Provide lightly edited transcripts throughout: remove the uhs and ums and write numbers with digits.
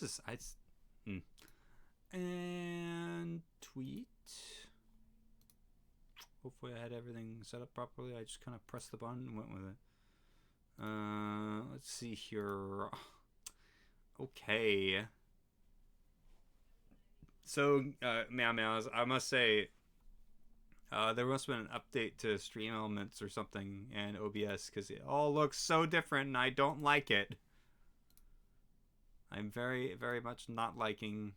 this is and tweet. Hopefully I had everything set up properly. I just kind of pressed the button and went with it. Let's see here. Okay. So, Meow Meows, I must say, there must have been an update to Stream Elements or something and OBS, because it all looks so different and I don't like it. I'm very, very much not liking...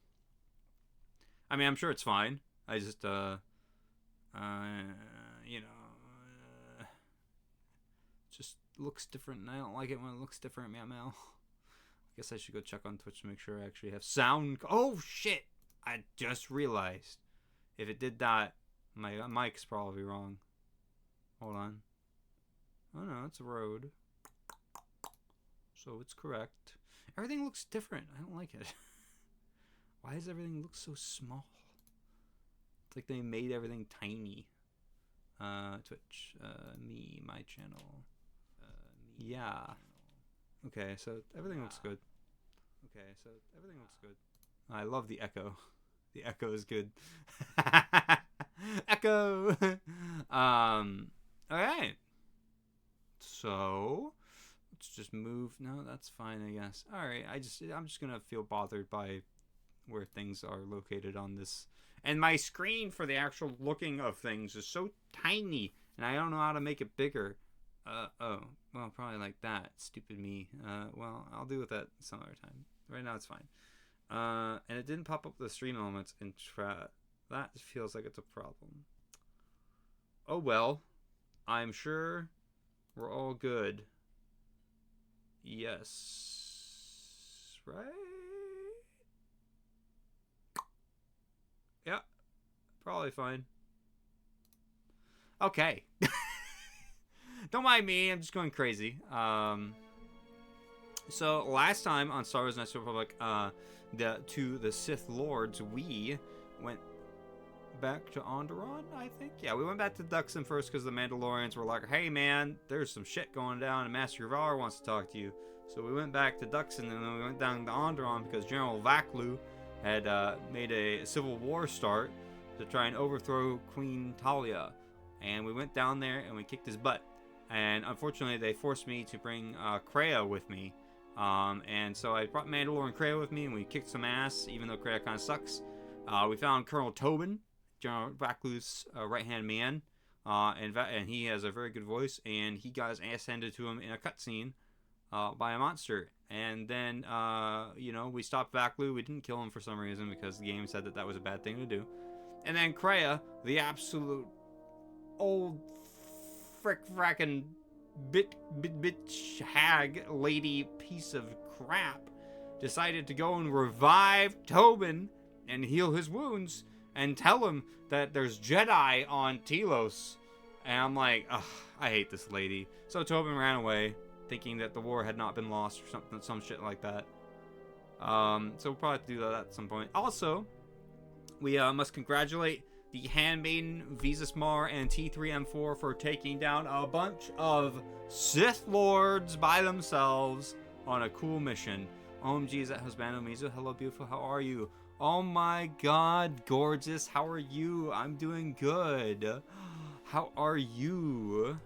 I mean, I'm sure it's fine. I just, you know, just looks different and I don't like it when it looks different, Meow Meow. I guess I should go check on Twitch to make sure I actually have sound. Oh, shit! I just realized. If it did that, my mic's probably wrong. Hold on. Oh no, it's a road. So it's correct. Everything looks different. I don't like it. Why does everything look so small? It's like they made everything tiny. Twitch. Me, my channel. Yeah. Okay, so everything looks good. Okay, so everything looks good. I love the echo. The echo is good. Echo! Alright. So, let's just move. No, that's fine, I guess. Alright, I'm just gonna feel bothered by where things are located on this. And my screen for the actual looking of things is so tiny, and I don't know how to make it bigger. Oh, well, probably like that. Stupid me. Well, I'll deal with that some other time. Right now, it's fine. And it didn't pop up the stream elements in chat. That feels like it's a problem. Oh well. I'm sure we're all good. Yes. Right? Yeah. Probably fine. Okay. Don't mind me. I'm just going crazy. So last time on Star Wars: Knights of the Republic, to the Sith Lords, we went back to Onderon, I think. Yeah, we went back to Duxon first because the Mandalorians were like, "Hey man, there's some shit going down, and Master Yavar wants to talk to you." So we went back to Duxon, and then we went down to Onderon because General Vaklu had made a civil war start to try and overthrow Queen Talia, and we went down there and we kicked his butt. And unfortunately, they forced me to bring Kreia with me. And so I brought Mandalore and Kreia with me, and we kicked some ass, even though Kreia kind of sucks. We found Colonel Tobin, General Vaklu's right-hand man, and he has a very good voice, and he got his ass handed to him in a cutscene by a monster. And then, you know, we stopped Vaklu. We didn't kill him for some reason, because the game said that that was a bad thing to do. And then Kreia, the absolute old frackin' bitch hag lady piece of crap, decided to go and revive Tobin and heal his wounds and tell him that there's Jedi on Telos. And I'm like, ugh, I hate this lady. So Tobin ran away, thinking that the war had not been lost or something, some shit like that. So we'll probably have to do that at some point. Also, we must congratulate the Handmaiden, Visas Mar, and T3M4 for taking down a bunch of Sith Lords by themselves on a cool mission. OMG, is that Husbando Mizu? Hello, beautiful. How are you? Oh my god, gorgeous. How are you? I'm doing good. How are you?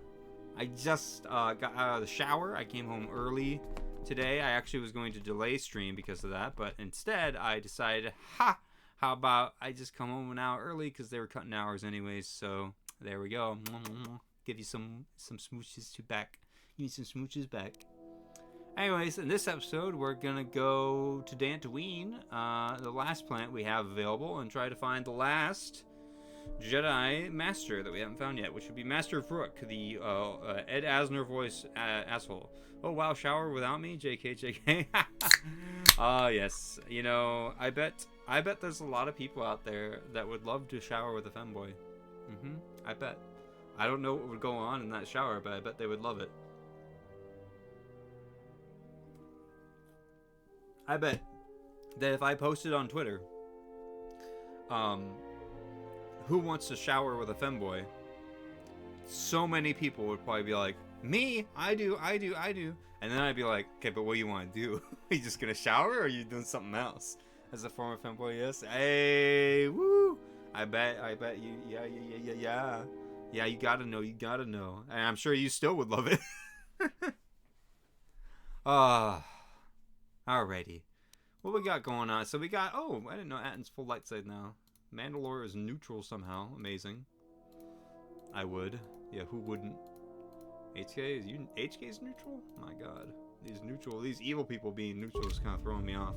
I just got out of the shower. I came home early today. I actually was going to delay stream because of that, but instead I decided, how about I just come home an hour early because they were cutting hours anyways. So there we go. Give you some smooches to back. Give me some smooches back. Anyways, in this episode, we're gonna go to Dantooine, the last planet we have available, and try to find the last Jedi Master that we haven't found yet, which would be Master Vrook, the Ed Asner voice asshole. Oh wow, shower without me? JK. Yes. You know, I bet there's a lot of people out there that would love to shower with a femboy. I bet. I don't know what would go on in that shower, but I bet they would love it. I bet that if I posted on Twitter, who wants to shower with a femboy, so many people would probably be like, Me? I do. And then I'd be like, okay, but what do you want to do? Are you just gonna shower, or are you doing something else? As a former femboy, yes. Hey, woo! I bet you. Yeah. Yeah, you gotta know. And I'm sure you still would love it. Alrighty. What we got going on? So we got. Oh, I didn't know Atten's full light side now. Mandalore is neutral somehow. Amazing. I would. Yeah, who wouldn't? HK is neutral? My god. These evil people being neutral is kind of throwing me off.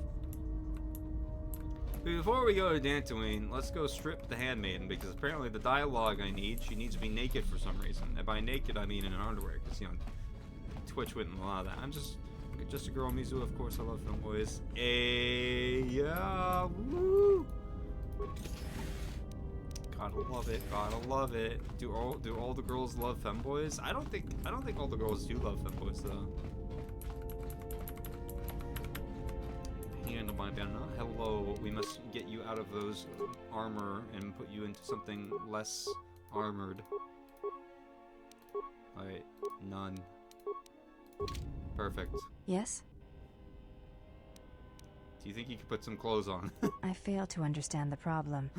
But before we go to Dantooine, let's go strip the handmaiden, because apparently the dialogue I need, she needs to be naked for some reason. And by naked, I mean in her underwear, because, you know, Twitch wouldn't allow that. I'm just a girl, Mizu, of course, I love femboys. Yeah, woo! Gotta love it. Do all the girls love femboys? I don't think all the girls do love femboys though. Hand my banana. Hello, we must get you out of those armor and put you into something less armored. Alright, none. Perfect. Yes? Do you think you could put some clothes on? I fail to understand the problem.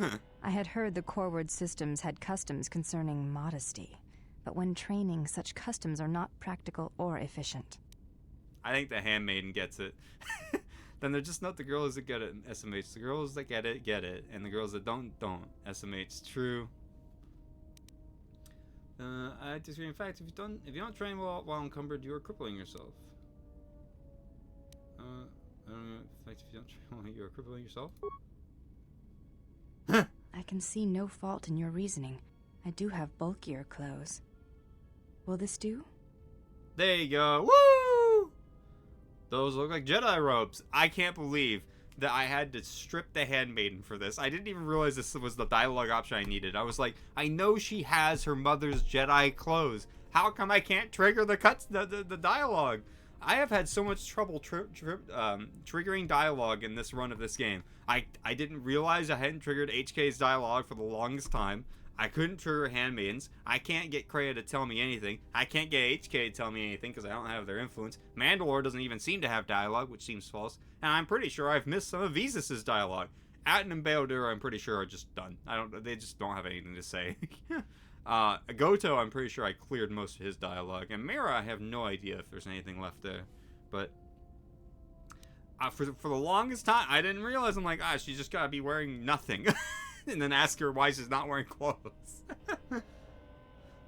I had heard the Coreward systems had customs concerning modesty, but when training, such customs are not practical or efficient. I think the handmaiden gets it. Then they're just not the girls that get it in SMH. The girls that get it, and the girls that don't. SMH, true. I disagree. In fact, if you don't train while encumbered, you are crippling yourself. I don't know. In fact, if you don't train while you are crippling yourself. I can see no fault in your reasoning. I do have bulkier clothes. Will this do? There you go. Woo! Those look like Jedi robes. I can't believe that I had to strip the handmaiden for this. I didn't even realize this was the dialogue option I needed. I was like, I know she has her mother's Jedi clothes. How come I can't trigger the dialogue? I have had so much trouble triggering dialogue in this run of this game. I didn't realize I hadn't triggered HK's dialogue for the longest time. I couldn't trigger handmaidens. I can't get Kreia to tell me anything. I can't get HK to tell me anything because I don't have their influence. Mandalore doesn't even seem to have dialogue, which seems false. And I'm pretty sure I've missed some of Visas' dialogue. Atten and Baodur, I'm pretty sure, are just done. They just don't have anything to say. Goto, I'm pretty sure I cleared most of his dialogue. And Mira, I have no idea if there's anything left there. But for the longest time, I didn't realize. I'm like, she's just gotta be wearing nothing. And then ask her why she's not wearing clothes.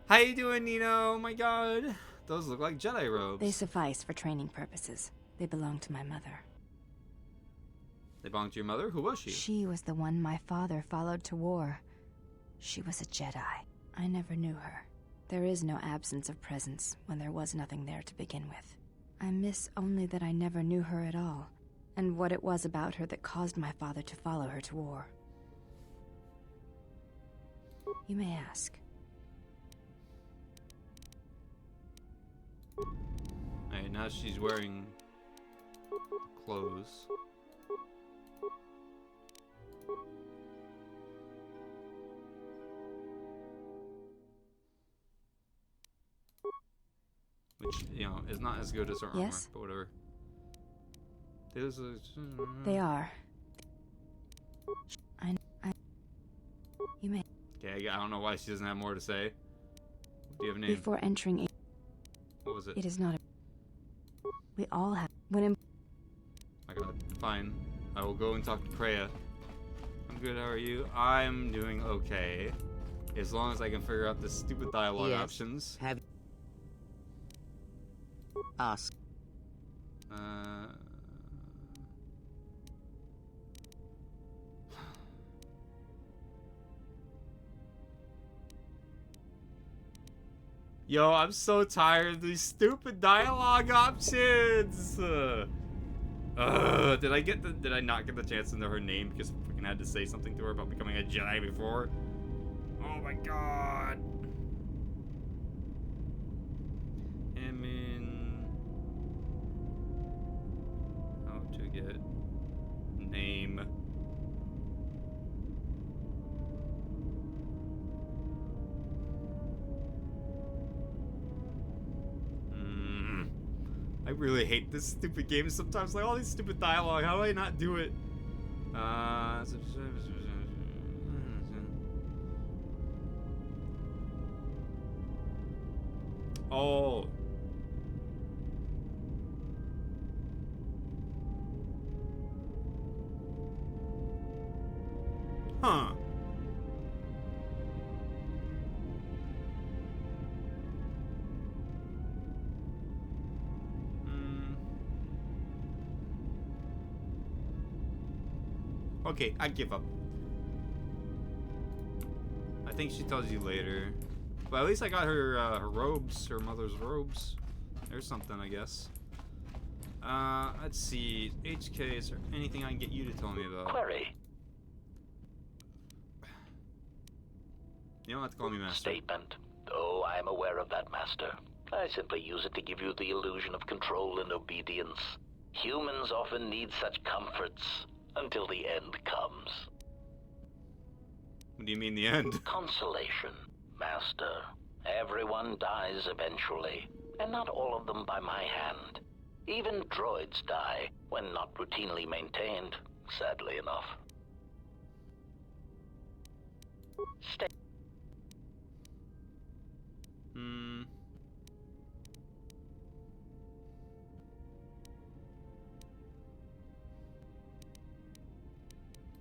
How you doing, Nino? Oh my god. Those look like Jedi robes. They suffice for training purposes. They belong to my mother. They belong to your mother? Who was she? She was the one my father followed to war. She was a Jedi. I never knew her. There is no absence of presence when there was nothing there to begin with. I miss only that I never knew her at all, and what it was about her that caused my father to follow her to war. You may ask. Alright, now she's wearing clothes. Which, you know, is not as good as her armor, Yes? but whatever. They are. You may. Okay, I don't know why she doesn't have more to say. Do you have a name? Before entering a... What was it? It is not a... We all have... When My god, fine. I will go and talk to Kreia. I'm good, how are you? I'm doing okay. As long as I can figure out the stupid dialogue options. Have ask. Yo, I'm so tired of these stupid dialogue options. Did I not get the chance to know her name because I freaking had to say something to her about becoming a Jedi before? Oh my god. How to get name. really hate this stupid game sometimes. Like all these stupid dialogue. How do I not do it? Oh. Huh. Okay, I give up. I think she tells you later. But at least I got her, her robes, her mother's robes. There's something, I guess. Let's see. HK, is there anything I can get you to tell me about? Query. You don't have to call me master. Statement. Oh, I am aware of that, Master. I simply use it to give you the illusion of control and obedience. Humans often need such comforts until the end comes. What do you mean the end? Consolation, Master. Everyone dies eventually, and not all of them by my hand. Even droids die when not routinely maintained, sadly enough. Stay.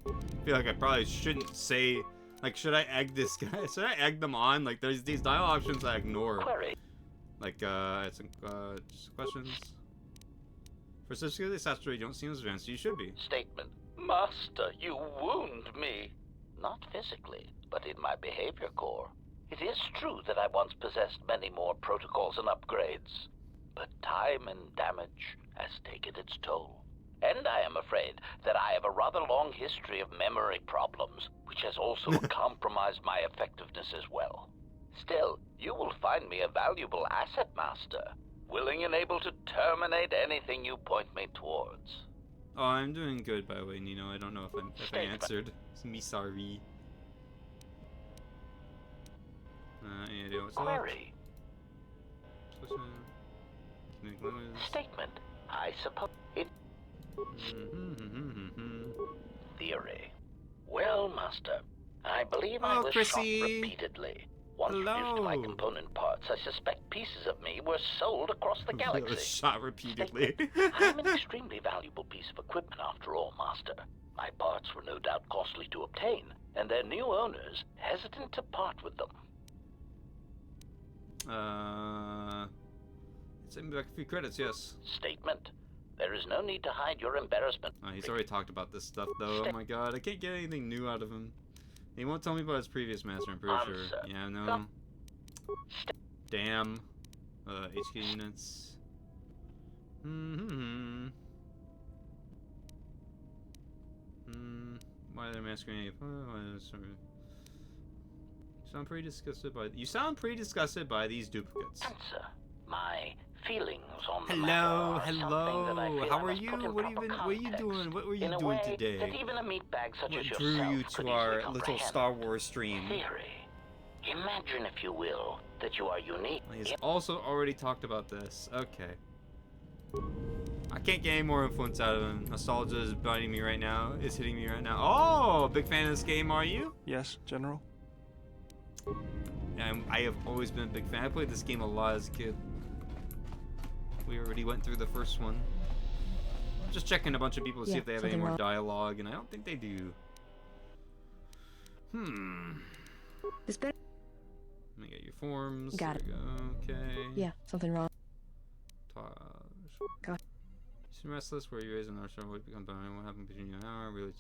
I feel like I probably shouldn't say, like, should I egg this guy? Should I egg them on? Like, there's these dial options I ignore. Query. Like, some, just questions. For such a disaster, you don't seem as advanced as you should be. Statement. Master, you wound me. Not physically, but in my behavior core. It is true that I once possessed many more protocols and upgrades, but time and damage has taken its toll. And I am afraid that I have a rather long history of memory problems, which has also compromised my effectiveness as well. Still, you will find me a valuable asset, Master, willing and able to terminate anything you point me towards. Oh, I'm doing good, by the way, Nino. I don't know if I answered. It's me sorry. Any idea what's Query. left? Statement. I suppose it... Theory. Well, Master, I believe I was Chrissy. shot repeatedly. Once Hello. reduced to my component parts, I suspect pieces of me were sold across the I was galaxy. shot repeatedly. I'm an extremely valuable piece of equipment after all, Master. My parts were no doubt costly to obtain, and their new owners hesitant to part with them. Send me back a few credits, yes. Statement. There is no need to hide your embarrassment. He's already talked about this stuff, though. Oh my god, I can't get anything new out of him. He won't tell me about his previous master, I'm pretty sure. Yeah, no. Damn. HK units. Why are they masquerading? You sound pretty disgusted by these duplicates. Answer. My feelings on the Hello, matter are something that I hello. feel How I are must you? put in What are proper you doing? What were you in a doing way today? That even a meatbag such What as drew yourself you could to our easily little comprehend. Star Wars stream? Theory. Imagine, if you will, that you are unique. He's also already talked about this. Okay. I can't get any more influence out of him. Nostalgia is biting me right now. It's hitting me right now. Oh, big fan of this game, are you? Yes, General. I have always been a big fan. I played this game a lot as a kid. We already went through the first one. Just checking a bunch of people to see if they have any more dialogue, and I don't think they do. This better. Let me get your forms. Got there we go. Okay. Yeah, something wrong. You seem restless. Where you raised in our show? What become done? What happened between you and Howard? Really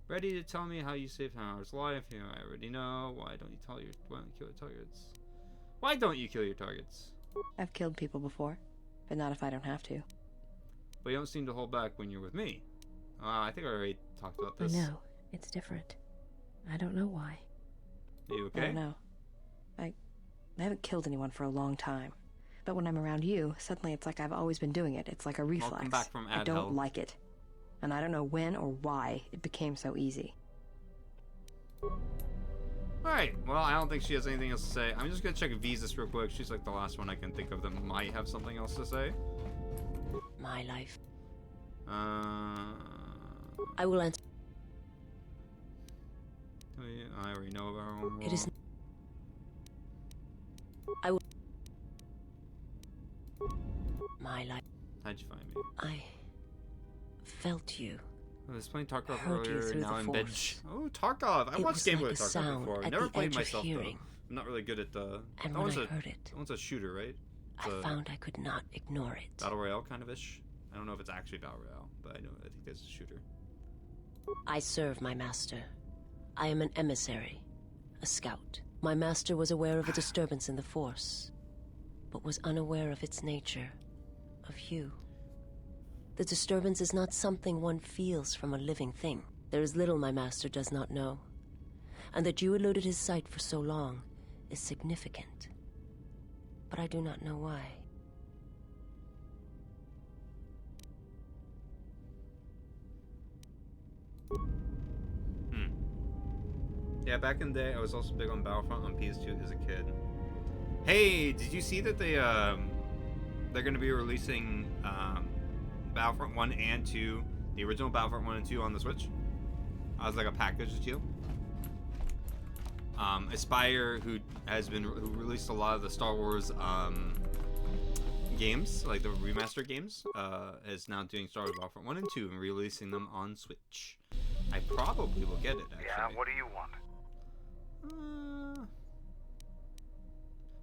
ready to tell me how you saved Howard's life? You know, I already know. Why don't you kill your targets? Why don't you kill your targets? I've killed people before, but not if I don't have to. But you don't seem to hold back when you're with me. I think I already talked about this. I know. It's different. I don't know why. Are you okay? I don't know. I haven't killed anyone for a long time. But when I'm around you, suddenly it's like I've always been doing it. It's like a reflex. Welcome back from I don't like it. And I don't know when or why it became so easy. Alright, well, I don't think she has anything else to say. I'm just gonna check Visas real quick. She's like the last one I can think of that might have something else to say. My life. I I will answer. already know about our own It is. role. I will. My life. How'd you find me? I felt you. I was playing Tarkov Heard you earlier, through now the I'm bed. Force. Oh, Tarkov! I It watched was gameplay like of a Tarkov sound before. at Never the played edge of myself though. hearing. I'm not really good at the. And that when one's I a heard it, that one's a shooter, right? It's I a found I could not ignore it. battle royale kind of ish. I don't know if it's actually battle royale, but I think it's a shooter. I serve my master. I am an emissary, a scout. My master was aware of a disturbance in the Force, but was unaware of its nature, of you. The disturbance is not something one feels from a living thing. There is little my master does not know, and that you eluded his sight for so long is significant. But I do not know why. Yeah, back in the day, I was also big on Battlefront on PS2 as a kid. Hey, did you see that they're going to be releasing Battlefront 1 and 2, the original Battlefront 1 and 2 on the Switch? As like a package deal. Aspire, who released a lot of the Star Wars games, like the remastered games, is now doing Star Wars Battlefront 1 and 2 and releasing them on Switch. I probably will get it, actually. Yeah, what do you want?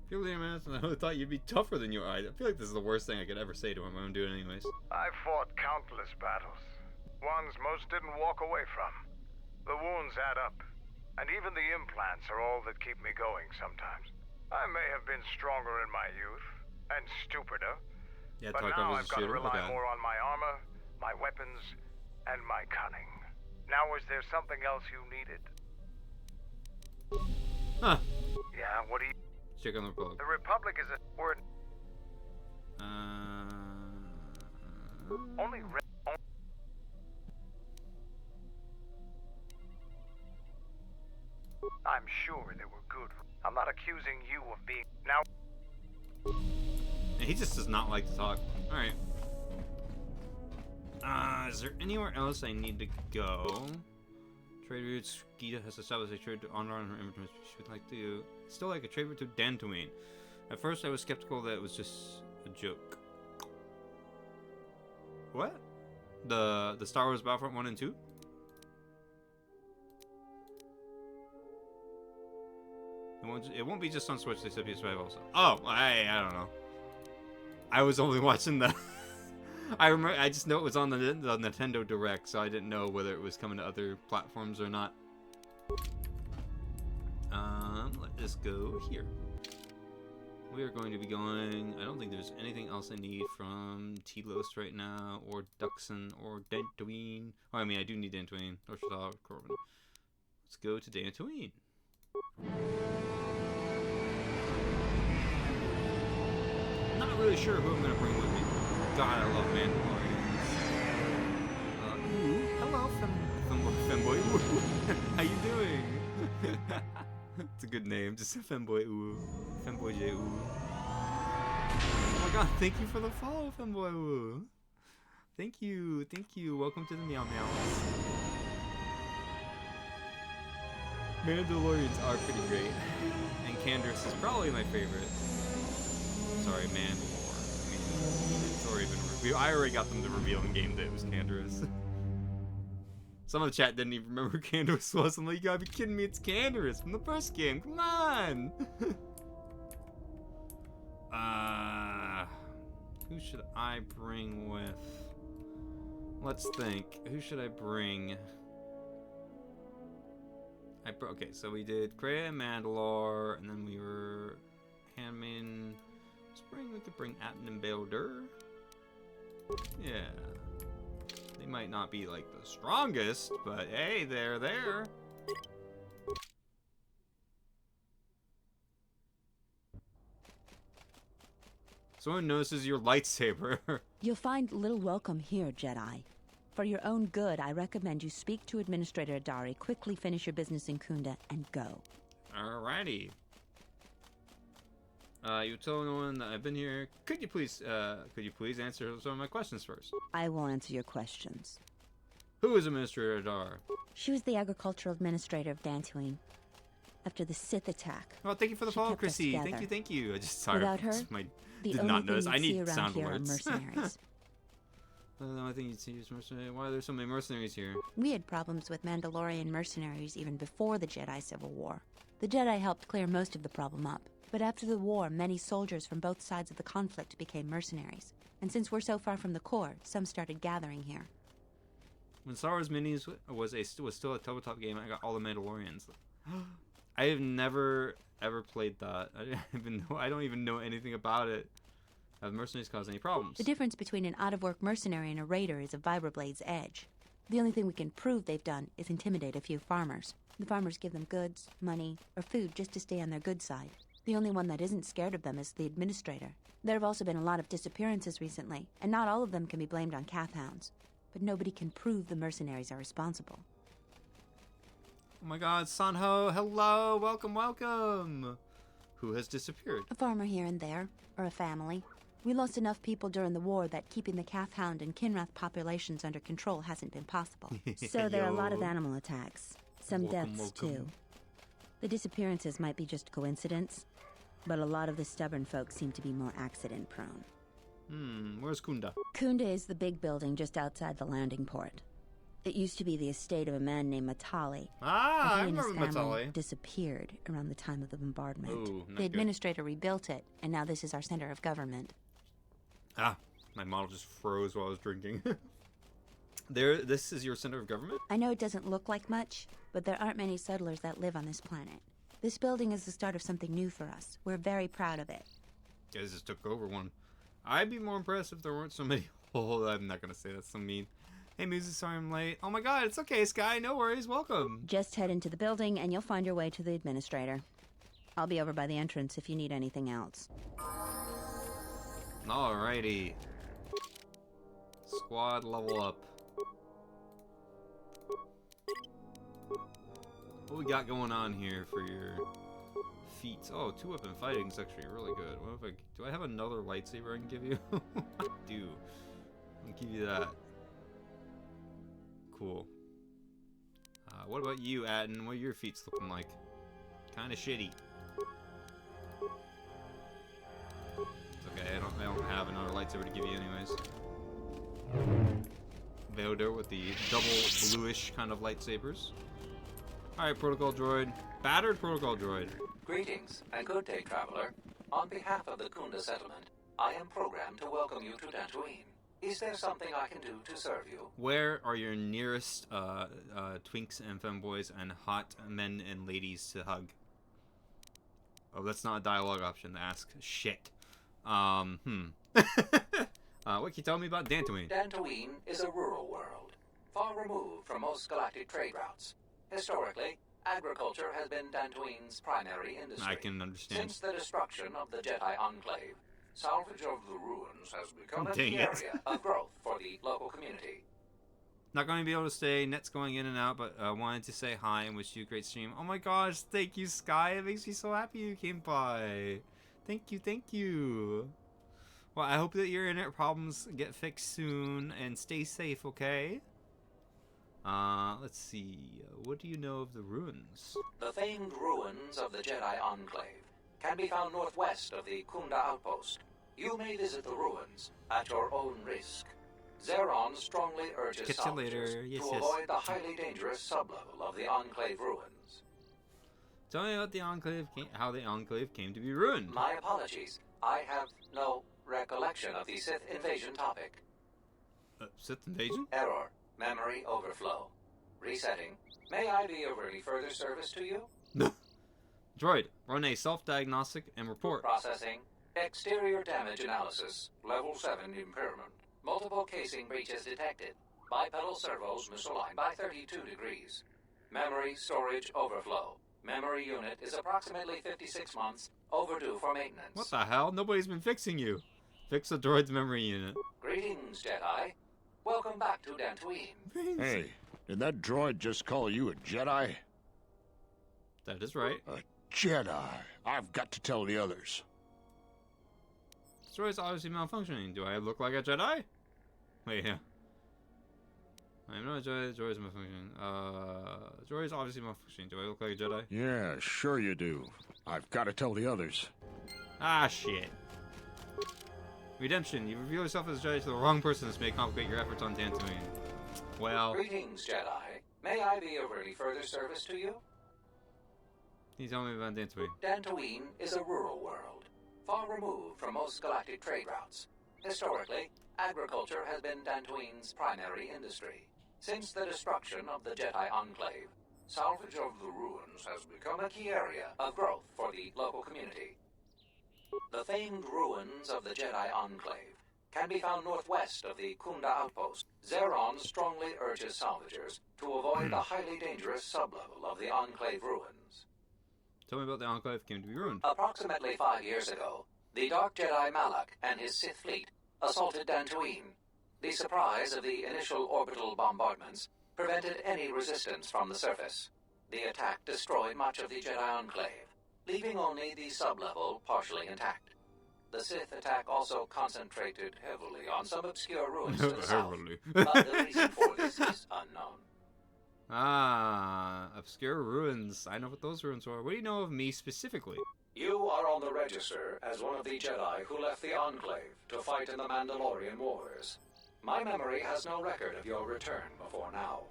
Purely honest, I thought you'd be tougher than you are. I feel like this is the worst thing I could ever say to him. I'm doing it anyways. I fought countless battles. Ones most didn't walk away from. The wounds add up. And even the implants are all that keep me going sometimes. I may have been stronger in my youth, and stupider. Yeah, but Tarkov now was I've a got to shooter. rely Okay. more on my armor, my weapons, and my cunning. Now is there something else you needed? Huh. Yeah, what do you... Check on the Republic. The Republic is a word... Only... I'm sure they were good. I'm not accusing you of being... Now... He just does not like to talk. Alright. Is there anywhere else I need to go? Trade routes. Gita has established a trade to honor on her inventory. She would like to... Still like a trade route to Dantooine. At first I was skeptical that it was just a joke. What? The Star Wars Battlefront 1 and 2? It won't be just on Switch, they said PS5 also. Oh, I don't know. I was only watching the... I just know it was on the Nintendo Direct, so I didn't know whether it was coming to other platforms or not. Let us go here. We are going to be going... I don't think there's anything else I need from Telos right now, or Duxon, or Dantooine. Oh, I mean, I do need Dantooine. Or Corbin. Let's go to Dantooine. Not really sure who I'm going to bring with me. God, I love Mandalorians. Ooh, hello, Femboy. How you doing? It's a good name, just Femboy. Ooh, Femboy J. Ooh. Oh my God! Thank you for the follow, Femboy. Ooh. Thank you. Welcome to the Meow Meows. Mandalorians are pretty great, and Canderous is probably my favorite. Sorry, Mandalore. I mean, it's already been revealed. I already got them to reveal in game that it was Canderous. Some of the chat didn't even remember who Canderous was. I'm like, you gotta be kidding me, it's Canderous from the first game. Come on! Who should I bring with? Let's think. Who should I bring? Okay, so we did Kreia and Mandalore, and then we were Handmaiden. We could bring Atten and Baeldur. Yeah. They might not be like the strongest, but hey, they're there. Someone notices your lightsaber. You'll find little welcome here, Jedi. For your own good, I recommend you speak to Administrator Adari, quickly finish your business in Kunda, and go. Alrighty. You tell no one that I've been here. Could you please answer some of my questions first? I will answer your questions. Who is Administrator Dar? She was the agricultural administrator of Dantooine. After the Sith attack. Well, thank you for the She follow, kept us Chrissy. together. Thank you. I just sorry. Without her, the did only not thing notice. you'd I see need around sound here are alerts. mercenaries. The only thing you'd see is mercenaries. Why are there so many mercenaries here? We had problems with Mandalorian mercenaries even before the Jedi Civil War. The Jedi helped clear most of the problem up. But after the war, many soldiers from both sides of the conflict became mercenaries. And since we're so far from the core, some started gathering here. When Star Wars Minis was still a tabletop game, I got all the Mandalorians. I have never ever played that. I don't even know anything about it. Have mercenaries caused any problems? The difference between an out-of-work mercenary and a raider is a Vibroblade's edge. The only thing we can prove they've done is intimidate a few farmers. The farmers give them goods, money, or food just to stay on their good side. The only one that isn't scared of them is the administrator. There have also been a lot of disappearances recently, and not all of them can be blamed on calf hounds. But nobody can prove the mercenaries are responsible. Oh my god, Sanho, hello, welcome. Who has disappeared? A farmer here and there, or a family. We lost enough people during the war that keeping the calf hound and Kinrath populations under control hasn't been possible. So there are a lot of animal attacks. Some deaths, too. The disappearances might be just coincidence, but a lot of the stubborn folk seem to be more accident-prone. Where's Kunda? Kunda is the big building just outside the landing port. It used to be the estate of a man named Matali. Ah, I He and his remember family Matali. disappeared around the time of the bombardment. Ooh, not The good. administrator rebuilt it, and now this is our center of government. Ah, my model just froze while I was drinking. This is your center of government? I know it doesn't look like much, but there aren't many settlers that live on this planet. This building is the start of something new for us. We're very proud of it. You guys just took over one. I'd be more impressed if there weren't so many. Oh, I'm not gonna say that's so mean. Hey, Musa, sorry I'm late. Oh my god, it's okay, Sky. No worries. Welcome. Just head into the building and you'll find your way to the administrator. I'll be over by the entrance if you need anything else. Alrighty. Squad level up. What we got going on here for your feats? Oh, 2-weapon fighting is actually really good. What if do I have another lightsaber I can give you? I do. I'll give you that. Cool. What about you, Atten? What are your feats looking like? Kind of shitty. It's okay. I don't have another lightsaber to give you, anyways. Velder with the double bluish kind of lightsabers. Alright, protocol droid. Battered protocol droid. Greetings, and good day, traveler. On behalf of the Kunda settlement, I am programmed to welcome you to Dantooine. Is there something I can do to serve you? Where are your nearest twinks and femboys and hot men and ladies to hug? Oh, that's not a dialogue option to ask. Shit. What can you tell me about Dantooine? Dantooine is a rural world, far removed from most galactic trade routes. Historically, agriculture has been Dantooine's primary industry. I can understand. Since the destruction of the Jedi Enclave, salvage of the ruins has become a Dang key it. area of growth for the local community. Not going to be able to stay. Net's going in and out, but wanted to say hi and wish you a great stream. Oh my gosh, thank you, Sky. It makes me so happy you came by. Thank you. Well, I hope that your internet problems get fixed soon and stay safe, okay? Let's see. What do you know of the ruins? The famed ruins of the Jedi Enclave can be found northwest of the Kunda outpost. You may visit the ruins at your own risk. Zeron strongly urges Catch you later. salvagers Yes, to yes. avoid the highly dangerous sublevel of the Enclave ruins. Tell me about the Enclave, how the Enclave came to be ruined. My apologies. I have no recollection of the Sith invasion topic. Sith invasion? Error. Memory overflow. Resetting. May I be of any further service to you? Droid, run a self-diagnostic and report. Processing. Exterior damage analysis. Level 7 impairment. Multiple casing breaches detected. Bipedal servos misaligned by 32 degrees. Memory storage overflow. Memory unit is approximately 56 months overdue for maintenance. What the hell? Nobody's been fixing you. Fix the droid's memory unit. Greetings, Jedi. Welcome back to Dantooine. Hey, did that droid just call you a Jedi? That is right. A Jedi. I've got to tell the others. Droid's obviously malfunctioning. Do I look like a Jedi? Wait, yeah. I'm not a Jedi. Droid's malfunctioning. Droid's obviously malfunctioning. Do I look like a Jedi? Yeah, sure you do. I've got to tell the others. Ah, shit. Redemption. You reveal yourself as a Jedi to the wrong person. This may complicate your efforts on Dantooine. Well, Greetings, Jedi. May I be of any further service to you? can you tell me about Dantooine? Dantooine is a rural world, far removed from most galactic trade routes. Historically, agriculture has been Dantooine's primary industry. Since the destruction of the Jedi Enclave, salvage of the ruins has become a key area of growth for the local community. The famed ruins of the Jedi Enclave can be found northwest of the Kunda outpost. Zeron strongly urges salvagers to avoid the highly dangerous sublevel of the Enclave ruins. Tell me about the Enclave came to be ruined. Approximately 5 years ago, the Dark Jedi Malak and his Sith fleet assaulted Dantooine. The surprise of the initial orbital bombardments prevented any resistance from the surface. The attack destroyed much of the Jedi Enclave, leaving only the sublevel partially intact. The Sith attack also concentrated heavily on some obscure ruins to the south, but the reason for this is unknown. Ah, obscure ruins. I know what those ruins are. What do you know of me specifically? You are on the register as one of the Jedi who left the Enclave to fight in the Mandalorian Wars. My memory has no record of your return before now.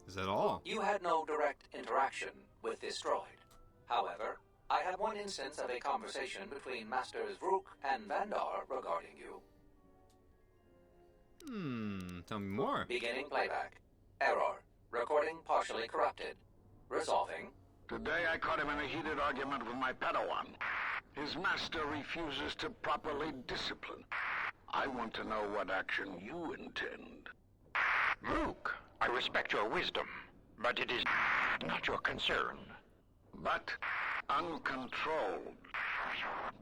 Is that all? You had no direct interaction with this droid. However, I have one instance of a conversation between Masters Vrook and Vandar regarding you. Tell me more. Beginning playback. Error. Recording partially corrupted. Resolving. Today I caught him in a heated argument with my Padawan. His master refuses to properly discipline. I want to know what action you intend. Luke, I respect your wisdom, but it is not your concern. But uncontrolled.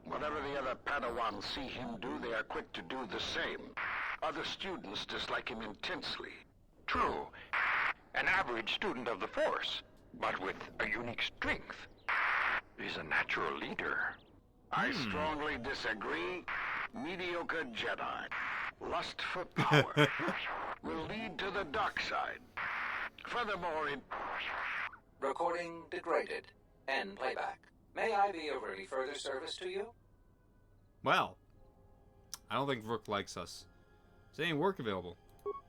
Whatever the other Padawans see him do, they are quick to do the same. Other students dislike him intensely. True, an average student of the Force, but with a unique strength, is a natural leader. I strongly disagree. Mediocre Jedi, lust for power, will lead to the dark side. Furthermore, it... Recording degraded. End playback. May I be of any further service to you? Well, I don't think Rook likes us. Is any work available?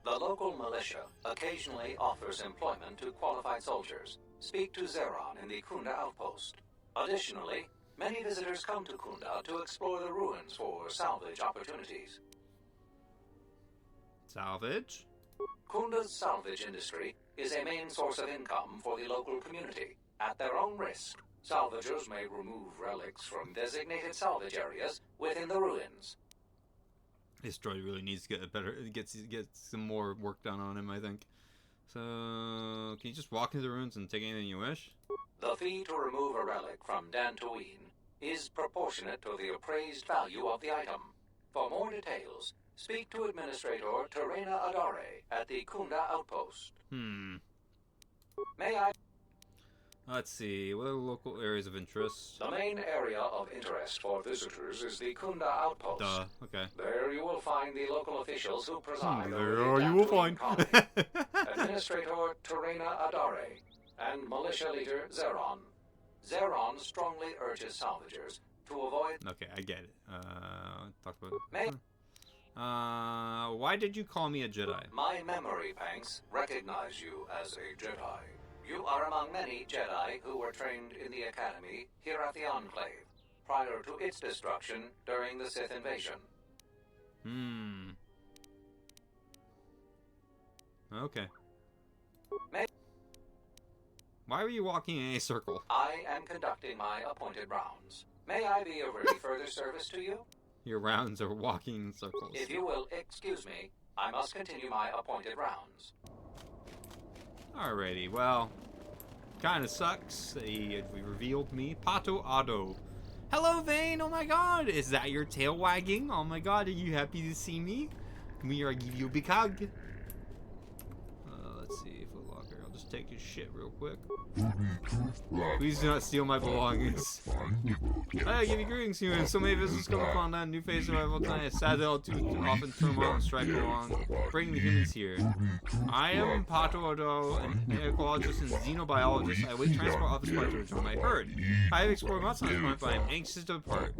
The local militia occasionally offers employment to qualified soldiers. Speak to Zeron in the Kunda outpost. Additionally, many visitors come to Kunda to explore the ruins for salvage opportunities. Salvage? Kunda's salvage industry is a main source of income for the local community. At their own risk, salvagers may remove relics from designated salvage areas within the ruins. This droid really needs to get a better, get some more work done on him, I think. So, can you just walk into the ruins and take anything you wish? The fee to remove a relic from Dantooine is proportionate to the appraised value of the item. For more details, speak to Administrator Terena Adare at the Kunda outpost. May I... Let's see, what are the local areas of interest? The main area of interest for visitors is the Kunda outpost. Duh, okay. There you will find the local officials who preside There over the you will Dantooine find. colony. Administrator Terena Adare and militia leader Zeron. Zeron strongly urges salvagers to avoid... Okay, I get it. Talk about it. May... Why did you call me a Jedi? My memory banks recognize you as a Jedi. You are among many Jedi who were trained in the Academy here at the Enclave, prior to its destruction during the Sith invasion. Okay. May... Why were you walking in a circle? I am conducting my appointed rounds. May I be of any further service to you? Your rounds are walking in circles. If you will excuse me, I must continue my appointed rounds. Alrighty, well, kinda sucks. They revealed me. Pato Ado. Hello, Vane! Oh my god! Is that your tail wagging? Oh my god, are you happy to see me? Come here, I'll give you a big hug. Let's see, Foot Locker. I'll just take his shit real quick. Please do not steal my belongings. I give you greetings, humans. So many visitors come upon that new phase of arrival tonight. It's sad that all too often turmoil and strife along, bringing the humans here. I am Pato Odo, an ecologist and xenobiologist. I await transport off this planet to return my herd. I have explored much on this planet, but I am anxious to depart.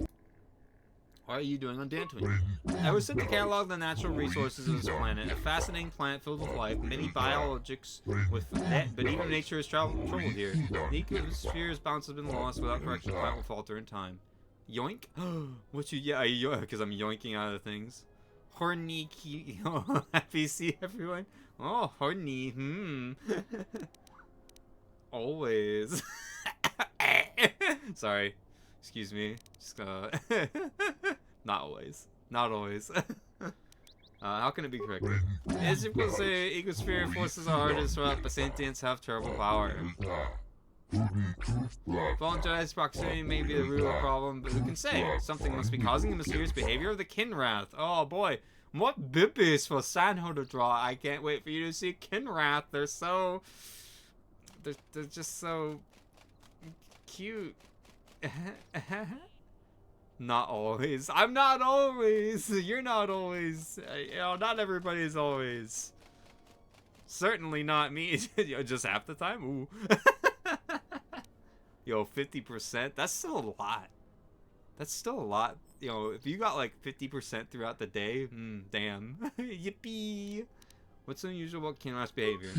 What are you doing on Dantooine? I was sent to catalog the natural resources of this planet, a fascinating planet filled with life, many biologics with that, but even nature has troubled here. The ecosphere's balance has been lost. Without correction, the planet will falter in time. Yoink? What you, yeah, because I'm yoinking out of things. Horny, happy to see everyone. Oh, horny, Always. Sorry. Excuse me. Just not always. Not always. How can it be corrected? As you can say, ecosphere forces are hard to disrupt, but sentients have terrible power. Voluntarized proximity may be the root of the problem, but who can say? Something must be causing the mysterious behavior of the Kinrath. Oh boy. What bibbies for Sanho to draw. I can't wait for you to see Kinrath. They're so... They're just so... cute. Not always. I'm not always. You're not always. You know, not everybody is always. Certainly not me. Just half the time. Ooh. Yo, 50%. That's still a lot. That's still a lot. You know, if you got like 50% throughout the day, damn. Yippee. What's unusual about Kinrath's behavior?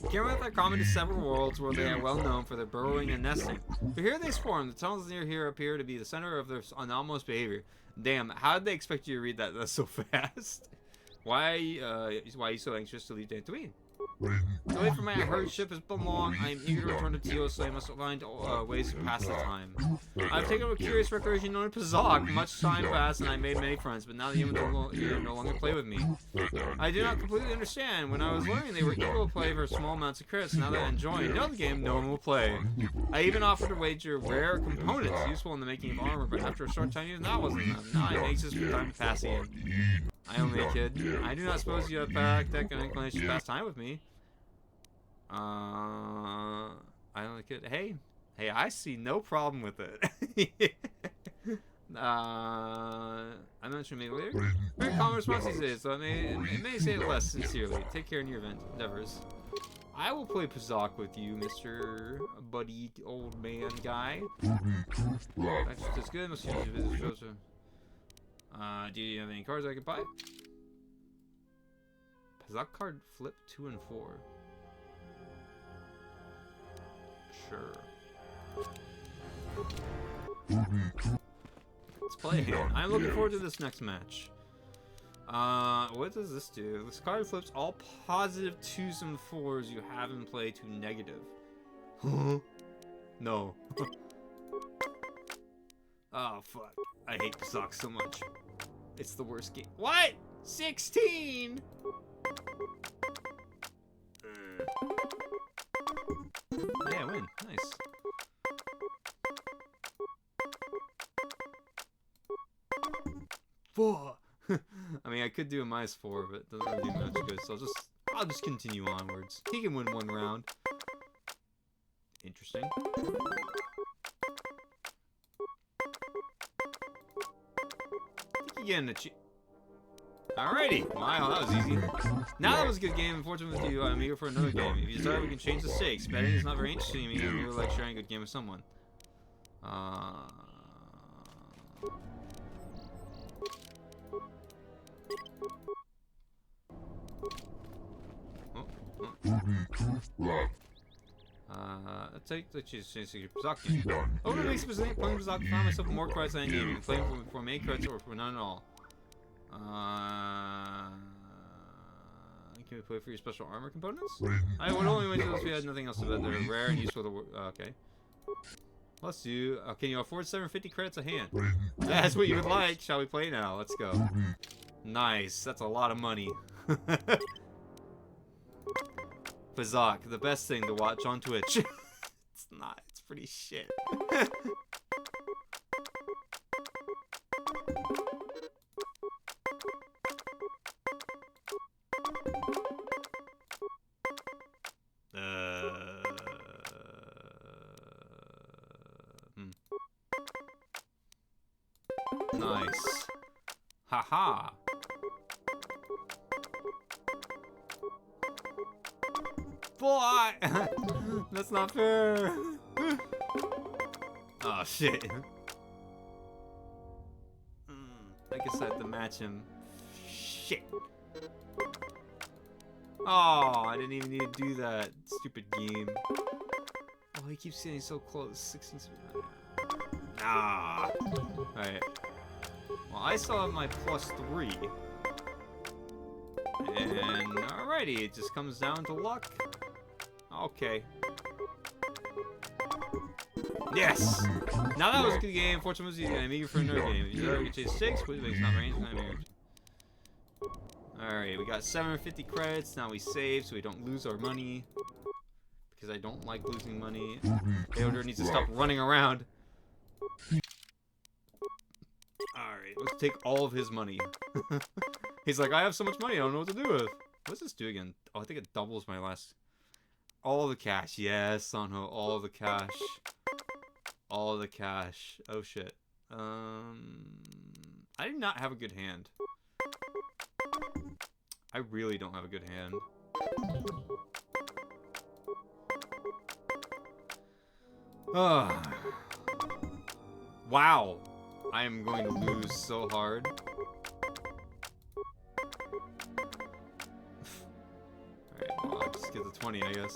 Kinrath are common to several worlds where they are well known for their burrowing and nesting. But here they swarm. The tunnels near here appear to be the center of their anomalous behavior. Damn, how did they expect you to read that so fast? Why are you so anxious to leave Dantooine? Away from my herd ship has belonged. I am eager to return to Tio, so I must find ways to pass the time. I've taken up a curious recreation known as Pazak. Much time passed and I made many friends, but now the humans no longer play with me. I do not completely understand. When I was learning, they were eager to play for small amounts of credits. Now that I'm enjoying the game, no one will play. I even offered to wager rare components useful in the making of armor, but after a short time, even that wasn't enough. Now I'm anxious for time to pass again. I only a kid. I do not suppose you have back that kind of inclination to pass time with me. I only a kid. Hey, I see no problem with it. I'm not sure maybe later. Very common response these days, so it may say it less sincerely. Take care in your endeavors. I will play Pazak with you, Mr. Buddy Old Man Guy. That's just as good. Must use your visit shows. Do you have any cards I can buy? Pazak card flip 2 and 4. Sure. Let's play a hand. I'm looking forward to this next match. What does this do? This card flips all positive 2s and 4s you have in play to negative. Huh? No. Oh, fuck. I hate Pazak so much. It's the worst game. What? 16? Yeah, win. Nice. Four. I mean, I could do a -4, but it doesn't really do much good. So I'll just continue onwards. He can win one round. Interesting. Again, alrighty. Wow, that was easy. Now that was a good game. Unfortunately with you, I'm eager for another game. If you desire, we can change the stakes. Betting is not very interesting to me. I really like sharing a good game with someone. Let's take the Pazak game. Over the weeks, playing Pazak, I found myself more credits than I needed. Playing for main credits or for none at all. Can we play for your special armor components? I would only wait until we had nothing else to bet. They're rare and useful to okay. Let's do. Can you afford 750 credits a hand? That's what you would like. Shall we play now? Let's go. Nice. That's a lot of money. Pazak, the best thing to watch on Twitch. It's not. It's pretty shit. Nice. Haha. Boy! That's not fair. Oh, shit. I guess I have to match him. Shit. Oh, I didn't even need to do that. Stupid game. Oh, he keeps getting so close. 16. Ah. Alright. Well, I still have my +3. And alrighty, it just comes down to luck. Okay. Yes! Now that was a good game. Fortune was easy. I'm eager for another game. If you already chase 6, please make not range. Alright, we got 750 credits. Now we save so we don't lose our money. Because I don't like losing money. Theodore needs to stop running around. Alright, let's take all of his money. He's like, I have so much money, I don't know what to do with. What's this do again? Oh, I think it doubles my last... All the cash. Yes, Sanho, all the cash. All the cash. Oh, shit. I do not have a good hand. I really don't have a good hand. Wow. I am going to lose so hard. Alright, well, I'll just get the 20, I guess.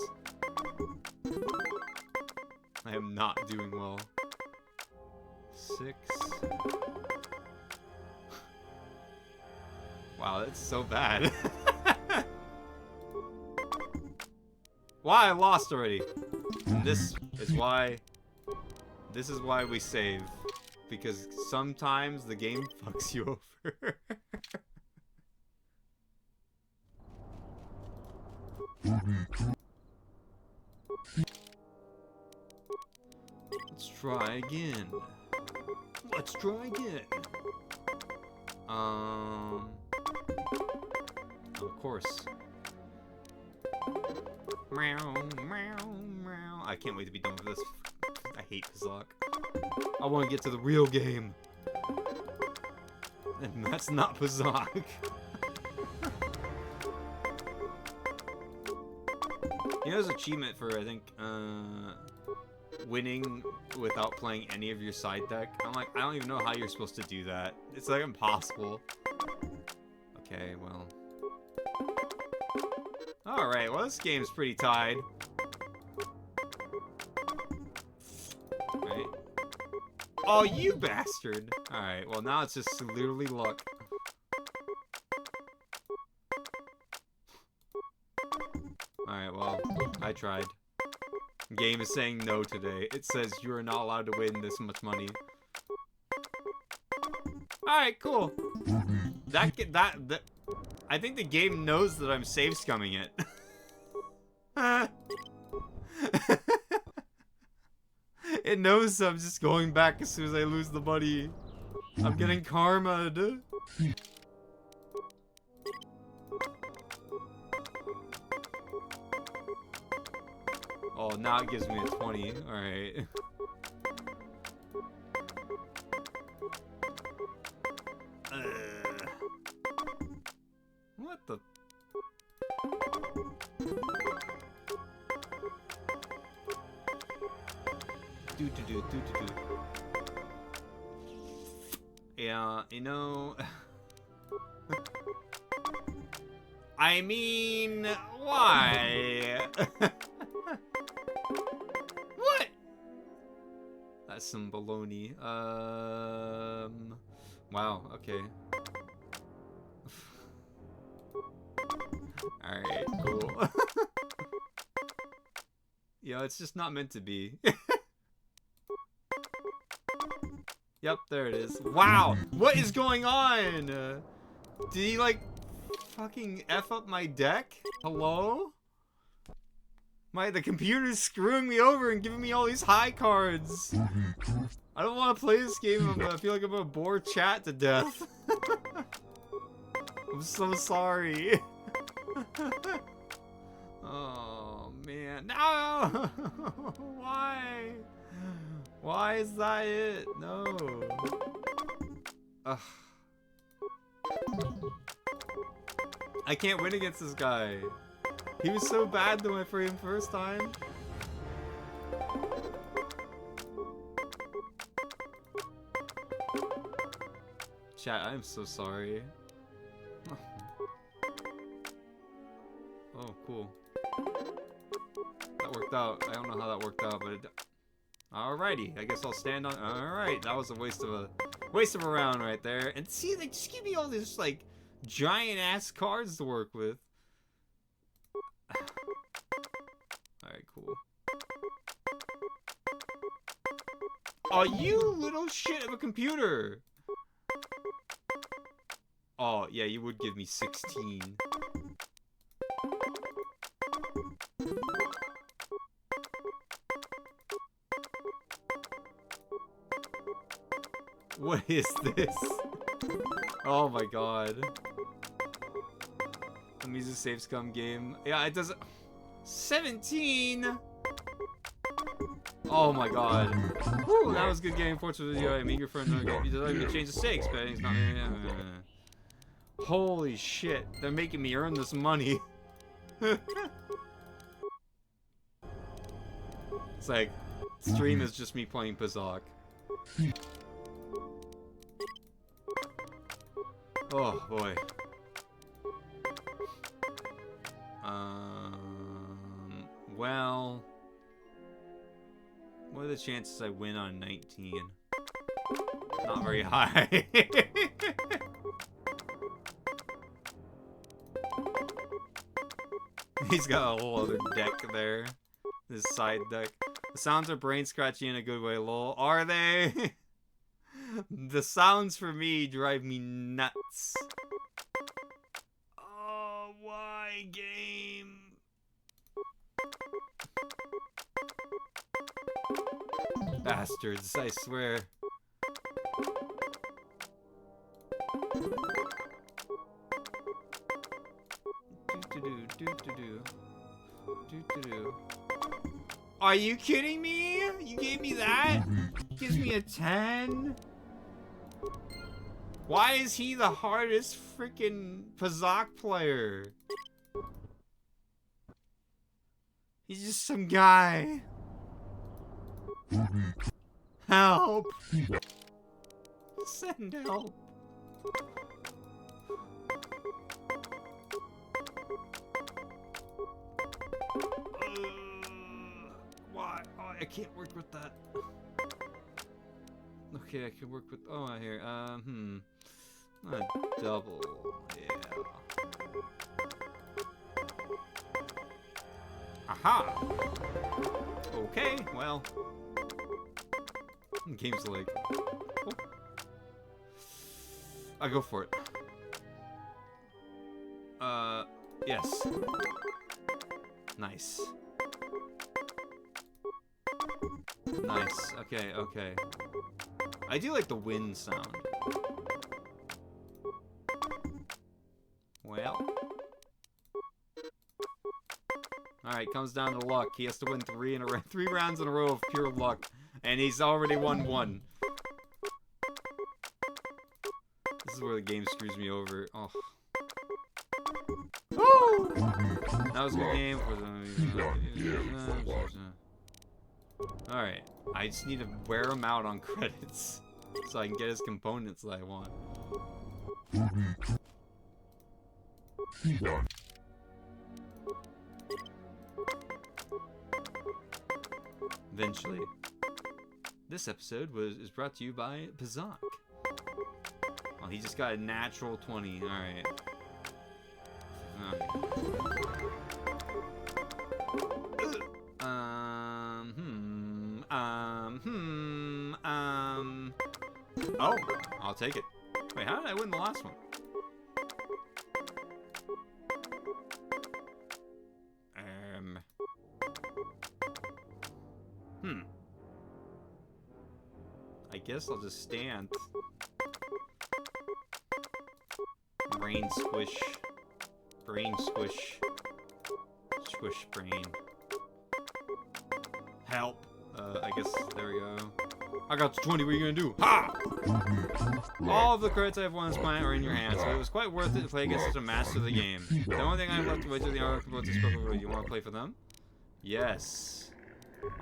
I am not doing well. 6. Wow, that's so bad. Why I lost already? And this is why we save. Because sometimes the game fucks you over. Let's try again. Let's try again. Of course. Meow, meow, meow. I can't wait to be done with this. I hate Kazak. I want to get to the real game. And that's not Pazak. You know, there's an achievement for, I think, winning without playing any of your side deck. I'm like, I don't even know how you're supposed to do that. It's like impossible. Okay, well. Alright, well this game's pretty tied. Right. Oh, you bastard! Alright, well now it's just literally luck. Alright, well, I tried. Game is saying no today. It says you are not allowed to win this much money. Alright, cool. That I think the game knows that I'm save scumming it. It knows I'm just going back as soon as I lose the money. I'm getting karma'd. Oh, now it gives me a 20. Alright. What the? Do. Yeah, you know. I mean, why? What? That's some baloney. Wow. Okay. Alright, cool. Yeah, it's just not meant to be. Yep, there it is. Wow! What is going on? Did he, like, fucking F up my deck? Hello? The computer's screwing me over and giving me all these high cards. I don't want to play this game. I feel like I'm gonna bore chat to death. I'm so sorry. Oh man, no! Why? Why is that it? No. Ugh. I can't win against this guy. He was so bad to my first time. Chat, I'm so sorry. Oh, cool. That worked out. I don't know how that worked out, but it... Alrighty, I guess I'll stand on... Alright, that was a waste of a round right there. And see, they just give me all these, like, giant-ass cards to work with. Alright, cool. Oh, you little shit of a computer! Oh, yeah, you would give me 16. What is this? Oh my god. The Mizu Save Scum game. Yeah, it doesn't... 17? Oh my god. Whew, that was a good game. Fortunately, video. I'm eager for another game. You decided to change the stakes, but it's not... Holy shit. They're making me earn this money. It's like, stream is just me playing Pazak. Oh boy. Well, what are the chances I win on 19? Not very high. He's got a whole other deck there. This side deck. The sounds are brain scratchy in a good way, lol. Are they? The sounds for me drive me nuts. Oh, why, game? Bastards, I swear. Are you kidding me? You gave me that? Gives me a 10? Why is he the hardest freaking Pazak player? He's just some guy. Help! Send help. Why? Oh, I can't work with that. Okay, I can work with... Oh, here. A double. Yeah. Aha! Okay, well... Game's like... Oh. I'll go for it. Yes. Nice. Nice. Okay, okay. I do like the wind sound. Well. Alright, comes down to luck. He has to win three rounds in a row of pure luck. And he's already won one. This is where the game screws me over. Oh. Woo! That was a good game. Alright. I just need to wear him out on credits. So I can get his components that I want. Eventually. This episode is brought to you by Pazak. Oh, he just got a natural 20. Alright. Oh, I'll take it. Wait, how did I win the last one? I guess I'll just stand. Brain squish. Brain squish. Squish brain. Help. I guess there we go. I got to 20. What are you gonna do? Ha! All of the credits I've won on this planet are in your hands, so it was quite worth it to play against such a master of the game. The only thing I have left to wait till the article about this book. You want to play for them? Yes.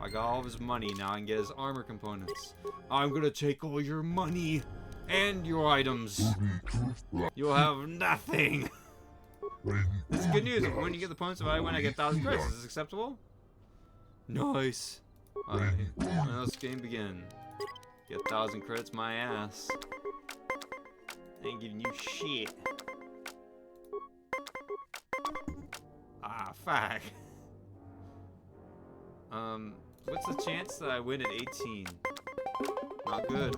I got all of his money. Now I can get his armor components. I'm gonna take all your money and your items. You'll have nothing. This is good news. When you get the points, if I win, I get 1,000 credits. Is this acceptable? Nice. Alright, now let's game begin. Get 1,000 credits, my ass. I ain't giving you shit. Ah, fuck. What's the chance that I win at 18? Not good.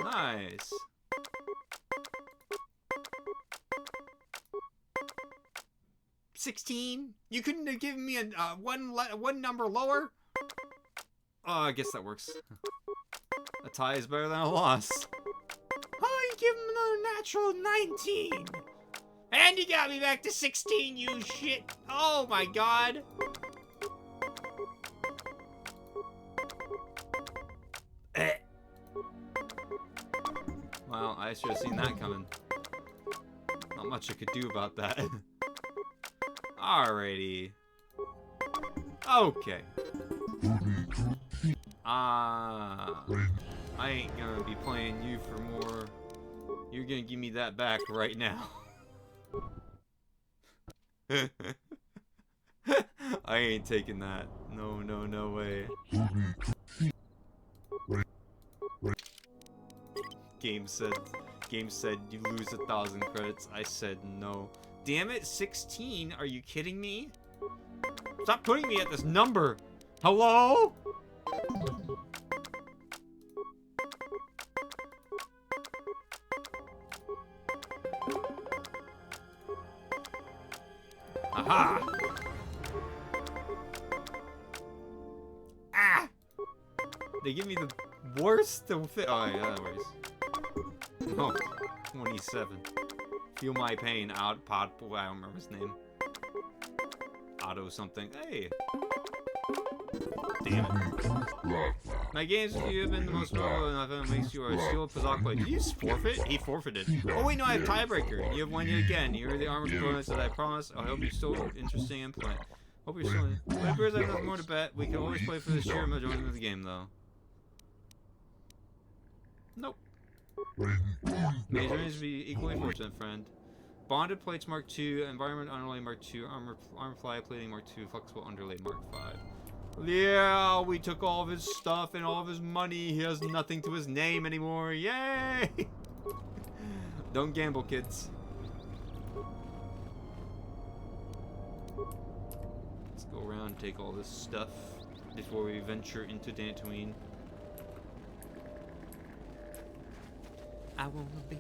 Nice. $16? You couldn't have given me a one number lower? Oh, I guess that works. A tie is better than a loss. Oh, you give him another natural 19. And you got me back to 16, you shit. Oh my god. Well, I should have seen that coming. Not much I could do about that. Alrighty. Okay. I ain't gonna be playing you for more. You're gonna give me that back right now. I ain't taking that. No, no, no way. Game said you lose 1,000 credits. I said no. Damn it, 16? Are you kidding me? Stop putting me at this number. Hello? Aha! Ah! They give me the worst to fit. Oh, yeah, that works. Oh, 27. Feel my pain. I don't remember his name. Otto something. Hey! Damn it. My games with you have been the most memorable, and I found it makes you a skilled Pazak player. Did you just forfeit? He forfeited. Oh wait, no, I have tiebreaker. You have won yet again. Here are the armor components that I promised. I hope you're still interesting and play. Hope you're still. But if there's nothing more to bet, we can always play for the sheer enjoyment of the game, though. Nope. Major needs to be equally fortunate, friend. Bonded plates Mark II, environment underlay Mark II, armor fly plating Mark II, flexible underlay Mark V. Yeah, we took all of his stuff and all of his money. He has nothing to his name anymore. Yay! Don't gamble, kids. Let's go around and take all this stuff before we venture into Dantooine. I wanna be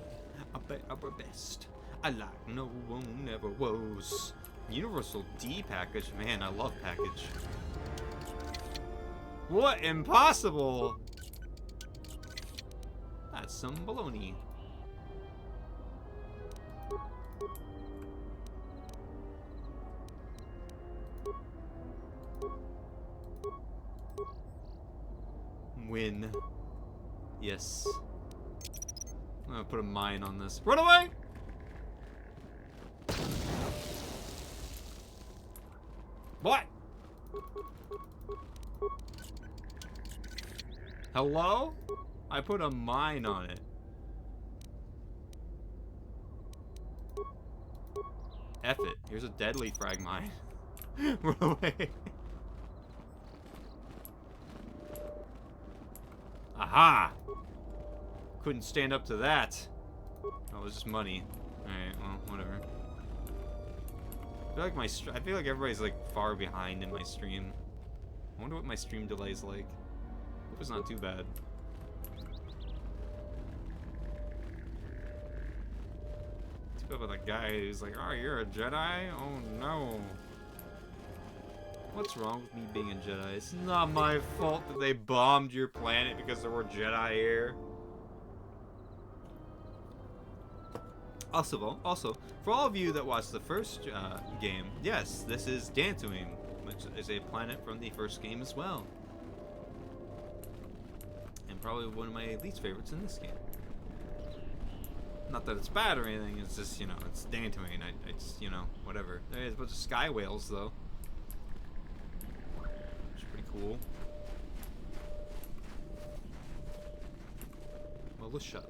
a better best. I like no one never was. Universal D package, man, I love package. What? Impossible! That's some baloney. Win. Yes. I'm gonna put a mine on this. Run away! What? Hello? I put a mine on it. F it. Here's a deadly frag mine. Run away. Aha! Couldn't stand up to that. Oh, it was just money. Alright, well, whatever. I feel like everybody's like far behind in my stream. I wonder what my stream delay's like. Hope it's not too bad. Too bad about that guy who's like, oh, you're a Jedi? Oh no. What's wrong with me being a Jedi? It's not my fault that they bombed your planet because there were Jedi here. Also, for all of you that watched the first game, yes, this is Dantooine, which is a planet from the first game as well. And probably one of my least favorites in this game. Not that it's bad or anything, it's just, you know, it's Dantooine. It's, you know, whatever. There's a bunch of sky whales, though. Which is pretty cool. Militia.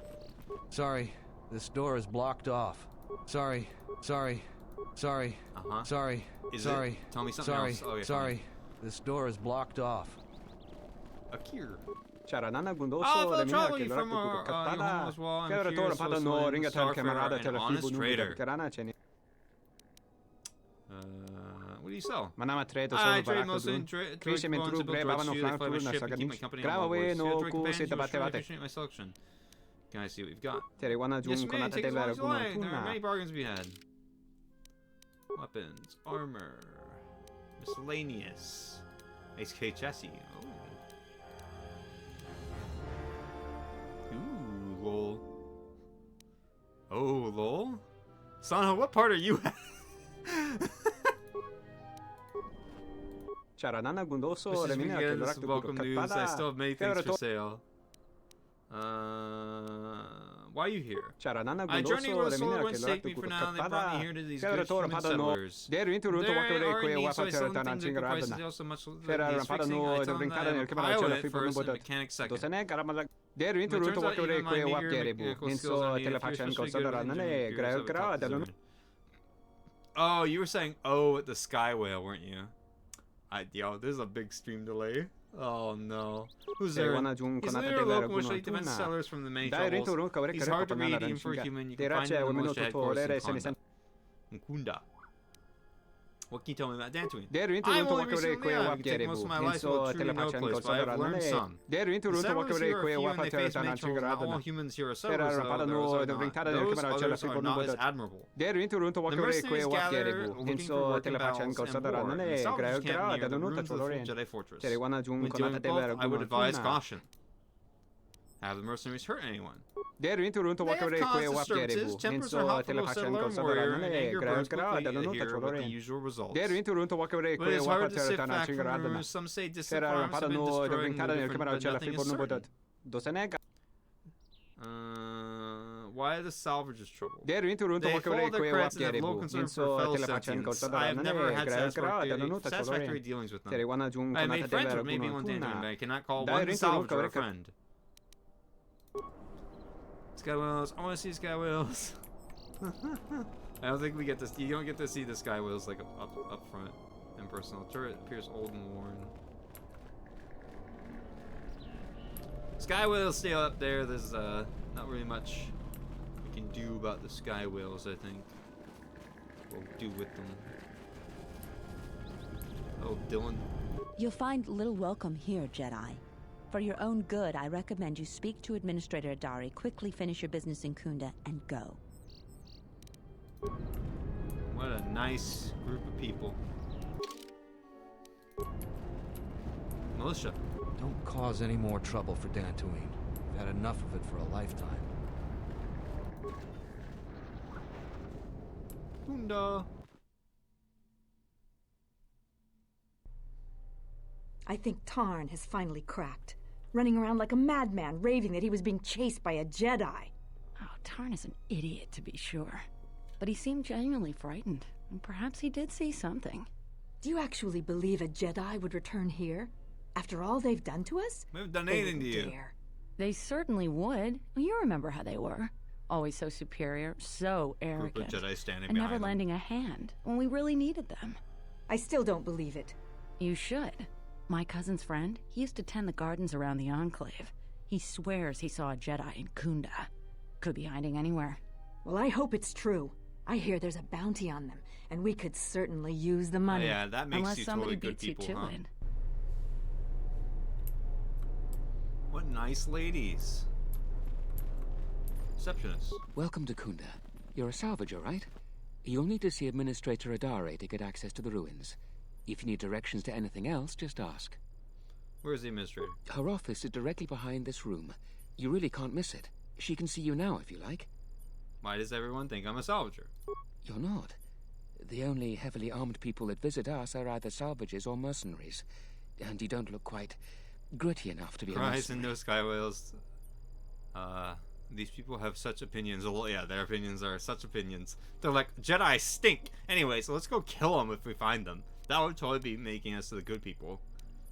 Sorry, this door is blocked off. Sorry. Sorry. Tell me something else. Oh, yeah, sorry. This door is blocked off. Akir. Charlie from your homeless wall. I'm curious also in Starfarer and Honest Trader. What do you sell? I trade mostly in trade components to build droids to you. They fly my ship and keep my company on board. See, droid companions who are sure to appreciate my selection. Can I see what we've got? Yes, man, take as long as you like. There are many bargains to be had. Weapons, armor, miscellaneous, HK chassis. Ooh, lol. Oh, lol. Sana, what part are you at? Welcome news. I still have many things for sale. Why are you here? I journeyed where the solar winds take me for now, and they brought me here to these good human settlers. There are needs, so I sell them things at good prices. They also much needs fixing. I tell them that I'm a pilot first and mechanic second. It turns out even my meager mechanical skills are needed if you're especially good at engineering. Oh, you were saying at the Sky Whale, weren't you? Yo, there's a big stream delay. Oh no. Who's there? He's later local militia defense sellers from the main troubles. He's hard to read even for a human. You can find him in the militia headquarters in Kunda. What can you tell me about Dantooine? I've only recently arrived. You can take most of my life while truly no place, but I've learned some. The settlers here are few and they face many troubles. Not all humans here are settlers, though. Those others are not as admirable. The mercenaries gather looking for working battles and war, and the salvagers camp near the ruins of the full Jedi Fortress. When doing both, I would advise caution. Have the mercenaries hurt anyone? They have caused disturbances, tempers are hot for both settler and warrior, and anger burns quickly here with the usual results. But it's hard to sift back from rumors. Some say distant farms have been destroyed and different, but nothing is certain. Why are the salvagers troubled? They follow their credits and have low concerns for fellow sentients. I have never had satisfactory dealings with them. I have made friends with maybe one Dantooine, but I cannot call one salvager a friend. Sky whales. I want to see sky whales. I don't think we get to. You don't get to see the sky whales like up front in personal. Turret appears old and worn. Sky whales stay up there. There's not really much we can do about the sky whales. I think we'll do with them. Oh, Dylan. You'll find little welcome here, Jedi. For your own good, I recommend you speak to Administrator Adari, quickly finish your business in Kunda, and go. What a nice group of people. Militia. Don't cause any more trouble for Dantooine. We've had enough of it for a lifetime. Kunda. I think Tarn has finally cracked. Running around like a madman, raving that he was being chased by a Jedi. Oh, Tarn is an idiot, to be sure. But he seemed genuinely frightened. And perhaps he did see something. Do you actually believe a Jedi would return here? After all they've done to us? We haven't done anything to you. They certainly would. You remember how they were. Always so superior, so arrogant. Group of Jedi standing and never behind lending a hand when we really needed them. I still don't believe it. You should. My cousin's friend, he used to tend the gardens around the Enclave. He swears he saw a Jedi in Kunda. Could be hiding anywhere. Well, I hope it's true. I hear there's a bounty on them, and we could certainly use the money. Oh, yeah, that makes Unless you somebody totally good beats people, you to huh? it. What nice ladies. Receptionist. Welcome to Kunda. You're a salvager, right? You'll need to see Administrator Adare to get access to the ruins. If you need directions to anything else, just ask. Where's the administrator? Her office is directly behind this room. You really can't miss it. She can see you now if you like. Why does everyone think I'm a salvager? You're not. The only heavily armed people that visit us are either salvagers or mercenaries. And you don't look quite gritty enough to be a mercenary. Cries and no sky whales. These people have such opinions. Yeah, their opinions are such opinions. They're like, Jedi stink! Anyway, so let's go kill them if we find them. That would totally be making us the good people.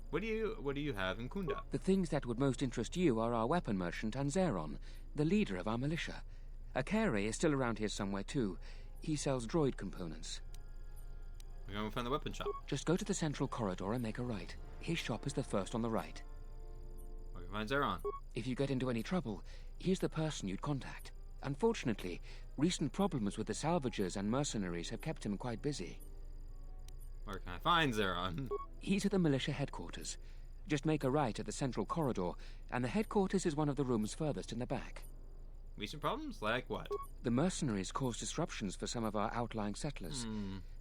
What do you have in Kunda? The things that would most interest you are our weapon merchant and Zeron, the leader of our militia. Akere is still around here somewhere too. He sells droid components. We're going to find the weapon shop. Just go to the central corridor and make a right. His shop is the first on the right. We can find Zeron. If you get into any trouble, he's the person you'd contact. Unfortunately, recent problems with the salvagers and mercenaries have kept him quite busy. Where can I find Zeron? He's at the militia headquarters. Just make a right at the central corridor, and the headquarters is one of the rooms furthest in the back. Recent problems? Like what? The mercenaries cause disruptions for some of our outlying settlers.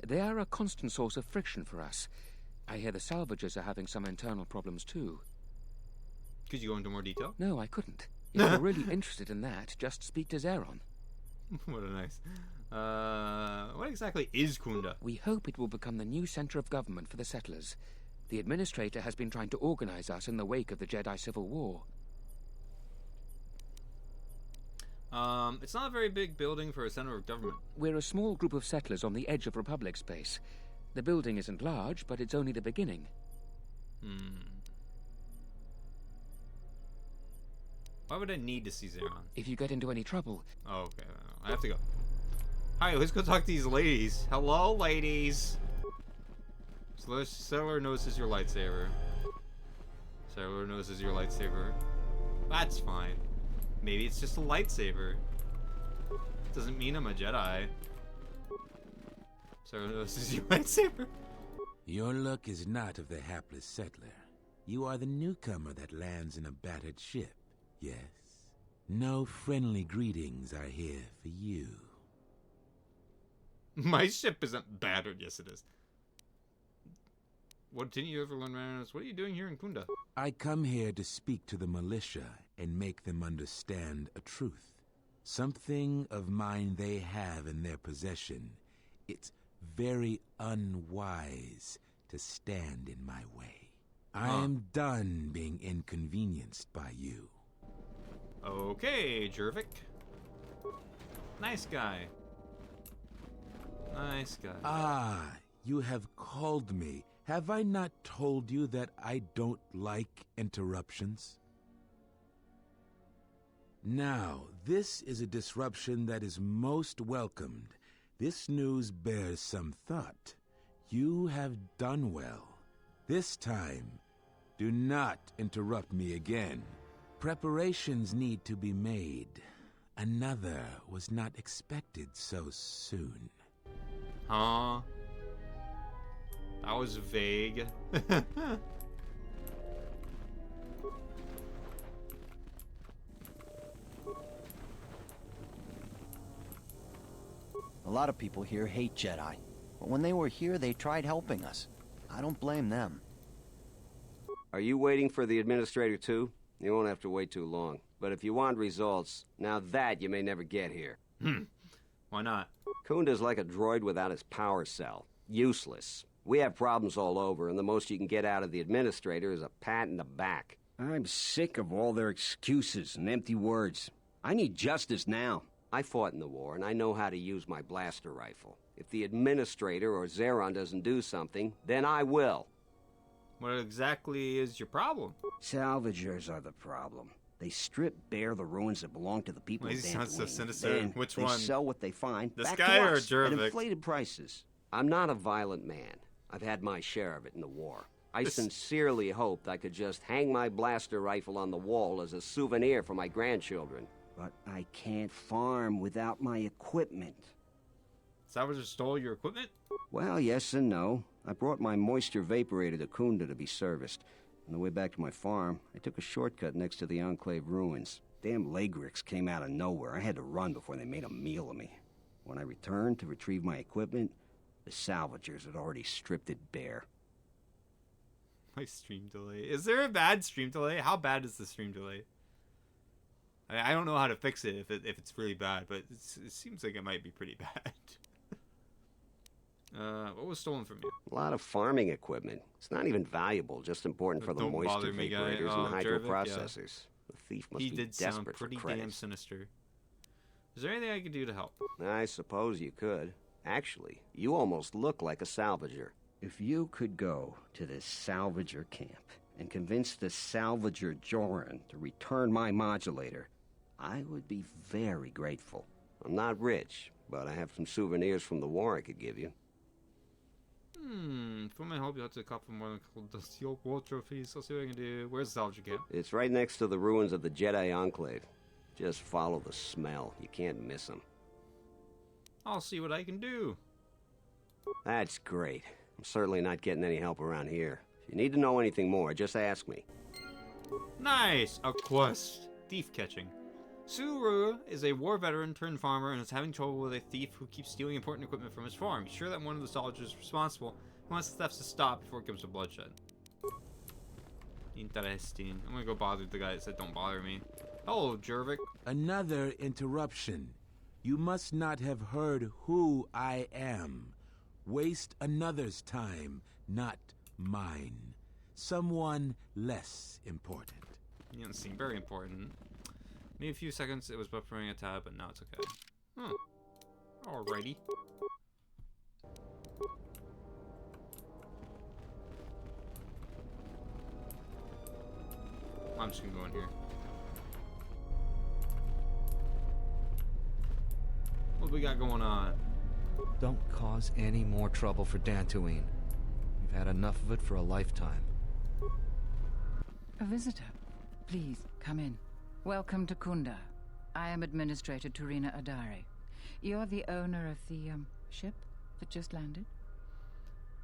They are a constant source of friction for us. I hear the salvagers are having some internal problems too. Could you go into more detail? No, I couldn't. If you're really interested in that, just speak to Zeron. What a nice... what exactly is Kunda? We hope it will become the new center of government for the settlers. The administrator has been trying to organize us in the wake of the Jedi Civil War. It's not a very big building for a center of government. We're a small group of settlers on the edge of Republic space. The building isn't large, but it's only the beginning. Why would I need to see Zeron? If you get into any trouble... Oh, okay. I have to go. Hi, let's go talk to these ladies. Hello, ladies. Sailor notices your lightsaber. Sailor notices your lightsaber. That's fine. Maybe it's just a lightsaber. Doesn't mean I'm a Jedi. Sailor notices your lightsaber. Your luck is not of the hapless settler. You are the newcomer that lands in a battered ship. Yes. No friendly greetings are here for you. My ship isn't battered. Yes, it is. What didn't you ever learn manners? What are you doing here in Kunda? I come here to speak to the militia and make them understand a truth. Something of mine they have in their possession. It's very unwise to stand in my way. I am done being inconvenienced by you. Okay, Jervik. Nice guy. Nice guy. Ah, you have called me. Have I not told you that I don't like interruptions? Now, this is a disruption that is most welcomed. This news bears some thought. You have done well. This time, do not interrupt me again. Preparations need to be made. Another was not expected so soon. Huh? That was vague. A lot of people here hate Jedi. But when they were here, they tried helping us. I don't blame them. Are you waiting for the administrator too? You won't have to wait too long. But if you want results, now that you may never get here. Why not? Kunda's like a droid without his power cell. Useless. We have problems all over, and the most you can get out of the administrator is a pat in the back. I'm sick of all their excuses and empty words. I need justice now. I fought in the war, and I know how to use my blaster rifle. If the administrator or Zeron doesn't do something, then I will. What exactly is your problem? Salvagers are the problem. They strip bare the ruins that belong to the people of Dantooine. Sounds so sinister. Then Which they one? Sell what they find This back guy to or us at Jervik? inflated prices. I'm not a violent man. I've had my share of it in the war. I sincerely hoped I could just hang my blaster rifle on the wall as a souvenir for my grandchildren. But I can't farm without my equipment. Salvagers stole your equipment? Well, yes and no. I brought my moisture vaporator to Kunda to be serviced. On the way back to my farm, I took a shortcut next to the Enclave ruins. Damn Lagrix came out of nowhere. I had to run before they made a meal of me. When I returned to retrieve my equipment, the salvagers had already stripped it bare. My stream delay. Is there a bad stream delay? How bad is the stream delay? I don't know how to fix it if it's really bad, but it seems like it might be pretty bad. What was stolen from you? A lot of farming equipment. It's not even valuable, just important for the moisture vaporators and hydroprocessors. The thief must be desperate for credit. He did sound pretty damn sinister. Is there anything I can do to help? I suppose you could. Actually, you almost look like a salvager. If you could go to this salvager camp and convince the salvager Joran to return my modulator, I would be very grateful. I'm not rich, but I have some souvenirs from the war I could give you. For my help, you have to cop more than the war trophies. I'll see what I can do. Where's the salvager camp? It's right next to the ruins of the Jedi Enclave. Just follow the smell. You can't miss them. I'll see what I can do. That's great. I'm certainly not getting any help around here. If you need to know anything more, just ask me. Nice! A quest. Thief catching. Suru is a war veteran turned farmer and is having trouble with a thief who keeps stealing important equipment from his farm. He's sure that one of the soldiers is responsible. He wants the thefts to stop before it comes to bloodshed. Interesting. I'm gonna go bother the guy that said don't bother me. Hello, Jervik. Another interruption. You must not have heard who I am. Waste another's time, not mine. Someone less important. You don't seem very important. Maybe a few seconds it was buffering a tab, but now it's okay. Alrighty. I'm just gonna go in here. What do we got going on? Don't cause any more trouble for Dantooine. We've had enough of it for a lifetime. A visitor. Please, come in. Welcome to Kunda. I am Administrator Turina Adari. You're the owner of the, ship that just landed?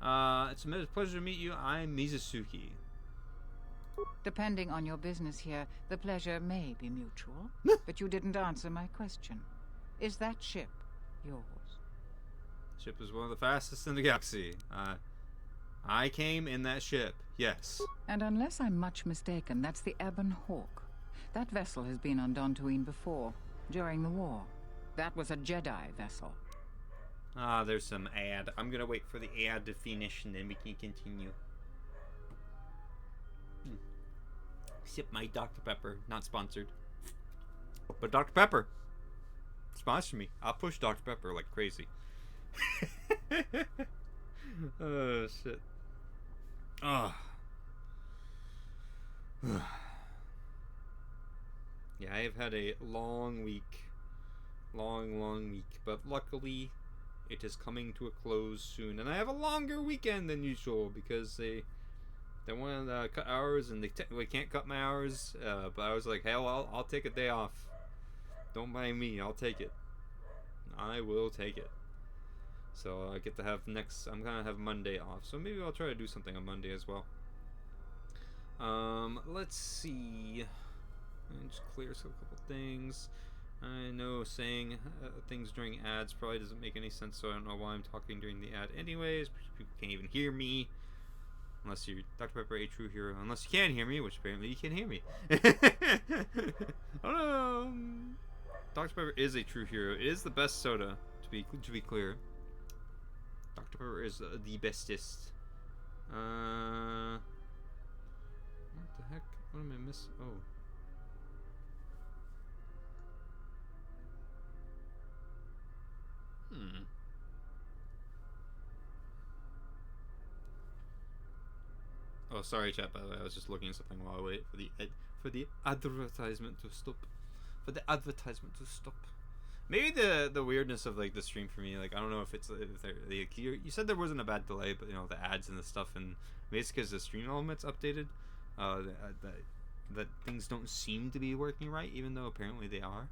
It's a pleasure to meet you. I'm Mizutsuki. Depending on your business here, the pleasure may be mutual, but you didn't answer my question. Is that ship yours? Ship is one of the fastest in the galaxy. I came in that ship, yes. And unless I'm much mistaken, that's the Ebon Hawk. That vessel has been on Dantooine before, during the war. That was a Jedi vessel. There's some ad. I'm gonna wait for the ad to finish and then we can continue. Sip my Dr. Pepper. Not sponsored. But Dr. Pepper! Sponsor me. I'll push Dr. Pepper like crazy. Oh, shit. Oh. Yeah, I have had a long week. Long week. But luckily, it is coming to a close soon. And I have a longer weekend than usual because they want to cut hours and they technically can't cut my hours. But I was like, hell, I'll take a day off. Don't mind me. I'll take it. I will take it. So I get to have I'm gonna have Monday off. So maybe I'll try to do something on Monday as well. Let's see. Just clear a couple things. I know saying things during ads probably doesn't make any sense, so I don't know why I'm talking during the ad anyways. People can't even hear me. Unless you're Dr. Pepper, a true hero. Unless you can hear me, which apparently you can hear me. Dr. Pepper is a true hero. It is the best soda, to be clear. Dr. Pepper is the bestest. What the heck? What am I missing? Oh. Oh, sorry, chat. By the way, I was just looking at something while I wait for the advertisement to stop. Maybe the weirdness of like the stream for me, like I don't know if it's you said there wasn't a bad delay, but you know the ads and the stuff, and maybe it's because the stream element's updated. That things don't seem to be working right, even though apparently they are.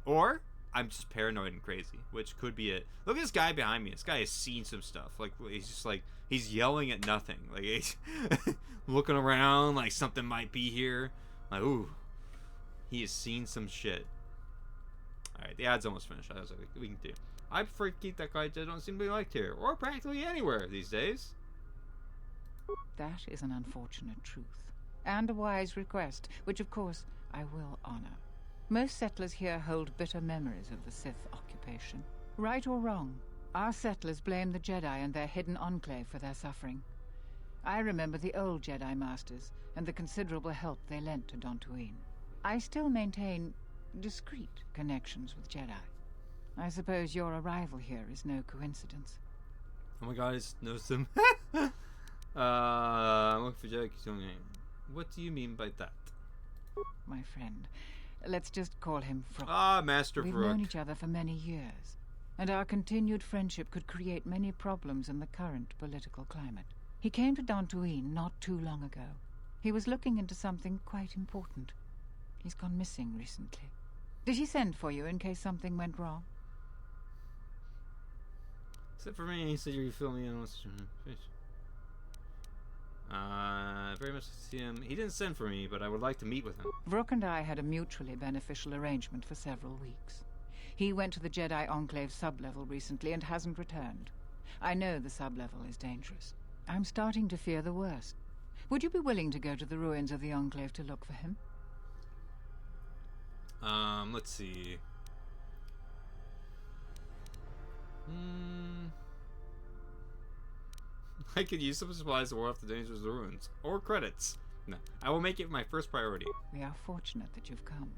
Or I'm just paranoid and crazy, which could be it. Look at this guy behind me. This guy has seen some stuff. Like he's just like he's yelling at nothing. Like he's looking around like something might be here. Like ooh, he has seen some shit. All right, the ad's almost finished. I was like, we can do. I prefer to keep that guy that don't seem to be liked here, or practically anywhere these days. That is an unfortunate truth, and a wise request, which of course I will honor. Most settlers here hold bitter memories of the Sith occupation. Right or wrong, our settlers blame the Jedi and their hidden enclave for their suffering. I remember the old Jedi Masters and the considerable help they lent to Dantooine. I still maintain discreet connections with Jedi. I suppose your arrival here is no coincidence. Oh my god, I just noticed him. I'm looking for Jedi. What do you mean by that? My friend, let's just call him Vrook. Ah, Master Vrook. We've known each other for many years, and our continued friendship could create many problems in the current political climate. He came to Dantooine not too long ago. He was looking into something quite important. He's gone missing recently. Did he send for you in case something went wrong? Except for me, he said you fill me in on fish. Very much to see him. He didn't send for me, but I would like to meet with him. Vrook and I had a mutually beneficial arrangement for several weeks. He went to the Jedi Enclave sublevel recently and hasn't returned. I know the sublevel is dangerous. I'm starting to fear the worst. Would you be willing to go to the ruins of the Enclave to look for him? Let's see. I could use some supplies to ward off the dangers of the ruins. Or credits. No, I will make it my first priority. We are fortunate that you've come.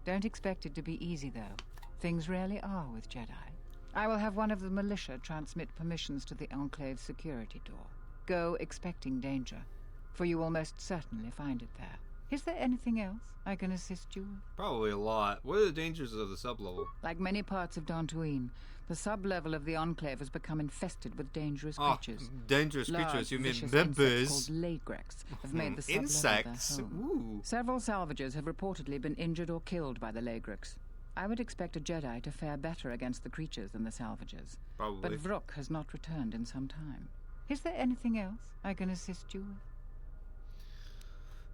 Don't expect it to be easy, though. Things rarely are with Jedi. I will have one of the militia transmit permissions to the Enclave's security door. Go expecting danger, for you will most certainly find it there. Is there anything else I can assist you with? Probably a lot. What are the dangers of the sublevel? Like many parts of Dantooine, the sublevel of the Enclave has become infested with dangerous creatures. Dangerous creatures? You mean members? Called Lagrex have made the sublevel insects? their home. Ooh. Several salvagers have reportedly been injured or killed by the Lagrex. I would expect a Jedi to fare better against the creatures than the salvagers. Probably. But Vrook has not returned in some time. Is there anything else I can assist you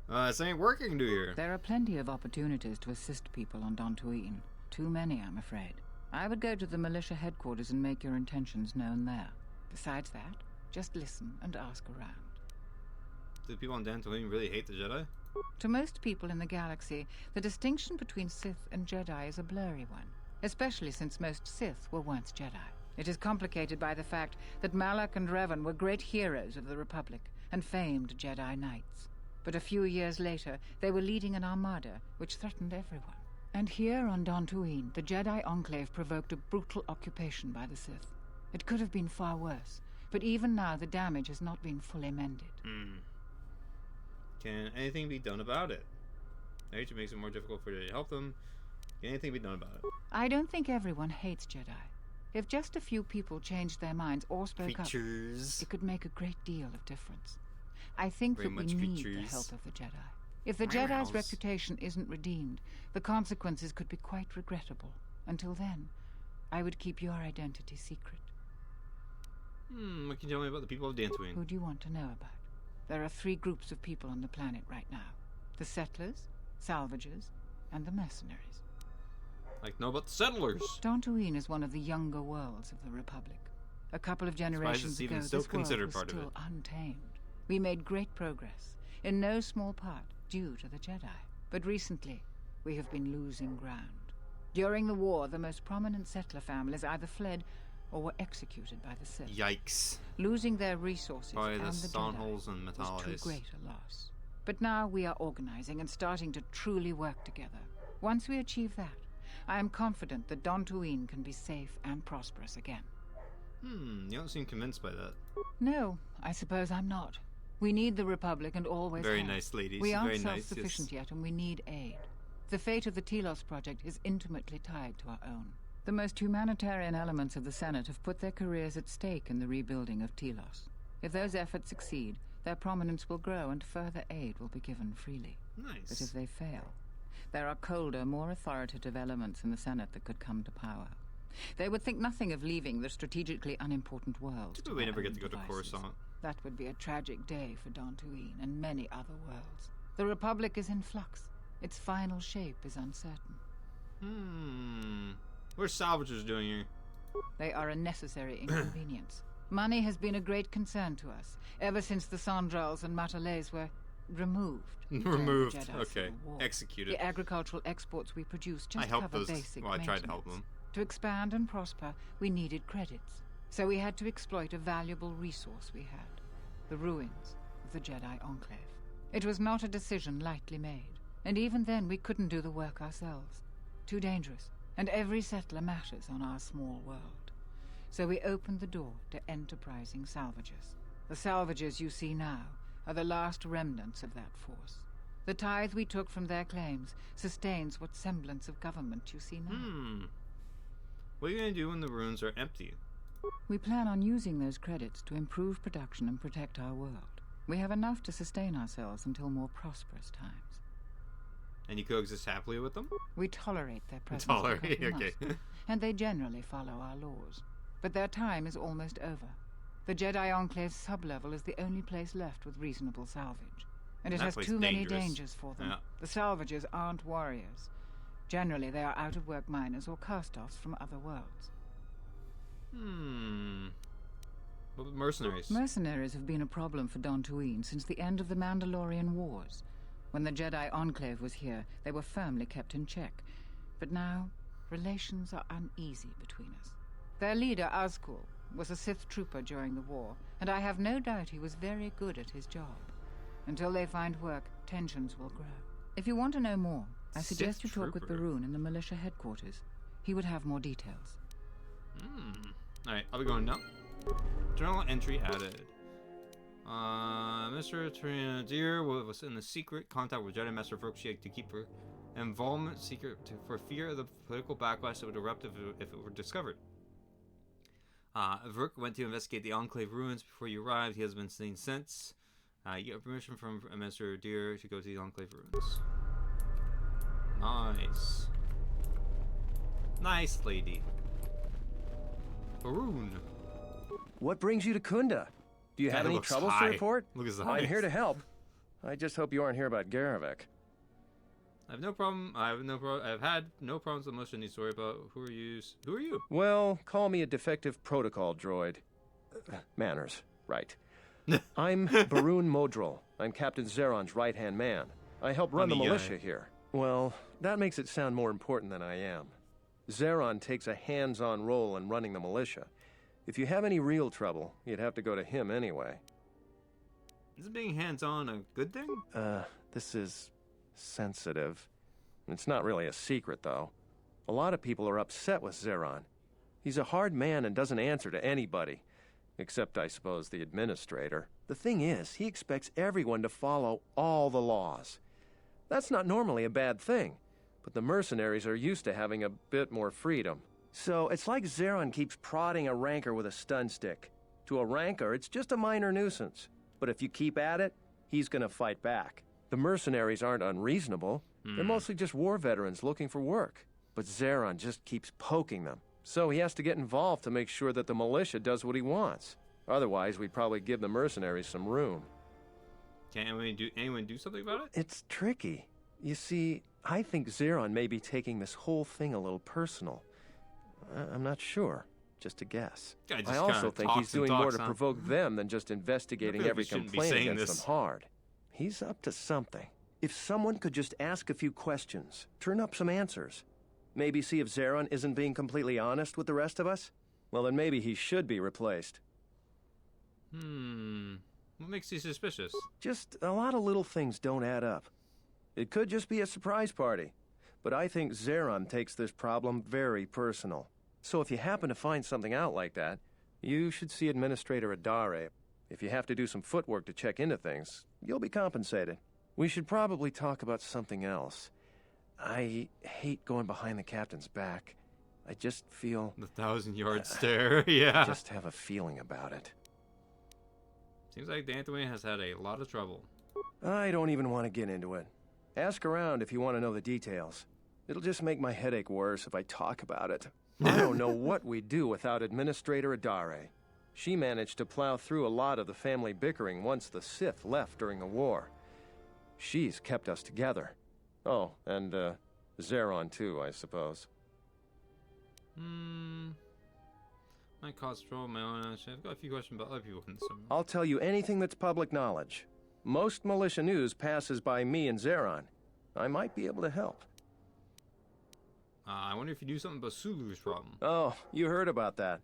with? This ain't working, do you? There are plenty of opportunities to assist people on Dantooine. Too many, I'm afraid. I would go to the militia headquarters and make your intentions known there. Besides that, just listen and ask around. Do people on Dantooine really hate the Jedi? To most people in the galaxy, the distinction between Sith and Jedi is a blurry one, especially since most Sith were once Jedi. It is complicated by the fact that Malak and Revan were great heroes of the Republic and famed Jedi Knights. But a few years later, they were leading an armada which threatened everyone. And here on Dantooine, the Jedi Enclave provoked a brutal occupation by the Sith. It could have been far worse, but even now the damage has not been fully mended. Can anything be done about it? Nature makes it more difficult for you to help them. Can anything be done about it? I don't think everyone hates Jedi. If just a few people changed their minds or spoke up, it could make a great deal of difference. I think that we need the help of the Jedi. If the Jedi's reputation isn't redeemed, the consequences could be quite regrettable. Until then, I would keep your identity secret. What can you tell me about the people of Dantooine? Who do you want to know about? There are 3 groups of people on the planet right now. The settlers, salvagers, and the mercenaries. Like know about the settlers. Dantooine is one of the younger worlds of the Republic. A couple of generations ago, this world was still untamed. We made great progress, in no small part due to the Jedi. But recently, we have been losing ground. During the war, the most prominent settler families either fled or were executed by the Sith. Yikes. Losing their resources Probably and the Jedi and was too great a loss. But now we are organizing and starting to truly work together. Once we achieve that, I am confident that Dantooine can be safe and prosperous again. You don't seem convinced by that. No, I suppose I'm not. We need the Republic and always Very have. Nice, ladies. We aren't Very self-sufficient yet, and we need aid. The fate of the Telos project is intimately tied to our own. The most humanitarian elements of the Senate have put their careers at stake in the rebuilding of Telos. If those efforts succeed, their prominence will grow and further aid will be given freely. Nice. But if they fail, there are colder, more authoritative elements in the Senate that could come to power. They would think nothing of leaving the strategically unimportant world. We never get to go to Coruscant. That would be a tragic day for Dantooine and many other worlds. The Republic is in flux. Its final shape is uncertain. What are salvagers doing here? They are a necessary inconvenience. Money has been a great concern to us, ever since the Sandrals and Matalays were removed. Removed. During the Jedi Okay. Civil War. Executed. The agricultural exports we produce just I helped cover those. basic Well, I tried to maintenance. help them. To expand and prosper, we needed credits. So we had to exploit a valuable resource we had. The ruins of the Jedi Enclave. It was not a decision lightly made. And even then, we couldn't do the work ourselves. Too dangerous. And every settler matters on our small world. So we opened the door to enterprising salvagers. The salvagers you see now are the last remnants of that force. The tithe we took from their claims sustains what semblance of government you see now. What are you going to do when the ruins are empty? We plan on using those credits to improve production and protect our world. We have enough to sustain ourselves until more prosperous times. And you coexist happily with them? We tolerate their presence. Tolerate, okay. And they generally follow our laws. But their time is almost over. The Jedi Enclave's sublevel is the only place left with reasonable salvage. And it has too many dangers for them. Yeah. The salvagers aren't warriors. Generally, they are out-of-work miners or cast-offs from other worlds. What about mercenaries? Mercenaries have been a problem for Dantooine since the end of the Mandalorian Wars. When the Jedi Enclave was here, they were firmly kept in check. But now, relations are uneasy between us. Their leader, Azkul, was a Sith trooper during the war, and I have no doubt he was very good at his job. Until they find work, tensions will grow. If you want to know more, I suggest you talk with Barun in the militia headquarters. He would have more details. Alright, I'll be going now. Journal entry added. Mr. Trina Deer was in the secret contact with Jedi Master Vrok to keep her involvement secret for fear of the political backlash that would erupt if it were discovered. Vrok went to investigate the Enclave ruins before you arrived. He has been seen since. You get permission from Mr. Deer to go to the Enclave ruins. Nice. Nice, lady. Barun. What brings you to Kunda? Do you have any troubles to report? Look at I'm here to help. I just hope you aren't here about Garavek. I have no problem. I've had no problems with most of these story about who are you? Who are you? Well, call me a defective protocol droid. Manners, right. I'm Barun Modril. I'm Captain Zeron's right-hand man. I help run the militia here. Well, that makes it sound more important than I am. Zeron takes a hands-on role in running the militia. If you have any real trouble, you'd have to go to him anyway. Isn't being hands-on a good thing? This is sensitive. It's not really a secret, though. A lot of people are upset with Zeron. He's a hard man and doesn't answer to anybody. Except, I suppose, the administrator. The thing is, he expects everyone to follow all the laws. That's not normally a bad thing, but the mercenaries are used to having a bit more freedom. So it's like Zeron keeps prodding a rancor with a stun stick. To a rancor, it's just a minor nuisance. But if you keep at it, he's gonna fight back. The mercenaries aren't unreasonable. They're mostly just war veterans looking for work. But Zeron just keeps poking them. So he has to get involved to make sure that the militia does what he wants. Otherwise, we'd probably give the mercenaries some room. Can anyone do something about it? It's tricky. You see, I think Zeron may be taking this whole thing a little personal. I'm not sure. Just a guess. I also think he's doing more to provoke them than just investigating every complaint against them hard. He's up to something. If someone could just ask a few questions, turn up some answers, maybe see if Zeron isn't being completely honest with the rest of us, well, then maybe he should be replaced. What makes you suspicious? Just a lot of little things don't add up. It could just be a surprise party, but I think Zeron takes this problem very personal. So if you happen to find something out like that, you should see Administrator Adare. If you have to do some footwork to check into things, you'll be compensated. We should probably talk about something else. I hate going behind the captain's back. I just feel... The 1,000-yard stare, yeah. I just have a feeling about it. Seems like Dantooine has had a lot of trouble. I don't even want to get into it. Ask around if you want to know the details. It'll just make my headache worse if I talk about it. I don't know what we'd do without Administrator Adare. She managed to plow through a lot of the family bickering once the Sith left during the war. She's kept us together. Oh, and, Zeron too, I suppose. Might cause trouble my own action. I've got a few questions about other people. I'll tell you anything that's public knowledge. Most militia news passes by me and Zeron. I might be able to help. I wonder if you do something about Sulu's problem. Oh, you heard about that.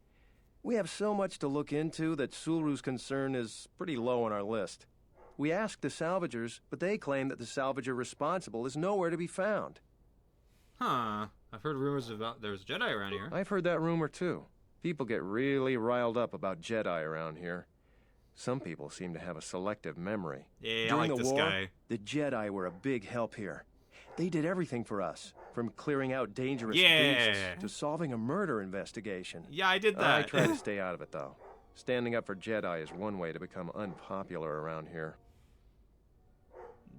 We have so much to look into that Sulu's concern is pretty low on our list. We asked the salvagers, but they claim that the salvager responsible is nowhere to be found. Huh. I've heard rumors about there's Jedi around here. I've heard that rumor too. People get really riled up about Jedi around here. Some people seem to have a selective memory. Yeah, During I like the this war, guy. The Jedi were a big help here. They did everything for us, from clearing out dangerous Yeah. beasts to solving a murder investigation. Yeah, I did that. I try to stay out of it, though. Standing up for Jedi is one way to become unpopular around here.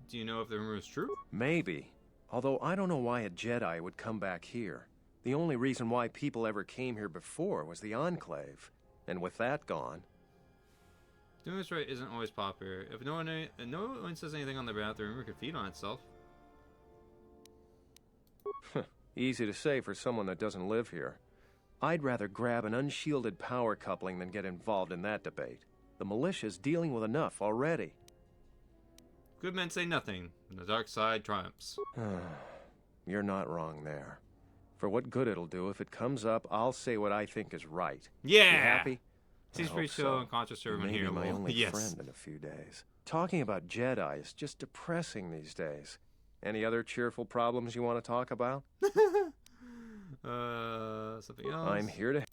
Do you know if the rumor is true? Maybe. Although I don't know why a Jedi would come back here. The only reason why people ever came here before was the Enclave. And with that gone... Doing this right isn't always popular. If no one says anything on their behalf, the rumor could feed on itself. Easy to say for someone that doesn't live here. I'd rather grab an unshielded power coupling than get involved in that debate. The militia's dealing with enough already. Good men say nothing, and the dark side triumphs. You're not wrong there. For what good it'll do, if it comes up, I'll say what I think is right. Yeah! You happy? Seems pretty chill and conscious to everyone here. Maybe my only yes. friend in a few days. Talking about Jedi is just depressing these days. Any other cheerful problems you want to talk about? Something else. I'm here to...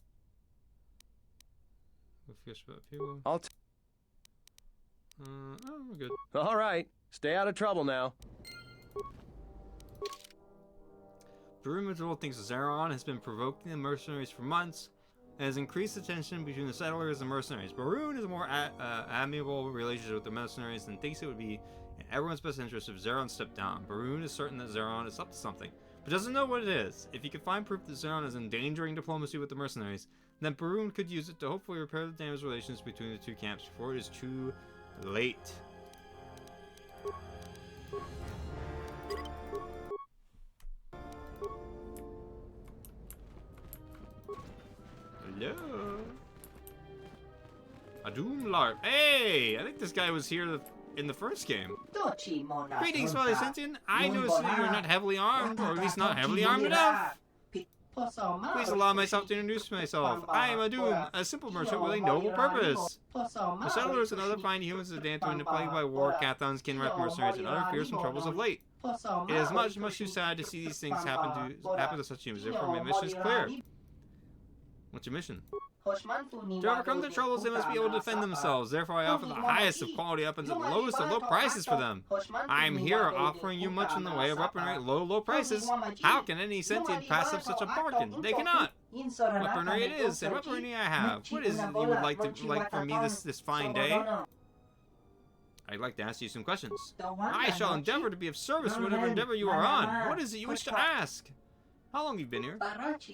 I'll oh, we're good. All right. Stay out of trouble now. Baroon thinks Zeron has been provoking the mercenaries for months and has increased the tension between the settlers and mercenaries. Baroon has a more amiable relationship with the mercenaries and thinks it would be in everyone's best interest if Zeron stepped down. Baroon is certain that Zeron is up to something, but doesn't know what it is. If he can find proof that Zeron is endangering diplomacy with the mercenaries, then Baroon could use it to hopefully repair the damaged relations between the two camps before it is too late. Hello. Adum Larp. Hey! I think this guy was here in the first game. Greetings, Father Sentient. I noticed that you are not heavily armed, or at least not heavily armed enough. Please allow myself to introduce myself. I am Adum, a simple merchant with a noble purpose. The settlers and other fine humans of Dantooine are plagued by war, Cathons, Kinrath mercenaries, and other fearsome troubles of late. It is much, much too sad to see these things happen to such humans. Therefore, my mission is clear. What's your mission? To overcome their troubles, they must be able to defend themselves. Therefore, I offer the highest of quality weapons at the lowest of low prices for them. I am here offering you much in the way of weaponry at low prices. How can any sentient pass up such a bargain? They cannot. Weaponry it is, and weaponry I have. What is it you would like from me this fine day? I'd like to ask you some questions. I shall endeavor to be of service to whatever endeavor you are on. What is it you wish to ask? How long have you been here?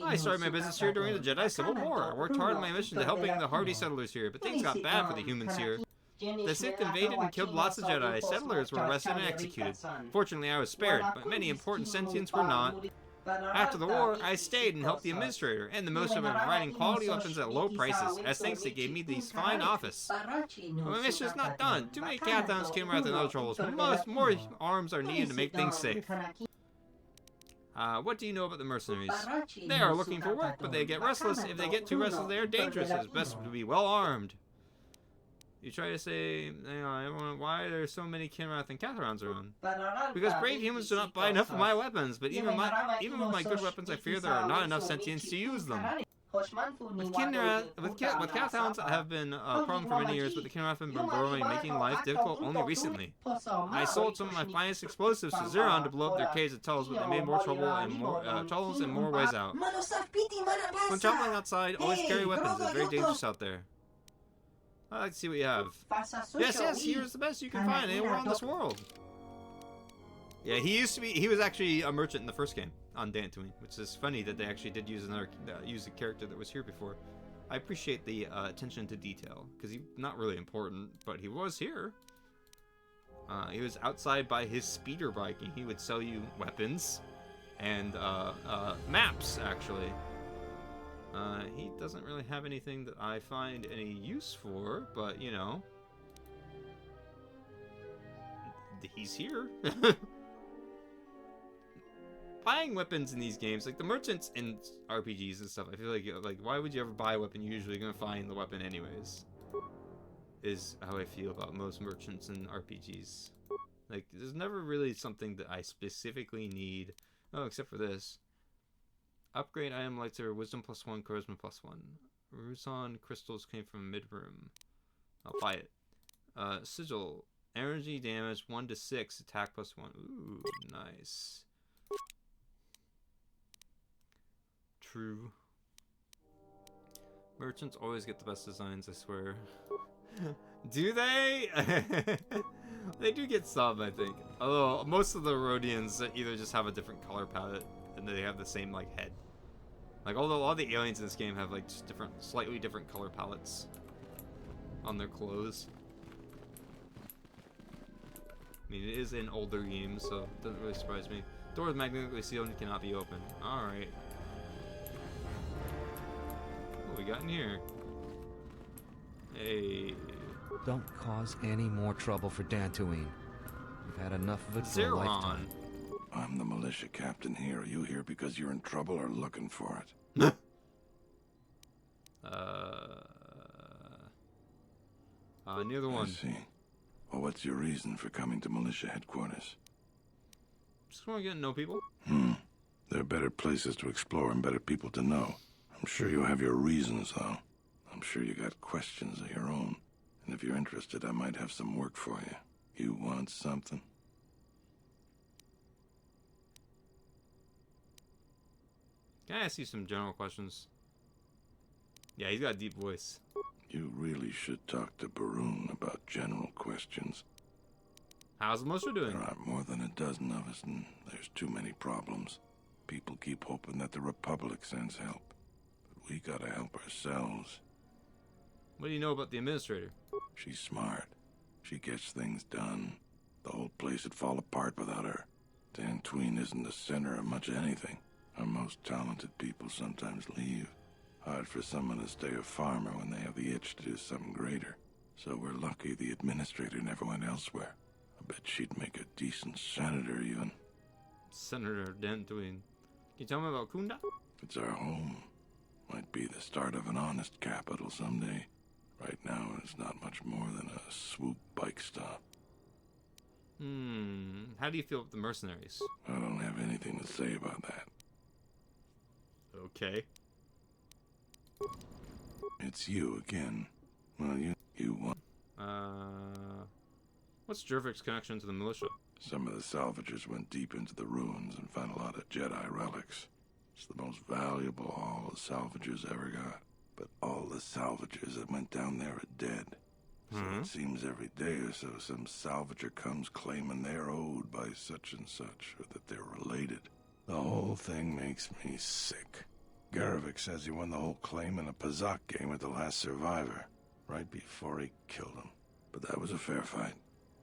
I started my business here during the Jedi Civil War. I worked hard on my mission to helping the hardy settlers here, but things got bad for the humans here. The Sith invaded and killed lots of Jedi. Settlers were arrested and executed. Fortunately, I was spared, but many important sentients were not. After the war, I stayed and helped the administrator, and the most of it providing quality weapons at low prices. As thanks, they gave me this fine office. But my mission is not done. Too many Cathons came around and other troubles. More arms are needed to make things safe. What do you know about the mercenaries? They are looking for work, but they get restless. If they get too restless, they are dangerous. It is best to be well armed. You try to say, why are there so many Kinrath and Catharons around? Because brave humans do not buy enough of my weapons, but even with my good weapons, I fear there are not enough sentients to use them. With Catharons have been a problem for many years, but the Kinrath have been growing, making life difficult only recently. I sold some of my finest explosives to Zeron to blow up their caves of tunnels, but they made more trouble and more ways out. When traveling outside, always carry weapons. It's very dangerous out there. I'd like to see what you have. Yes, here's the best you can find anywhere on this world. Yeah, he was actually a merchant in the first game on Dantooine, which is funny that they actually did use a character that was here before. I appreciate the attention to detail, because he's not really important, but he was here. He was outside by his speeder bike, and he would sell you weapons and maps, actually. He doesn't really have anything that I find any use for, but, you know. he's here. Buying weapons in these games, like the merchants in RPGs and stuff, I feel like why would you ever buy a weapon? You're usually gonna find the weapon anyways. Is how I feel about most merchants in RPGs. Like, there's never really something that I specifically need. Oh, except for this. Upgrade item lightsaber, wisdom +1, charisma +1. Rusan crystals came from mid-room. I'll buy it. Sigil, energy damage 1 to 6, attack +1. Ooh, nice. True. Merchants always get the best designs, I swear. Do they? They do get some, I think. Although most of the Rhodians either just have a different color palette and they have the same like head. Like although all the aliens in this game have like just different, slightly different color palettes on their clothes. I mean, it is an older game, so it doesn't really surprise me. Door is magnetically sealed and cannot be opened. Alright. What we got in here? Hey. Don't cause any more trouble for Dantooine. We've had enough of it for a lifetime. I'm the militia captain here. Are you here because you're in trouble or looking for it? Neither one. I see. Well, what's your reason for coming to militia headquarters? Just want to get to know people. There are better places to explore and better people to know. I'm sure you have your reasons, though. I'm sure you got questions of your own. And if you're interested, I might have some work for you. You want something? Can I ask you some general questions? Yeah, he's got a deep voice. You really should talk to Baroon about general questions. How's the militia doing? There are more than a dozen of us, and there's too many problems. People keep hoping that the Republic sends help. But we gotta help ourselves. What do you know about the Administrator? She's smart. She gets things done. The whole place would fall apart without her. Dantooine isn't the center of much of anything. Our most talented people sometimes leave. Hard for someone to stay a farmer when they have the itch to do something greater. So we're lucky the Administrator never went elsewhere. I bet she'd make a decent senator, even. Senator Dantooine. Can you tell me about Kunda? It's our home. Might be the start of an honest capital someday. Right now, it's not much more than a swoop bike stop. How do you feel with the mercenaries? I don't have anything to say about that. Okay. It's you again. Well, you want... What's Jervik's connection to the militia? Some of the salvagers went deep into the ruins and found a lot of Jedi relics. It's the most valuable all the salvagers ever got. But all the salvagers that went down there are dead. So it seems every day or so some salvager comes claiming they're owed by such and such, or that they're related. The whole thing makes me sick. Garvik says he won the whole claim in a Pazak game with the last survivor, right before he killed him. But that was a fair fight.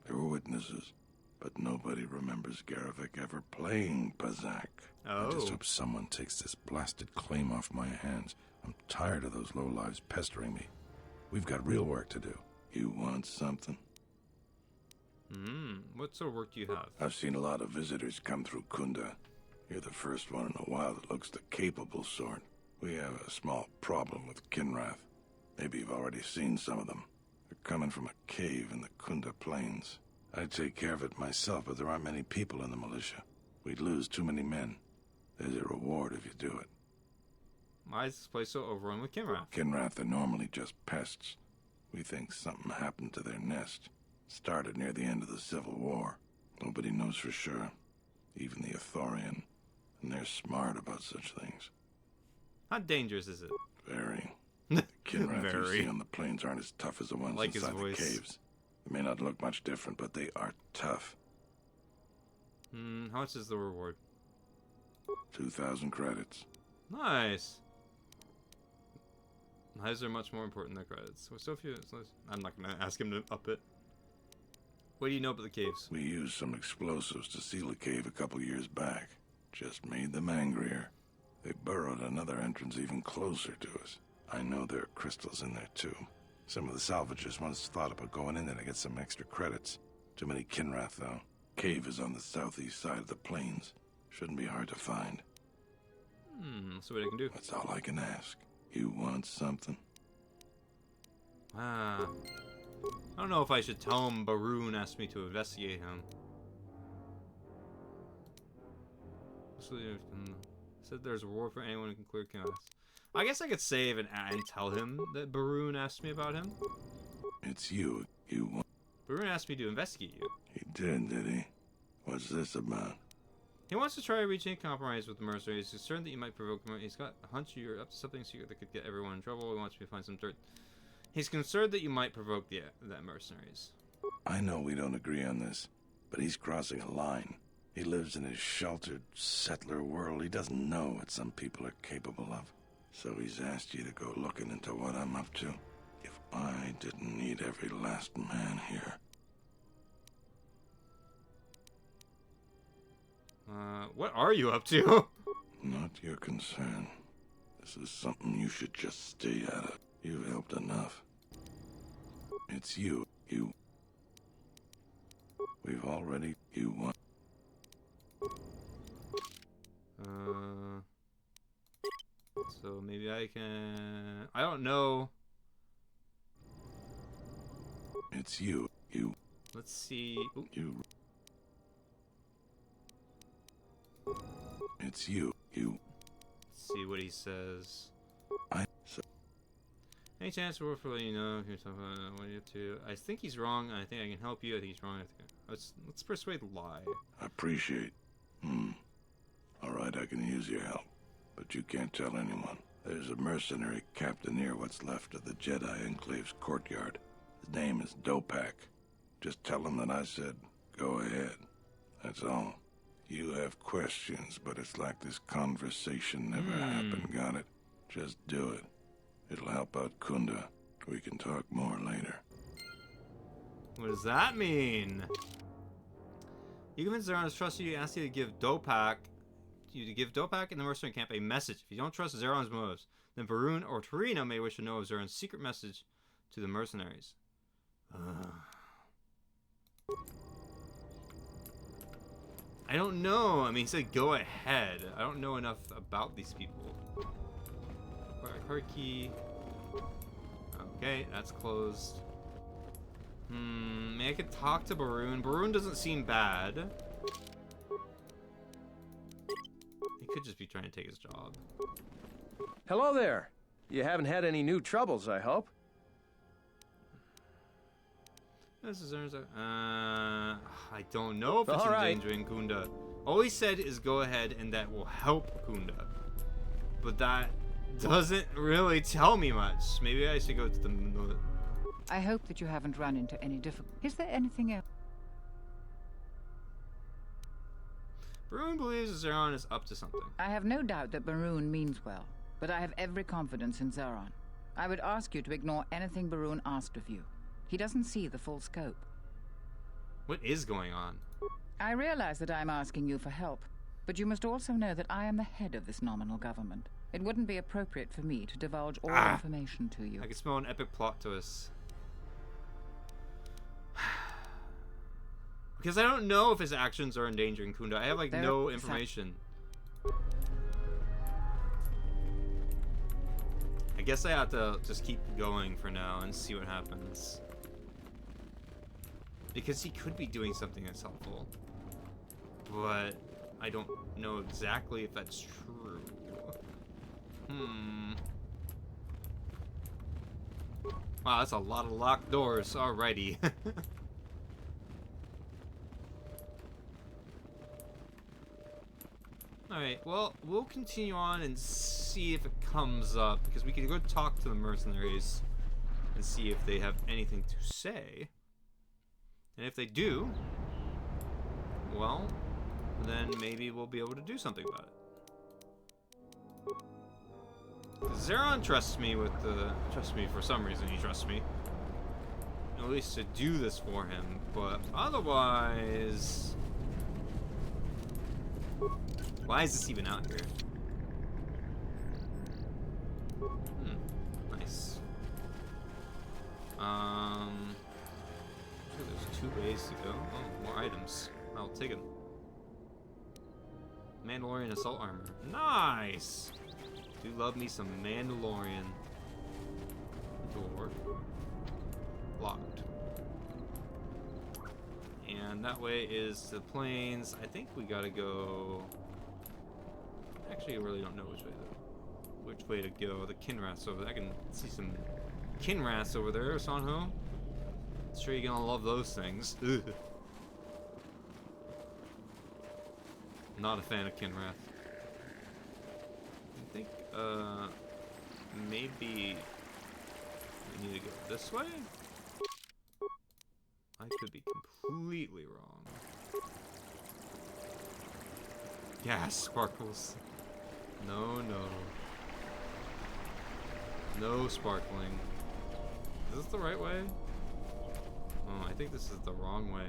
There were witnesses. But nobody remembers Garvik ever playing Pazak. I just hope someone takes this blasted claim off my hands. I'm tired of those lowlives pestering me. We've got real work to do. You want something? What sort of work do you have? I've seen a lot of visitors come through Kunda. You're the first one in a while that looks the capable sort. We have a small problem with Kinrath. Maybe you've already seen some of them. They're coming from a cave in the Kunda Plains. I'd take care of it myself, but there aren't many people in the militia. We'd lose too many men. There's a reward if you do it. Why is this place so overrun with Kinrath? Kinrath are normally just pests. We think something happened to their nest. Started near the end of the Civil War. Nobody knows for sure. Even the Ithorian. And they're smart about such things. How dangerous is it? Very. The Kinrath you see on the plains aren't as tough as the ones inside the caves. They may not look much different, but they are tough. How much is the reward? 2,000 credits. Nice. Highs are much more important than credits. So if you, I'm not going to ask him to up it. What do you know about the caves? We used some explosives to seal a cave a couple years back. Just made them angrier. They burrowed another entrance even closer to us. I know there are crystals in there too. Some of the salvagers once thought about going in there to get some extra credits. Too many Kinrath though. cave is on the southeast side of the plains. Shouldn't be hard to find. Let's see what I can do. That's all I can ask. You want something? I don't know if I should tell him Baroon asked me to investigate him. Said there's a reward for anyone who can clear chaos. I guess I could save and tell him that Baroon asked me about him. It's you. You want... Baroon asked me to investigate you. He did he? What's this about? He wants to try reaching a compromise with the mercenaries. He's concerned that you might provoke him. He's got a hunch you're up to something secret that could get everyone in trouble. He wants me to find some dirt. He's concerned that you might provoke the mercenaries. I know we don't agree on this, but he's crossing a line. He lives in his sheltered, settler world. He doesn't know what some people are capable of. So he's asked you to go looking into what I'm up to. If I didn't need every last man here... what are you up to? Not your concern. This is something you should just stay out of. You've helped enough. It's you. We've already... You want... So maybe I can... I don't know. It's you. Let's see. Ooh. It's you. Let's see what he says. Any chance we're for letting you know here's something what are you up to? I think he's wrong. I think I can help you. I think he's wrong. Let's persuade lie. I appreciate. Alright, I can use your help. But you can't tell anyone. There's a mercenary captain near what's left of the Jedi Enclave's courtyard. His name is Dopak. Just tell him that I said, go ahead. That's all. You have questions, but it's like this conversation never happened, got it? Just do it. It'll help out Kunda. We can talk more later. What does that mean? You convinced Zeron to trust you. Asked you to give Dopak in the mercenary camp a message. If you don't trust Zeron's motives, then Baroon or Torino may wish to know of Zeron's secret message to the mercenaries. I don't know. I mean, he said go ahead. I don't know enough about these people. Card key. Okay, that's closed. Maybe I could talk to Baroon. Baroon doesn't seem bad. He could just be trying to take his job. Hello there. You haven't had any new troubles, I hope. This is I don't know if it's endangering Kunda. All he said is go ahead and that will help Kunda. But that doesn't really tell me much. Maybe I should go to the... I hope that you haven't run into any difficulty. Is there anything else? Baroon believes Zeron is up to something. I have no doubt that Baroon means well, but I have every confidence in Zeron. I would ask you to ignore anything Baroon asked of you. He doesn't see the full scope. What is going on? I realize that I'm asking you for help, but you must also know that I am the head of this nominal government. It wouldn't be appropriate for me to divulge all information to you. I can smell an epic plot twist. Because I don't know if his actions are endangering Kunda. I have, like, no information. I guess I have to just keep going for now and see what happens. Because he could be doing something that's helpful. But I don't know exactly if that's true. Wow, that's a lot of locked doors. Alrighty. Alright, well, we'll continue on and see if it comes up, because we can go talk to the mercenaries and see if they have anything to say. And if they do, well, then maybe we'll be able to do something about it. Zeron trusts me for some reason. He trusts me, at least to do this for him. But otherwise, why is this even out here? Nice. There's 2 ways to go. Oh, more items. I'll take it. Mandalorian assault armor. Nice! Do love me some Mandalorian. Door. Locked. And that way is the plains. I think we gotta go... Actually, I really don't know which way to go. The Kinraths over there. I can see some Kinraths over there, Sanho. Sure you're gonna love those things. Ugh. Not a fan of Kinrath. I think, maybe we need to go this way? I could be completely wrong. Yeah, sparkles. No, no. No sparkling. Is this the right way? Oh, I think this is the wrong way.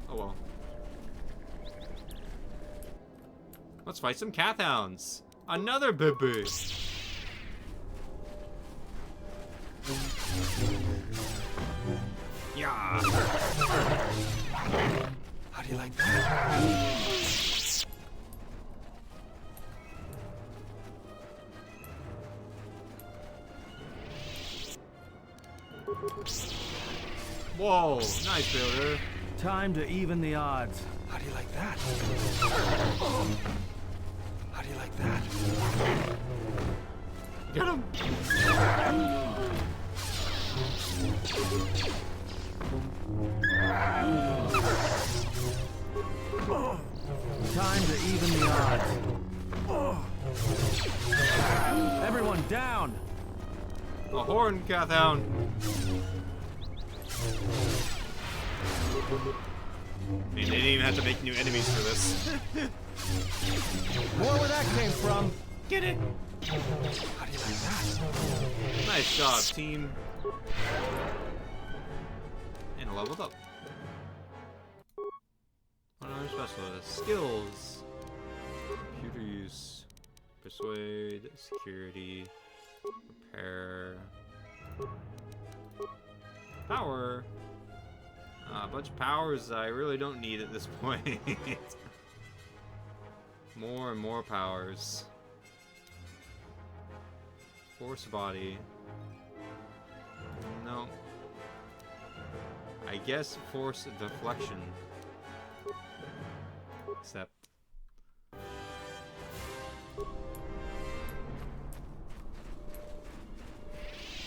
Oh well. Let's fight some Cathounds. Another baby. Yeah. How do you like that? Whoa, nice builder. Time to even the odds. How do you like that? How do you like that? Get him! Time to even the odds. Everyone down! A horn Cathound. I mean, they didn't even have to make new enemies for this. More where that came from. Get it! How do you like that? Nice job, team. And leveled up. What are our specialists? Skills. Computer use. Persuade. Security. Repair. Power. A bunch of powers I really don't need at this point. More and more powers. Force body. No. I guess force deflection. Except.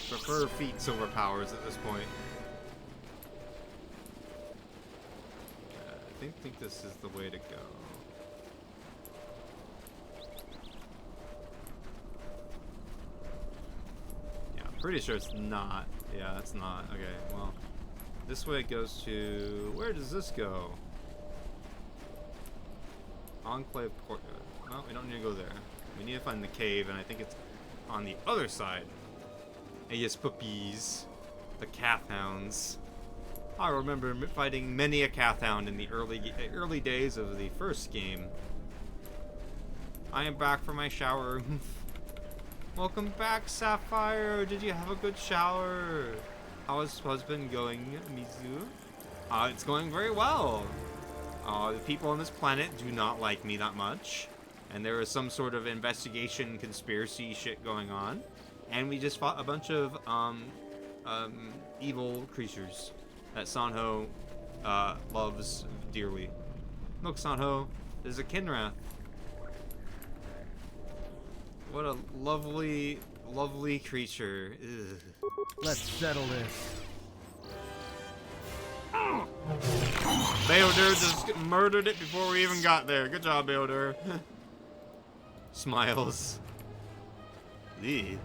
Prefer feats over powers at this point. I think this is the way to go. Yeah, I'm pretty sure it's not. Yeah, it's not. Okay, well. This way goes to... Where does this go? Enclave Courtyard. Well, we don't need to go there. We need to find the cave, and I think it's on the other side. And yes, puppies. The Cathounds. I remember fighting many a Cathound in the early days of the first game. I am back from my shower. Welcome back, Sapphire. Did you have a good shower? How is husband going, Mizu? It's going very well. The people on this planet do not like me that much. And there is some sort of investigation conspiracy shit going on. And we just fought a bunch of evil creatures that Sanho loves dearly. Look, Sanho, there's a Kinrath. What a lovely, lovely creature. Ugh. Let's settle this. Beodur just murdered it before we even got there. Good job, Beodur. Smiles. Lee.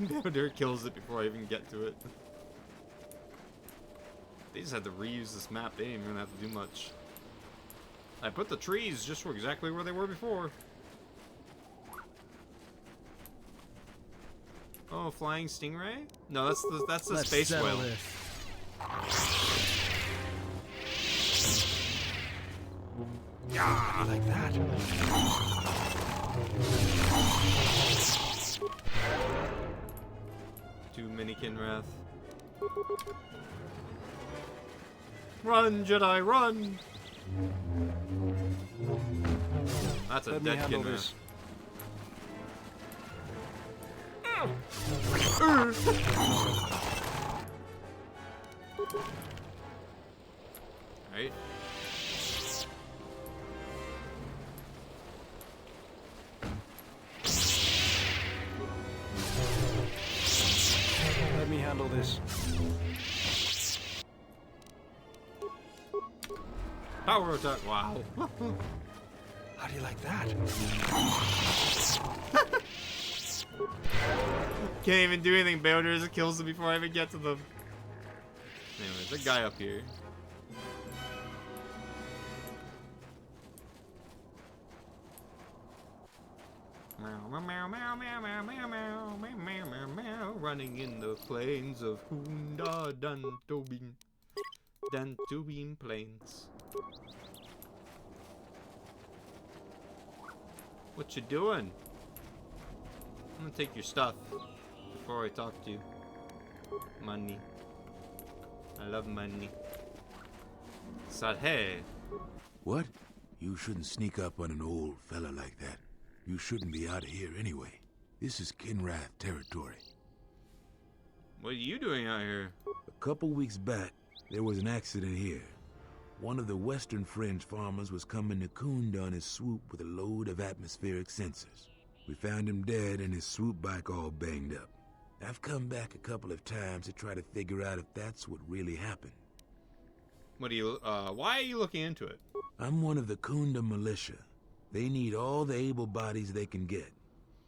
Beodur kills it before I even get to it. They just had to reuse this map. They didn't even have to do much. I put the trees just exactly where they were before. Oh, flying stingray? No, that's the space whale. Yeah, like that. Too many Kinrath. Run, Jedi, run! That's a dead Kinrath. Right. Let me handle this. Power attack! Wow. How do you like that? Can't even do anything. Bayonet just kills them before I even get to them. Anyways, there's a guy up here. Running in the plains of Hunda Dantubin Plains. What you doing? I'm gonna take your stuff before I talk to you. Money. I love money. Sadhe. What? You shouldn't sneak up on an old fella like that. You shouldn't be out of here anyway. This is Kinrath territory. What are you doing out here? A couple weeks back, there was an accident here. One of the Western Fringe farmers was coming to Kunda on his swoop with a load of atmospheric sensors. We found him dead and his swoop bike all banged up. I've come back a couple of times to try to figure out if that's what really happened. What do you, why are you looking into it? I'm one of the Kunda militia. They need all the able bodies they can get.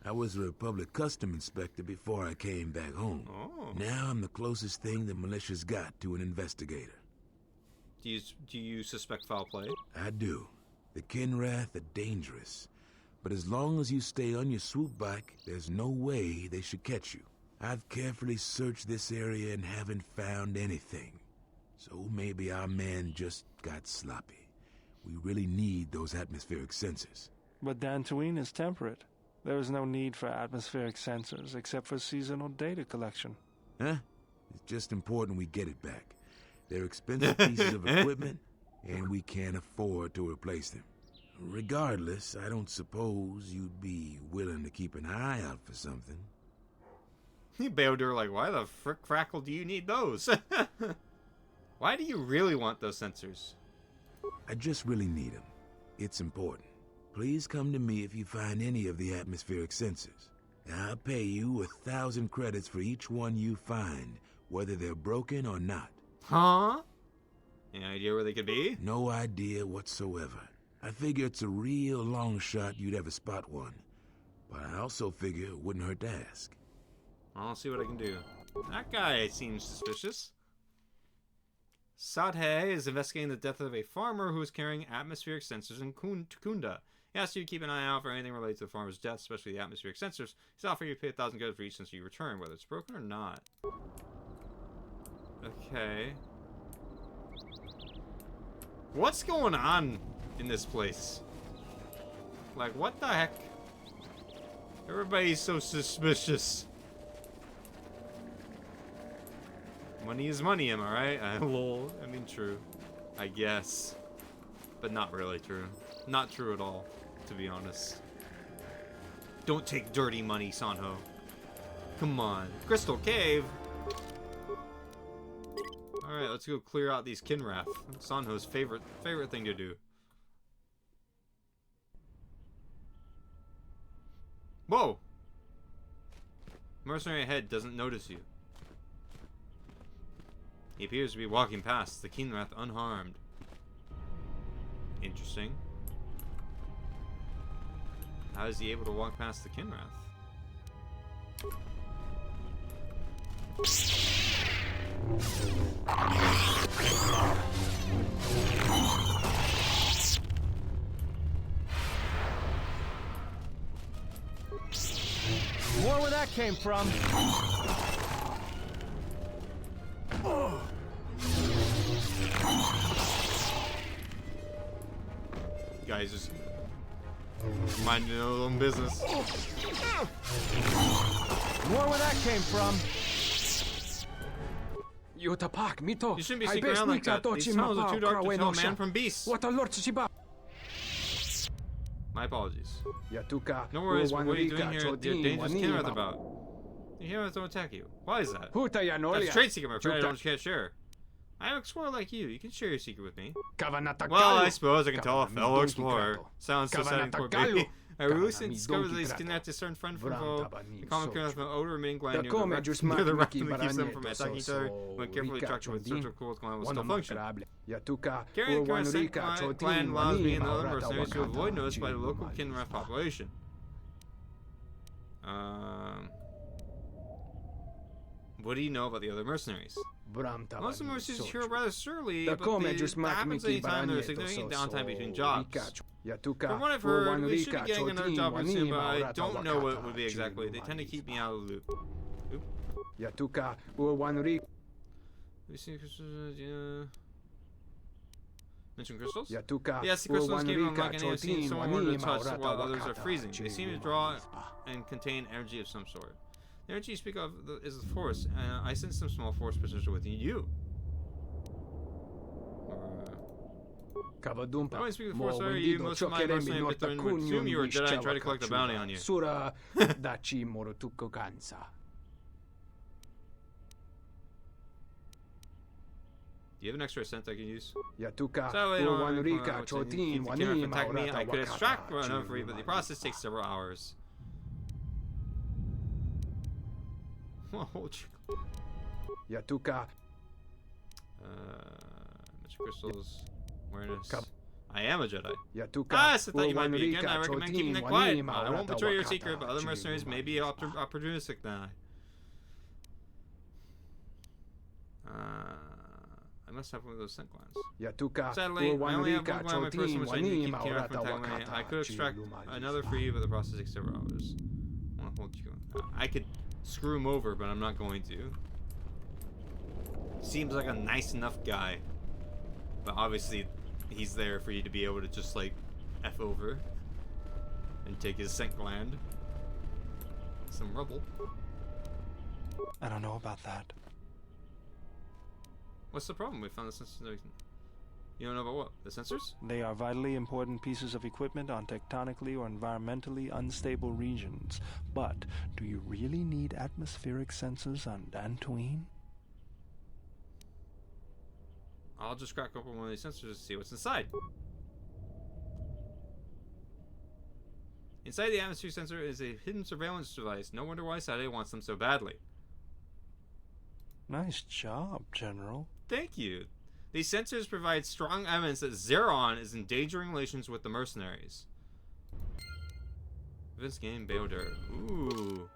I was a Republic custom inspector before I came back home. Oh. Now I'm the closest thing the militia's got to an investigator. Do you suspect foul play? I do. The Kinrath are dangerous. But as long as you stay on your swoop bike, there's no way they should catch you. I've carefully searched this area and haven't found anything. So maybe our man just got sloppy. We really need those atmospheric sensors. But Dantooine is temperate. There is no need for atmospheric sensors except for seasonal data collection. Huh? It's just important we get it back. They're expensive pieces of equipment, and we can't afford to replace them. Regardless, I don't suppose you'd be willing to keep an eye out for something. Bayodur like, why the frick crackle do you need those? Why do you really want those sensors? I just really need them. It's important. Please come to me if you find any of the atmospheric sensors. I'll pay you 1,000 credits for each one you find, whether they're broken or not. Huh? Any idea where they could be? No idea whatsoever. I figure it's a real long shot you'd ever spot one. But I also figure it wouldn't hurt to ask. I'll see what I can do. That guy seems suspicious. Sadhe is investigating the death of a farmer who was carrying atmospheric sensors in Kunda. He asks you to keep an eye out for anything related to the farmer's death, especially the atmospheric sensors. He's offering you to pay 1,000 gold for each sensor you return, whether it's broken or not. Okay. What's going on in this place? Like, what the heck? Everybody's so suspicious. Money is money, am I right? Lol. I mean, true. I guess. But not really true. Not true at all, to be honest. Don't take dirty money, Sanho. Come on. Crystal Cave! Alright, let's go clear out these Kinrath. Sanho's favorite thing to do. Whoa! Mercenary ahead doesn't notice you. He appears to be walking past the Kinrath unharmed. Interesting. How is he able to walk past the Kinrath? More where that came from. Guys just minding their own business. More where that came from. You shouldn't be sneaking around like that. These tunnels are too dark to tell man from beast. My apologies. No worries, but what are you doing here? You're dangerous Kinrath about. The Kinrath don't attack you. Why is that? That's a trade secret, my friend. I can't share. I'm an explorer like you. You can share your secret with me. Well, I suppose I can tell a fellow explorer. Sounds so sad for baby. I recently discovered that these Kinrath discern friend from foe. The common Kinrath with an odor-emitting gland near the rapidly keeps them from attacking each other when carefully attracted with search of cool's gland will still function. Carrying Kinrath's scent gland allows me and the other mercenaries to avoid notice by the local Kinrath population. What do you know about the other mercenaries? Most of the mercenaries here are rather surly, but that happens anytime there's significant downtime between jobs. From what I've heard, we should be getting another job pretty soon, but I don't know what it would be exactly. They tend to keep me out of the loop. Mention crystals? Yes, the crystals gave them like an I've seen someone wanted to touch while others are freezing. They seem to draw and contain energy of some sort. The energy you speak of is the force, and I sense some small force potential within you. I don't speak of the force, are you? Most of my mercenary would assume you were a Jedi and try to collect a bounty on you. Do you have an extra scent I can use? Sadly, attack me. I could extract one for you, but the process takes several hours. Magic crystals, awareness. I am a Jedi. Yes, I thought you might be again. I recommend keeping it quiet. I won't betray your secret, but other mercenaries may be opportunistic than I must have one of those scent glands. Sadly, I only have one gland on my person, which I need to keep care of from entangling. I could extract another for you, but the process takes several hours. I want to hold you. I could screw him over, but I'm not going to. Seems like a nice enough guy, but obviously he's there for you to be able to just like F over and take his scent gland. Some rubble. I don't know about that. What's the problem? We found the sensors. You don't know about what? The sensors? They are vitally important pieces of equipment on tectonically or environmentally unstable regions. But do you really need atmospheric sensors on Dantooine? I'll just crack open one of these sensors to see what's inside. Inside the atmosphere sensor is a hidden surveillance device. No wonder why Saturday wants them so badly. Nice job, General. Thank you. These sensors provide strong evidence that Zeron is endangering relations with the mercenaries. This game, Bayodur. Ooh.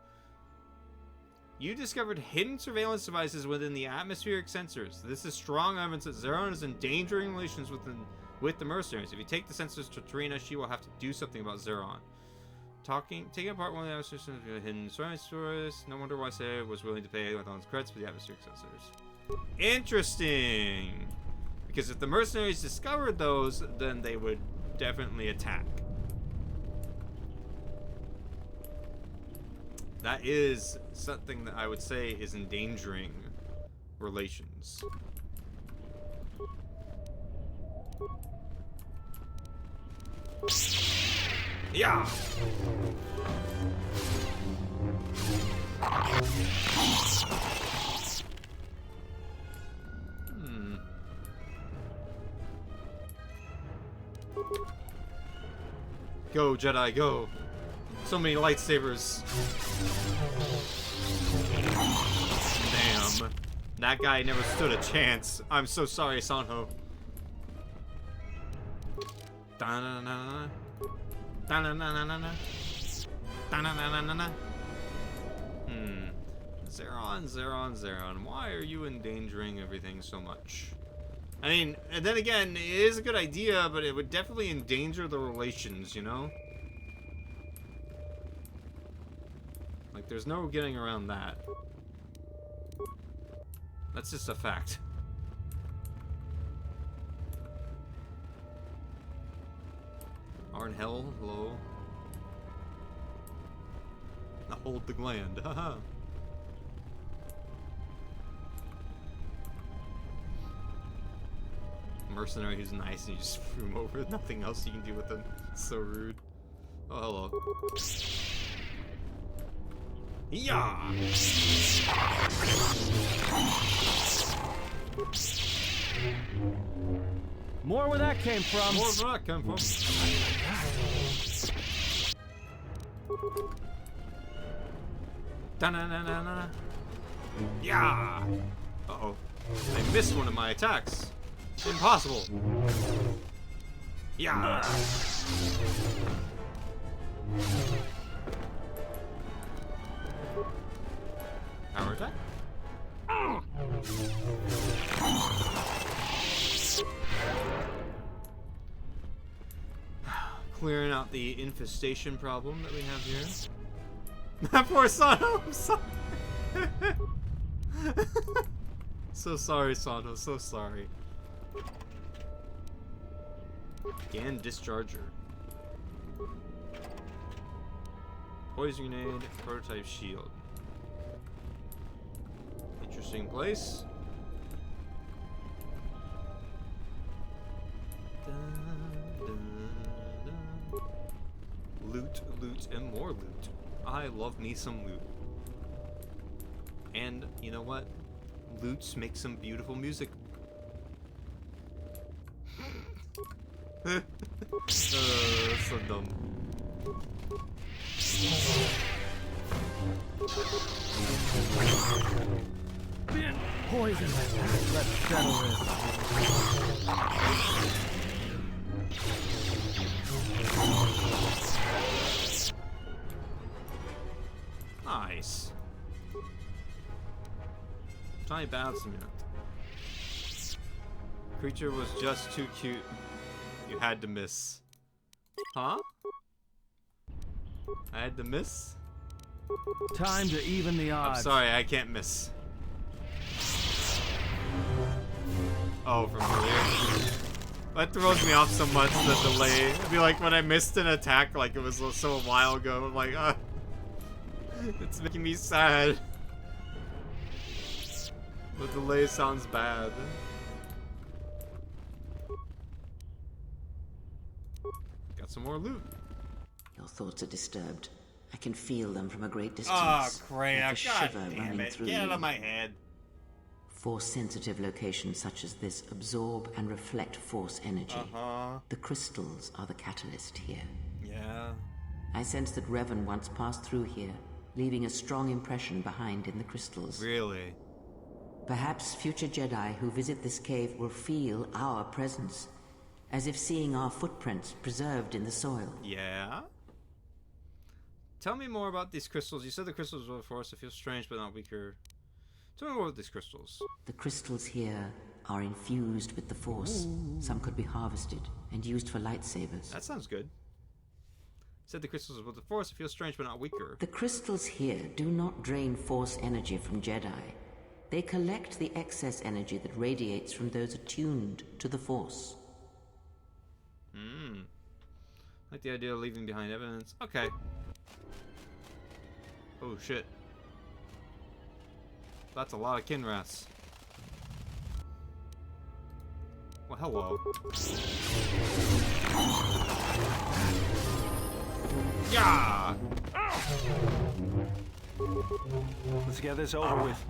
You discovered hidden surveillance devices within the atmospheric sensors. This is strong evidence that Zeron is endangering relations with the mercenaries. If you take the sensors to Tarina, she will have to do something about Zeron. Taking apart one of the atmospheric sensors, hidden surveillance stores. No wonder why Sarah was willing to pay with credits for the atmospheric sensors. Interesting. Because if the mercenaries discovered those, then they would definitely attack. That is something that I would say is endangering relations. Yeah. Go, Jedi, go. So many lightsabers. Damn. That guy never stood a chance. I'm so sorry, Sanho. Da-na-na-na-na. Da-na-na-na-na-na. Da-na-na-na-na-na. Zeron. Why are you endangering everything so much? I mean, and then again, it is a good idea, but it would definitely endanger the relations, you know? Like, there's no getting around that. That's just a fact. Arnhell, hello. Now hold the gland, haha. mercenary who's nice and you just screw him over. Nothing else you can do with him. So rude. Oh, hello. Yeah. More where that came from. More where that came from. Da-na-na-na-na. Yeah. Uh-oh. I missed one of my attacks. Impossible. Yeah. Power attack? Clearing out the infestation problem that we have here. That poor Sano! I'm sorry. So sorry, Sano. So sorry. Again, discharger. Poison grenade, prototype shield. Interesting place. Loot, loot, and more loot. I love me some loot. And you know what? Loots make some beautiful music. So dumb. Been poison my path. Let's settle this. Nice. Tiny battle simulator. Creature was just too cute. You had to miss. Huh? I had to miss? Time to even the odds. I'm sorry, I can't miss. Oh, from here. That throws me off so much, the delay. It'd be like when I missed an attack, like it was so a while ago. I'm like, it's making me sad. The delay sounds bad. Got some more loot. Your thoughts are disturbed. I can feel them from a great distance. Oh, crap. Like a shiver running It. through Get out you. of my head. Force-sensitive locations such as this absorb and reflect force energy. The crystals are the catalyst here. Yeah. I sense that Revan once passed through here, leaving a strong impression behind in the crystals. Really? Perhaps future Jedi who visit this cave will feel our presence, as if seeing our footprints preserved in the soil. Yeah? Tell me more about these crystals. You said the crystals were for us to feel strange but not weaker. Tell me more about these crystals. The crystals here are infused with the Force. Ooh. Some could be harvested and used for lightsabers. That sounds good. You said the crystals were the Force to feel strange but not weaker. The crystals here do not drain Force energy from Jedi. They collect the excess energy that radiates from those attuned to the Force. Like the idea of leaving behind evidence. Okay. Oh shit. That's a lot of Kinraths. Well, hello. Yeah! Let's get this over with.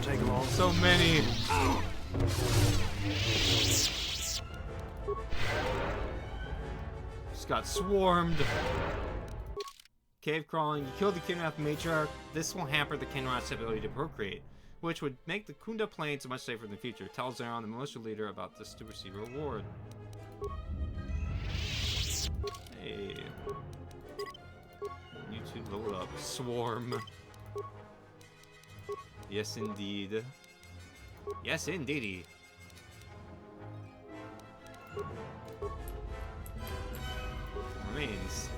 Take long. So many. Just got swarmed. Cave crawling. You killed the Kinrath matriarch. This will hamper the Kinrath's ability to procreate, which would make the Kunda Plains much safer in the future. Tell Zeron, the militia leader, about this to receive a reward. Hey. You two load up. Swarm. Yes, indeed. Yes, indeedy. Remains.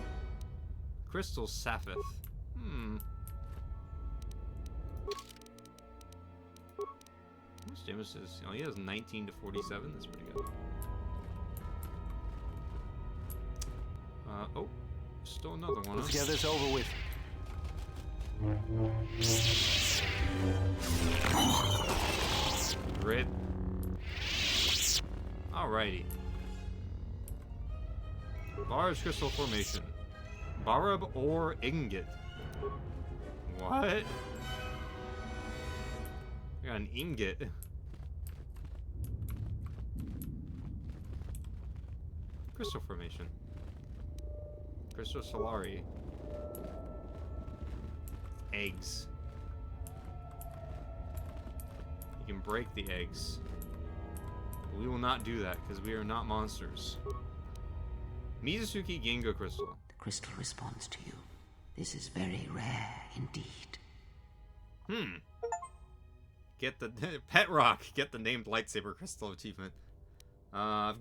Crystal Saphith. How much damage is? Oh, he has 19 to 47. That's pretty good. Oh. Still another one. Let's get this over with. Rip. Alrighty. Bar's crystal formation. Barab or ingot. What? I got an ingot. Crystal formation. Crystal Solari. Eggs. You can break the eggs. But we will not do that because we are not monsters. Mizutsuki Ginga Crystal. The crystal responds to you. This is very rare indeed. Get the Pet Rock. Get the named lightsaber crystal achievement. I've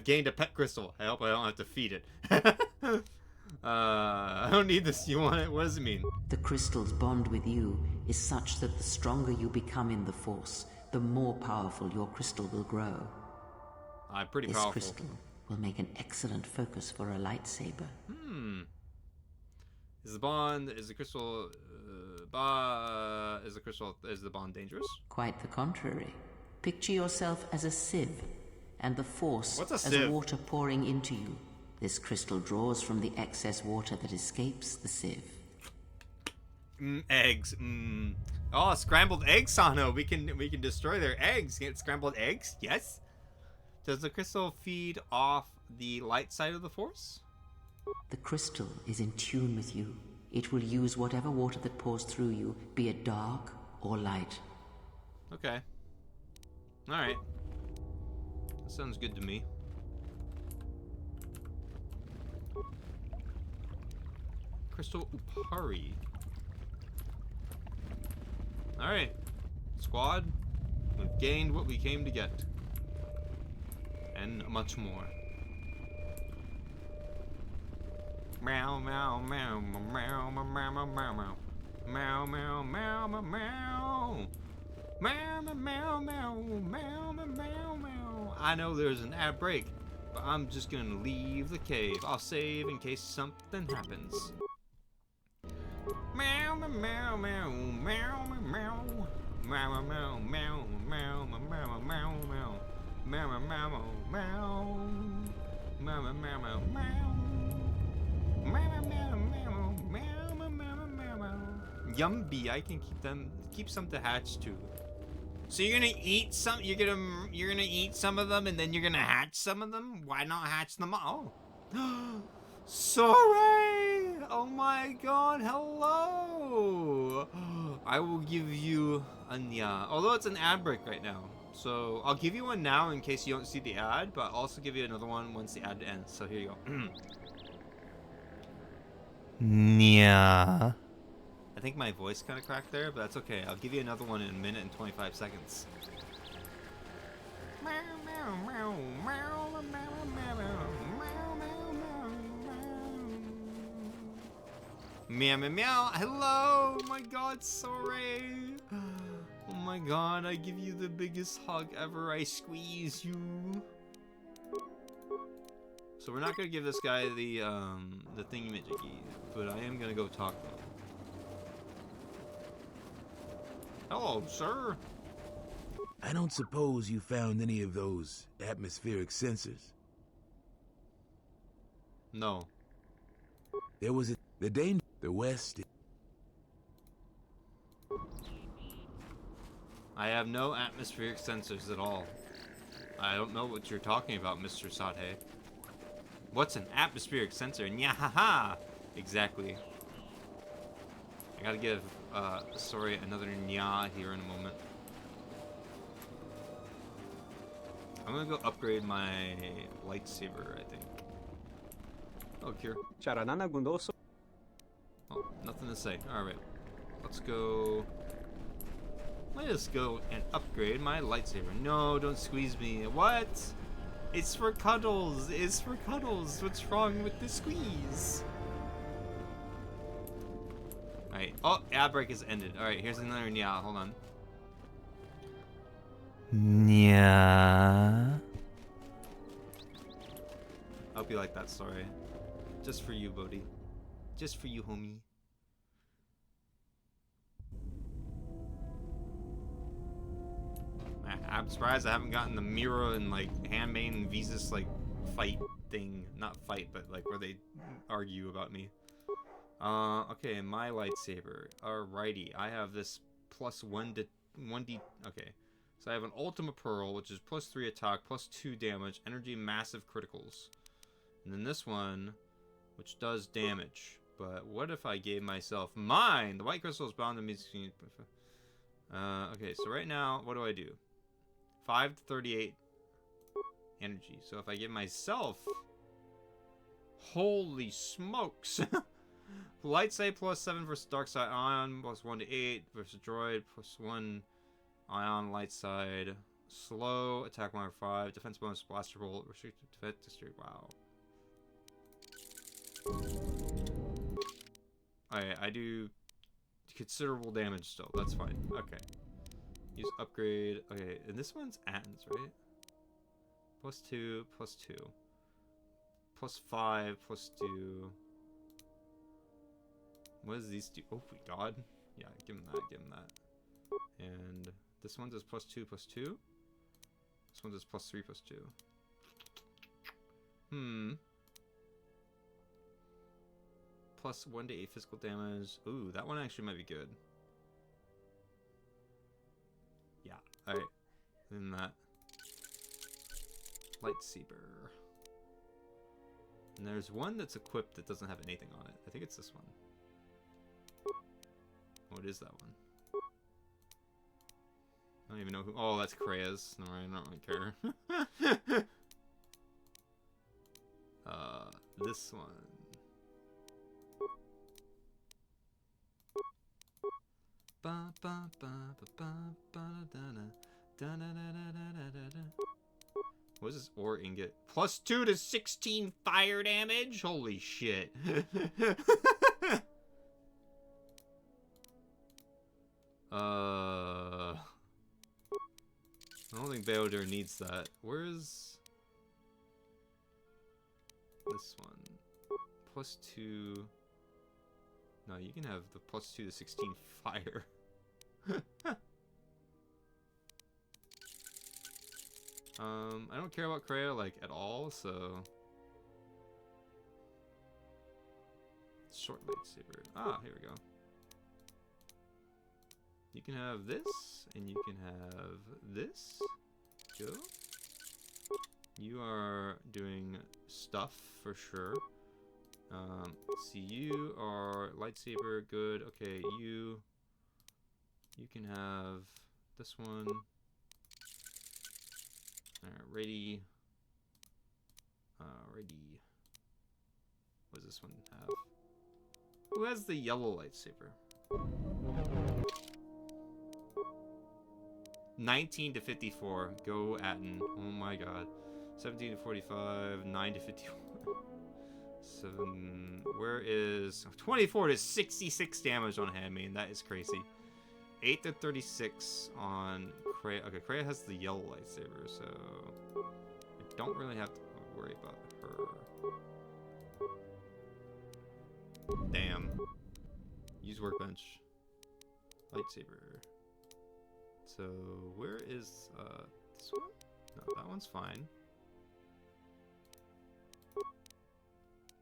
gained a pet crystal. I hope I don't have to feed it. I don't need this. You want it? What does it mean? The crystal's bond with you is such that the stronger you become in the Force, the more powerful your crystal will grow. I'm pretty this powerful. This crystal will make an excellent focus for a lightsaber. Is the crystal is the bond dangerous? Quite the contrary. Picture yourself as a sieve, and the Force as water pouring into you. This crystal draws from the excess water that escapes the sieve. Eggs. Oh, scrambled eggs, Sano. We can destroy their eggs. Get scrambled eggs? Yes. Does the crystal feed off the light side of the Force? The crystal is in tune with you. It will use whatever water that pours through you, be it dark or light. Okay. Alright. That sounds good to me. Crystal Upari. Alright. Squad, we've gained what we came to get. And much more. Meow meow meow meow meow meow meow meow meow meow meow meow meow meow meow meow meow meow. I know there's an ad break, but I'm just gonna leave the cave. I'll save in case something happens. Meow meow meow meow meow meow meow meow meow meow meow meow meow meow meow meow meow meow. Yumby, I can keep some to hatch too. So you're gonna eat some. You're gonna eat some of them, and then you're gonna hatch some of them. Why not hatch them all? Oh, sorry. Oh my God. Hello. I will give you a nya. Although it's an ad break right now, so I'll give you one now in case you don't see the ad. But I'll also give you another one once the ad ends. So here you go. Nya. I think my voice kind of cracked there, but that's okay. I'll give you another one in a minute and 25 seconds. Meow meow meow. Hello. Oh my God, sorry. Oh my God, I give you the biggest hug ever. I squeeze you. So we're not gonna give this guy the thingamajiggy, but I am gonna go talk to him. Hello, sir. I don't suppose you found any of those atmospheric sensors? No. There was the West. I have no atmospheric sensors at all. I don't know what you're talking about, Mr. Sadhe. What's an atmospheric sensor? Nyahaha! Exactly. I gotta give, sorry, another nya here in a moment. I'm gonna go upgrade my lightsaber, I think. Oh, Cure. Oh, nothing to say. Alright. Let's go. Let us go and upgrade my lightsaber. No, don't squeeze me. What? It's for cuddles. It's for cuddles. What's wrong with the squeeze? Alright. Oh, ad break has ended. Alright, here's another nya. Hold on. Nya. I hope you like that story. Just for you, buddy. Just for you, homie. I'm surprised I haven't gotten the Mira and like Handmaid and Visas like fight thing. Not fight, but like where they argue about me. Okay, my lightsaber. Alrighty, I have this plus 1d. Okay, so I have an Ultima Pearl, which is plus 3 attack, plus 2 damage, energy, massive criticals. And then this one, which does damage. But what if I gave myself mine? The white crystal is bound to Mizutsuki. Okay, so right now, what do? 5 to 38 energy. So if I give myself... Holy smokes! Light side plus 7 versus dark side ion, plus 1 to 8 versus droid, plus 1 ion light side. Slow, attack modifier 5, defense bonus, blaster bolt, restricted defense district. Wow. Alright, I do considerable damage still. That's fine. Okay. Use upgrade. Okay, and this one's Atten's, right? Plus 2, plus 2. Plus 5, plus 2. What does these do? Oh my god. Yeah, give him that, give him that. And this one does plus 2, plus 2. This one does plus 3, plus 2. Plus 1 to 8 physical damage. Ooh, that one actually might be good. Yeah, alright. Then that. Lightsaber. And there's one that's equipped that doesn't have anything on it. I think it's this one. What is that one? I don't even know who. Oh, that's Krea's. No, I don't really care. This one. What is this ore ingot? Plus 2 to 16 fire damage? Holy shit. I don't think Vtuber needs that. Where's this one? Plus 2. No, you can have the plus 2 to 16 fire. I don't care about Krea like at all, so short lightsaber. Ah, here we go. You can have this, and you can have this. Go. You are doing stuff for sure. See, you are lightsaber, good. Okay, you can have this one. Alright, ready. Ready. What does this one have? Who has the yellow lightsaber? 19 to 54. Go Atten. Oh my god. 17 to 45. 9 to 51. 7. Where is 24 to 66 damage on Handmaid? That is crazy. 8 to 36 on Krea. Okay, Krea has the yellow lightsaber, so I don't really have to worry about her. Damn. Use workbench. Lightsaber. So where is this one? No, that one's fine.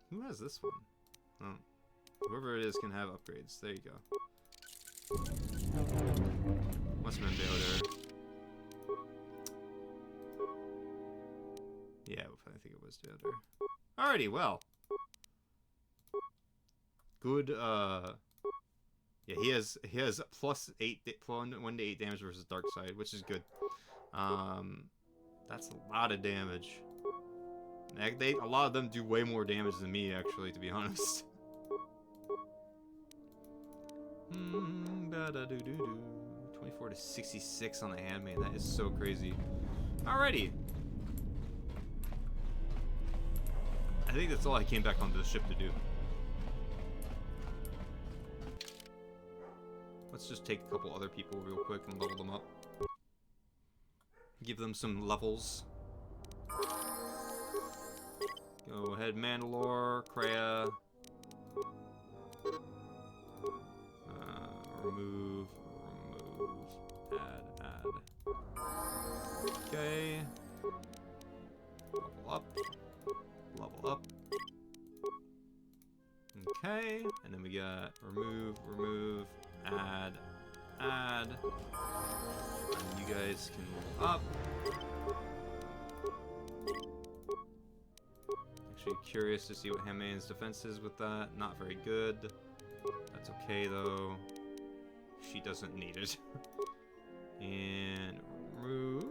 Who has this one? Oh, whoever it is can have upgrades. There you go. Must have been Vtuber. Yeah, I think it was Vtuber. Alrighty, well. Good, yeah, he has plus 1 to 8 damage versus dark side, which is good. That's a lot of damage. A lot of them do way more damage than me, actually, to be honest. 24 to 66 on the Handmaid. That is so crazy. Alrighty. I think that's all I came back onto the ship to do. Let's just take a couple other people real quick and level them up. Give them some levels. Go ahead, Mandalore, Kreia. Remove, add. Okay. Level up. Okay, and then we got remove, add. And you guys can level up. Actually curious to see what Hamane's defense is with that. Not very good. That's okay though. She doesn't need it. And remove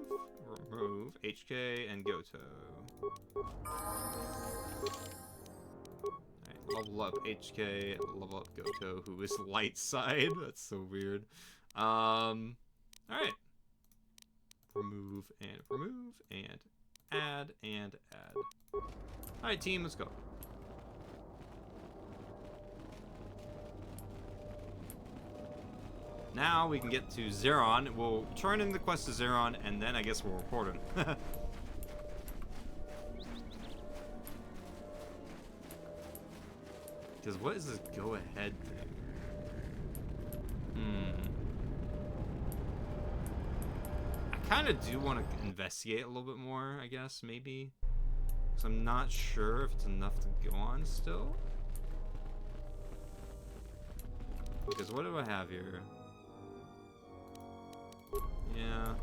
HK and Goto. Alright, level up HK, level up Goto, who is light side. That's so weird. Alright. Remove and add. Alright, team, let's go. Now we can get to Zeron. We'll turn in the quest to Zeron, and then I guess we'll report him. Because what is this go-ahead thing? I kind of do want to investigate a little bit more, I guess, maybe. Because I'm not sure if it's enough to go on still. Because what do I have here? Yeah.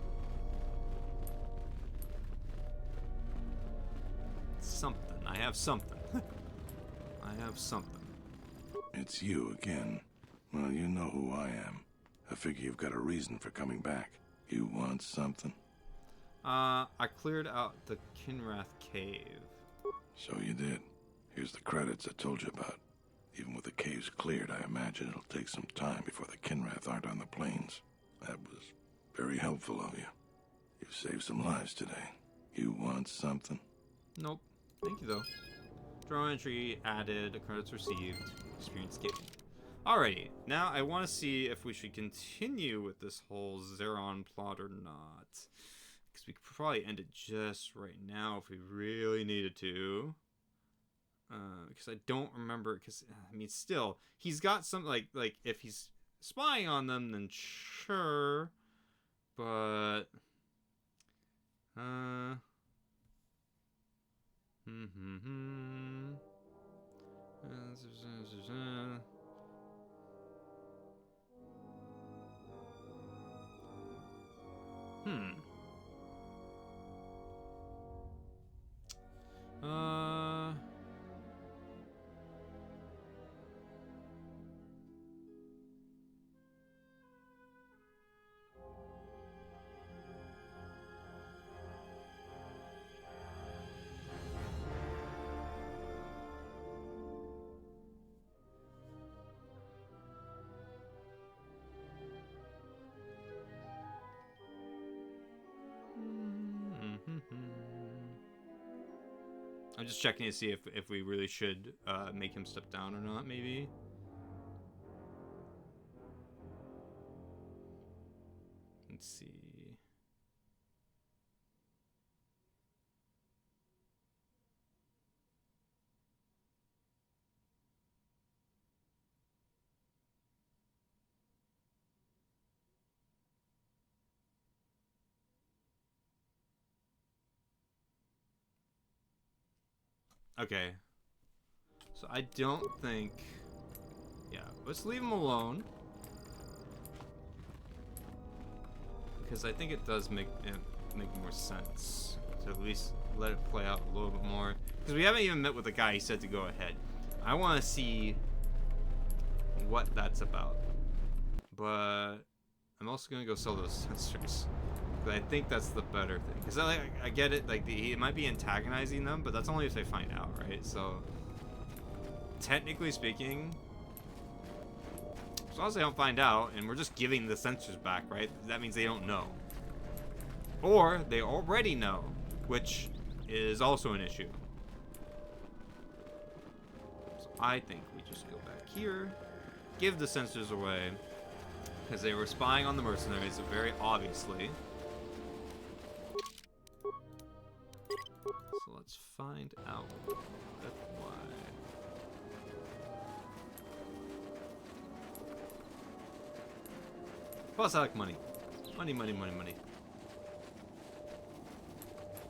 Something. I have something. I have something. It's you again. Well, you know who I am. I figure you've got a reason for coming back. You want something? I cleared out the Kinrath cave. So you did. Here's the credits I told you about. Even with the caves cleared, I imagine it'll take some time before the Kinrath aren't on the plains. That was very helpful of you. You've saved some lives today. You want something? Nope. Thank you, though. Draw entry added, credits received, experience gained. Alrighty, now I want to see if we should continue with this whole Zeron plot or not. Because we could probably end it just right now if we really needed to. Because I don't remember, because, I mean, still, he's got some, like, if he's spying on them, then sure, but, I'm just checking to see if we really should make him step down or not, maybe. Let's see. Okay. So I don't think... Yeah, let's leave him alone. Because I think it does make more sense to at least let it play out a little bit more. Because we haven't even met with the guy he said to go ahead. I want to see what that's about. But I'm also going to go sell those sensors. I think that's the better thing, because I get it, like he might be antagonizing them, but that's only if they find out, right? So technically speaking, as long as they don't find out and we're just giving the sensors back, right, that means they don't know, or they already know, which is also an issue. So I think we just go back here, give the sensors away, because they were spying on the mercenaries very obviously. So let's find out. That's why. Plus, I like money. Money, money, money, money.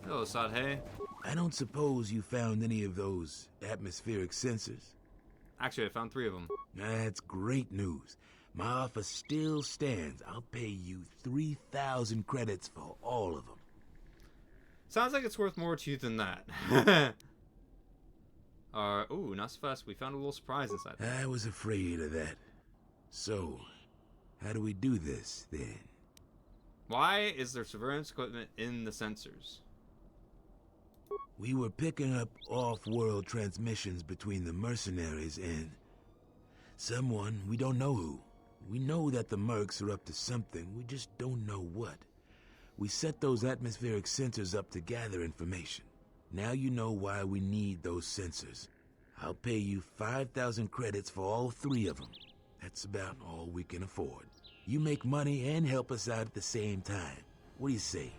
Hello, Sadhe. I don't suppose you found any of those atmospheric sensors? Actually, I found 3 of them. That's great news. My offer still stands. I'll pay you 3,000 credits for all of them. Sounds like it's worth more to you than that. Ooh, not so fast. We found a little surprise inside there. I was afraid of that. So, how do we do this, then? Why is there surveillance equipment in the sensors? We were picking up off-world transmissions between the mercenaries and someone, we don't know who. We know that the mercs are up to something, we just don't know what. We set those atmospheric sensors up to gather information. Now you know why we need those sensors. I'll pay you 5,000 credits for all 3 of them. That's about all we can afford. You make money and help us out at the same time. What do you say?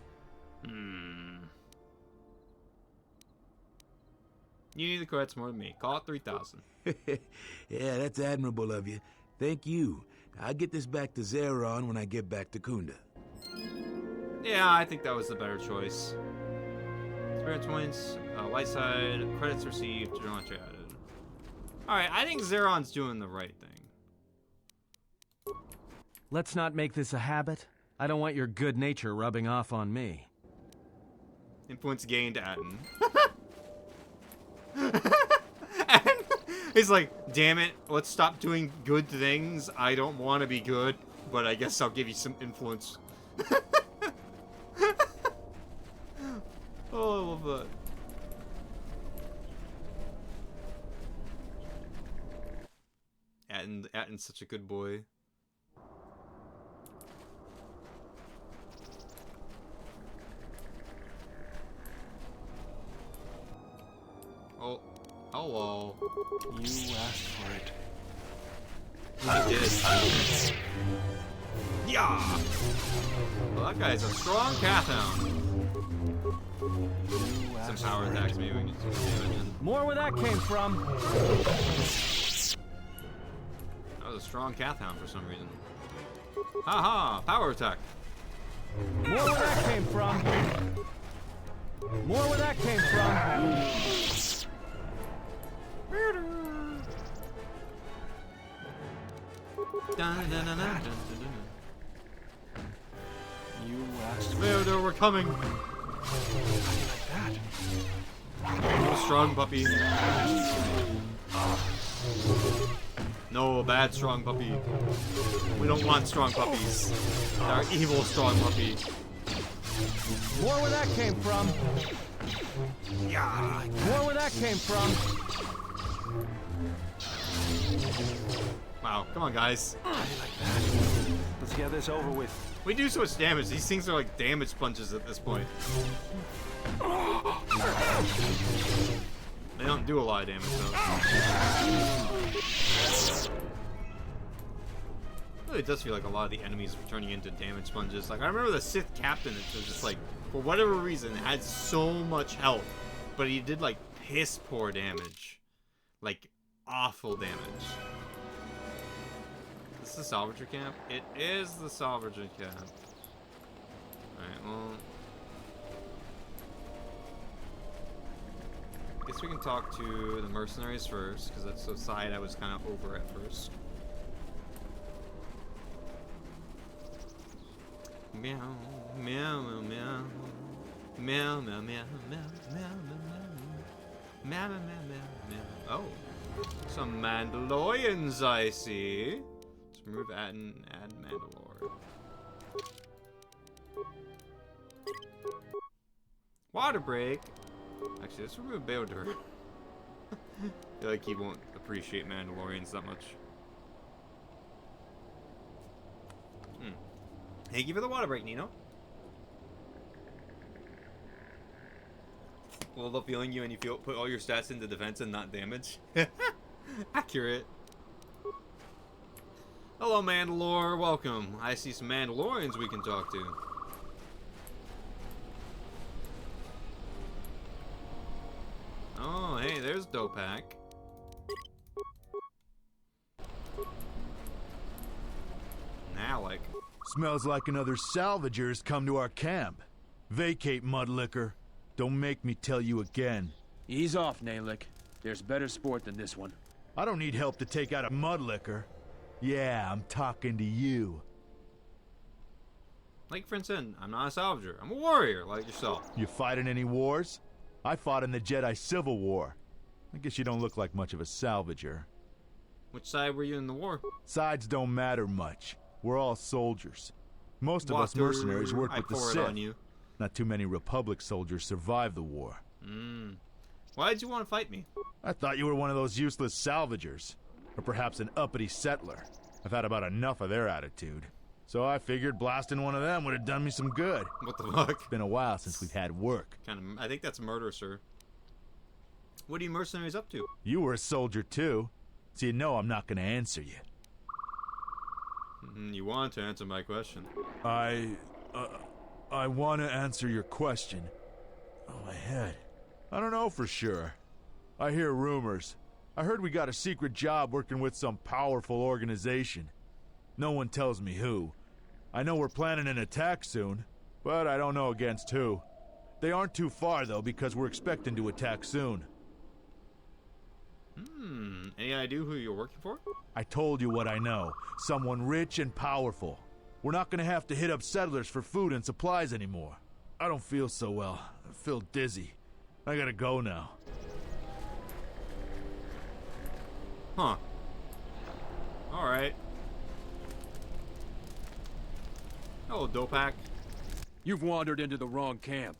You need the credits more than me. Call it 3,000. Yeah, that's admirable of you. Thank you. I'll get this back to Zeron when I get back to Kunda. Yeah, I think that was the better choice. Spirit points, light side, credits received, journal entry added. Alright, I think Zeron's doing the right thing. Let's not make this a habit. I don't want your good nature rubbing off on me. Influence gained, Atten. And he's like, damn it, let's stop doing good things. I don't want to be good, but I guess I'll give you some influence. Oh, I love that. Atten's such a good boy. Oh, hello. You asked for it. You did. Yeah! Well, that guy's a strong cat hound. Some power attacks, maybe we can get some damage in. More where that came from. That was a strong cat hound for some reason. Haha! Power attack! More where that came from. More where that came from. You asked for Murder, we're coming! Oh, strong puppy. No, bad strong puppy. We don't want strong puppies. Our evil strong puppy. More where that came from. Yeah. More where that came from. Wow, come on, guys. Let's get this over with. We do so much damage. These things are like damage punches at this point. They don't do a lot of damage, though. It does feel like a lot of the enemies are turning into damage sponges. Like, I remember the Sith captain that was just like, for whatever reason, had so much health, but he did like piss poor damage. Like, awful damage. Is this the Salvager camp? It is the Salvager camp. Alright, well. I guess we can talk to the mercenaries first, because that's the side I was kind of over at first. Meow, meow, meow, meow. Meow, meow, meow, meow, meow, meow, meow, meow, meow, meow, meow. Oh, some Mandalorians I see. Let's remove add Mandalore. Water break. Actually, let's remove Beodur. I feel like he won't appreciate Mandalorians that much. Thank you for the water break, Nino. Well, the feeling you when you put all your stats into defense and not damage. Accurate. Hello, Mandalore. Welcome. I see some Mandalorians we can talk to. Dopak. Now, like... Smells like another salvager's come to our camp. Vacate, Mudlicker. Don't make me tell you again. Ease off, Nalick. There's better sport than this one. I don't need help to take out a Mudlicker. Yeah, I'm talking to you. Like Friendson, I'm not a salvager. I'm a warrior, like yourself. You fighting any wars? I fought in the Jedi Civil War. I guess you don't look like much of a salvager. Which side were you in the war? Sides don't matter much. We're all soldiers. Most of us mercenaries work with the Sith. Not too many Republic soldiers survive the war. Why did you want to fight me? I thought you were one of those useless salvagers. Or perhaps an uppity settler. I've had about enough of their attitude. So I figured blasting one of them would have done me some good. What the fuck? It's been a while since we've had work. I think that's murder, sir. What are you mercenaries up to? You were a soldier too. So you know I'm not going to answer you. You want to answer my question. I want to answer your question. Oh, my head. I don't know for sure. I hear rumors. I heard we got a secret job working with some powerful organization. No one tells me who. I know we're planning an attack soon, but I don't know against who. They aren't too far, though, because we're expecting to attack soon. Any idea who you're working for? I told you what I know. Someone rich and powerful. We're not gonna have to hit up settlers for food and supplies anymore. I don't feel so well. I feel dizzy. I gotta go now. Huh. Alright. Hello, Dopak. You've wandered into the wrong camp.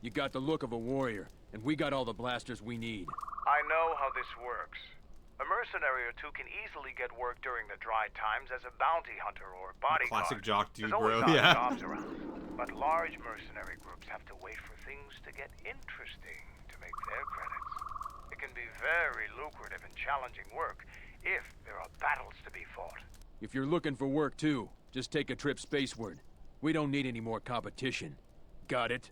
You got the look of a warrior, and we got all the blasters we need. I know how this works. A mercenary or two can easily get work during the dry times as a bounty hunter or bodyguard. Classic jock dude, There's bro. always Yeah. jobs around. But large mercenary groups have to wait for things to get interesting to make their credits. It can be very lucrative and challenging work if there are battles to be fought. If you're looking for work too, just take a trip spaceward. We don't need any more competition. Got it?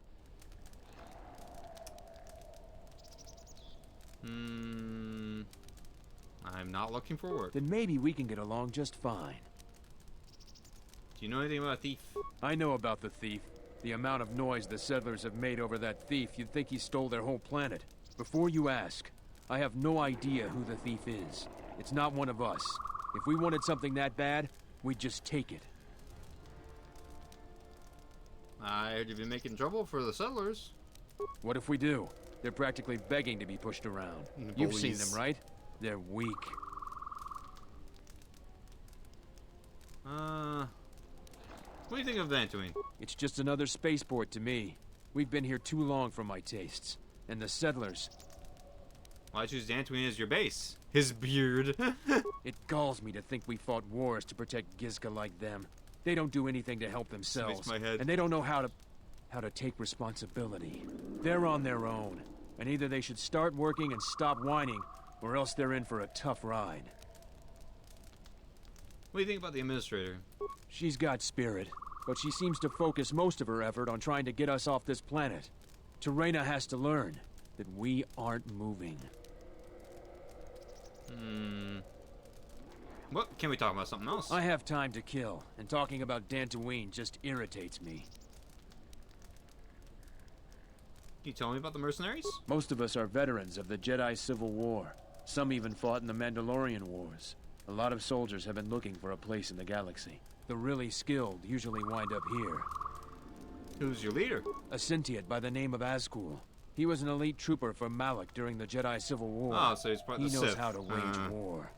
I'm not looking for work. Then maybe we can get along just fine. Do you know anything about a thief? I know about the thief. The amount of noise the settlers have made over that thief, you'd think he stole their whole planet. Before you ask, I have no idea who the thief is. It's not one of us. If we wanted something that bad, we'd just take it. I heard you've been making trouble for the settlers. What if we do? They're practically begging to be pushed around. You've seen them, right? They're weak. What do you think of Dantooine? It's just another spaceport to me. We've been here too long for my tastes. And the settlers... Why choose Dantooine as your base? His beard. It galls me to think we fought wars to protect Gizka like them. They don't do anything to help themselves. My head. And they don't know how to take responsibility. They're on their own. And either they should start working and stop whining, or else they're in for a tough ride. What do you think about the administrator? She's got spirit, but she seems to focus most of her effort on trying to get us off this planet. Terena has to learn that we aren't moving. What? Can we talk about something else? I have time to kill, and talking about Dantooine just irritates me. Can you tell me about the mercenaries? Most of us are veterans of the Jedi Civil War. Some even fought in the Mandalorian Wars. A lot of soldiers have been looking for a place in the galaxy. The really skilled usually wind up here. Who's your leader? A Sentient by the name of Azkul. He was an elite trooper for Malak during the Jedi Civil War. Oh, so he's part of the Sith. He knows how to wage war.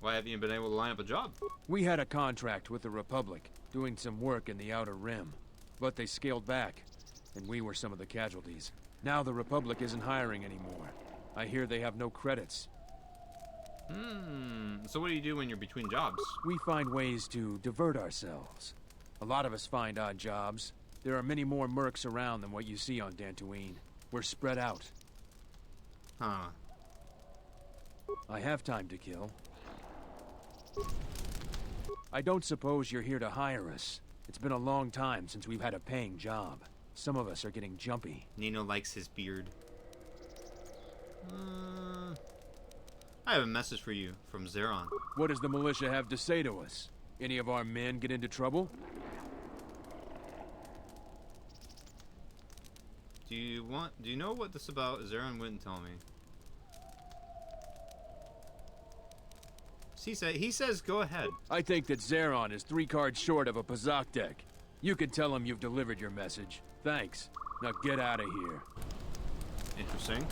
Why haven't you been able to line up a job? We had a contract with the Republic, doing some work in the Outer Rim. But they scaled back, and we were some of the casualties. Now the Republic isn't hiring anymore. I hear they have no credits. So what do you do when you're between jobs? We find ways to divert ourselves. A lot of us find odd jobs. There are many more mercs around than what you see on Dantooine. We're spread out. Huh. I have time to kill. I don't suppose you're here to hire us. It's been a long time since we've had a paying job. Some of us are getting jumpy. Nino likes his beard. I have a message for you from Zeron. What does the militia have to say to us? Any of our men get into trouble? Do you know what this is about? Zeron wouldn't tell me. He says go ahead. I think that Zeron is 3 cards short of a Pazak deck. You can tell him you've delivered your message. Thanks. Now get out of here. Interesting.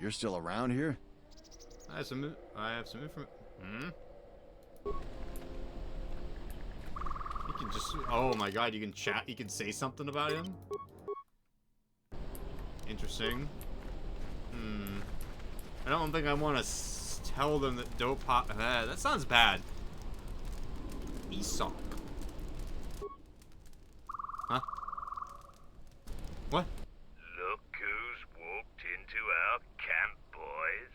You're still around here? I have some information. You can just. Oh my god! You can chat. You can say something about him. Interesting. I don't think I want to tell them that dope hop. That sounds bad. Esok. Huh? What? Look who's walked into our camp, boys.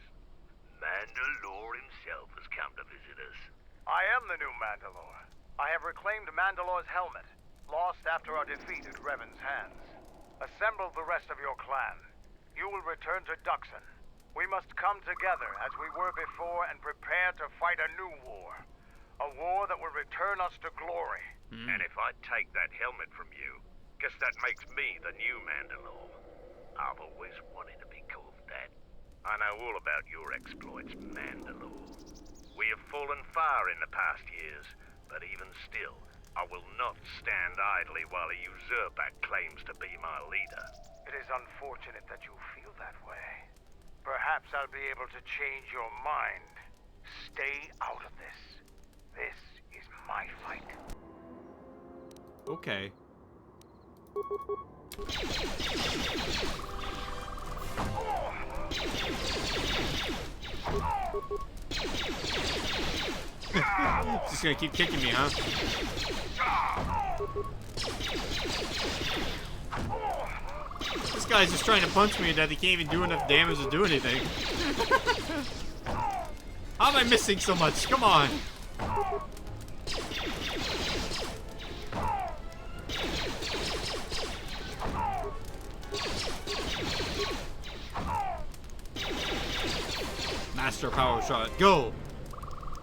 Mandalore himself has come to visit us. I am the new Mandalore. I have reclaimed Mandalore's helmet, lost after our defeat at Revan's hands. Assemble the rest of your clan. You will return to Duxon. We must come together as we were before and prepare to fight a new war. A war that will return us to glory. And if I take that helmet from you, guess that makes me the new Mandalore. I've always wanted to be called that. I know all about your exploits, Mandalore. We have fallen far in the past years, but even still, I will not stand idly while a usurper claims to be my leader. It is unfortunate that you feel that way. Perhaps I'll be able to change your mind. Stay out of this. This is my fight. Okay. Just gonna keep kicking me, huh? This guy's just trying to punch me that he can't even do enough damage to do anything. How am I missing so much? Come on. Master power shot. Go.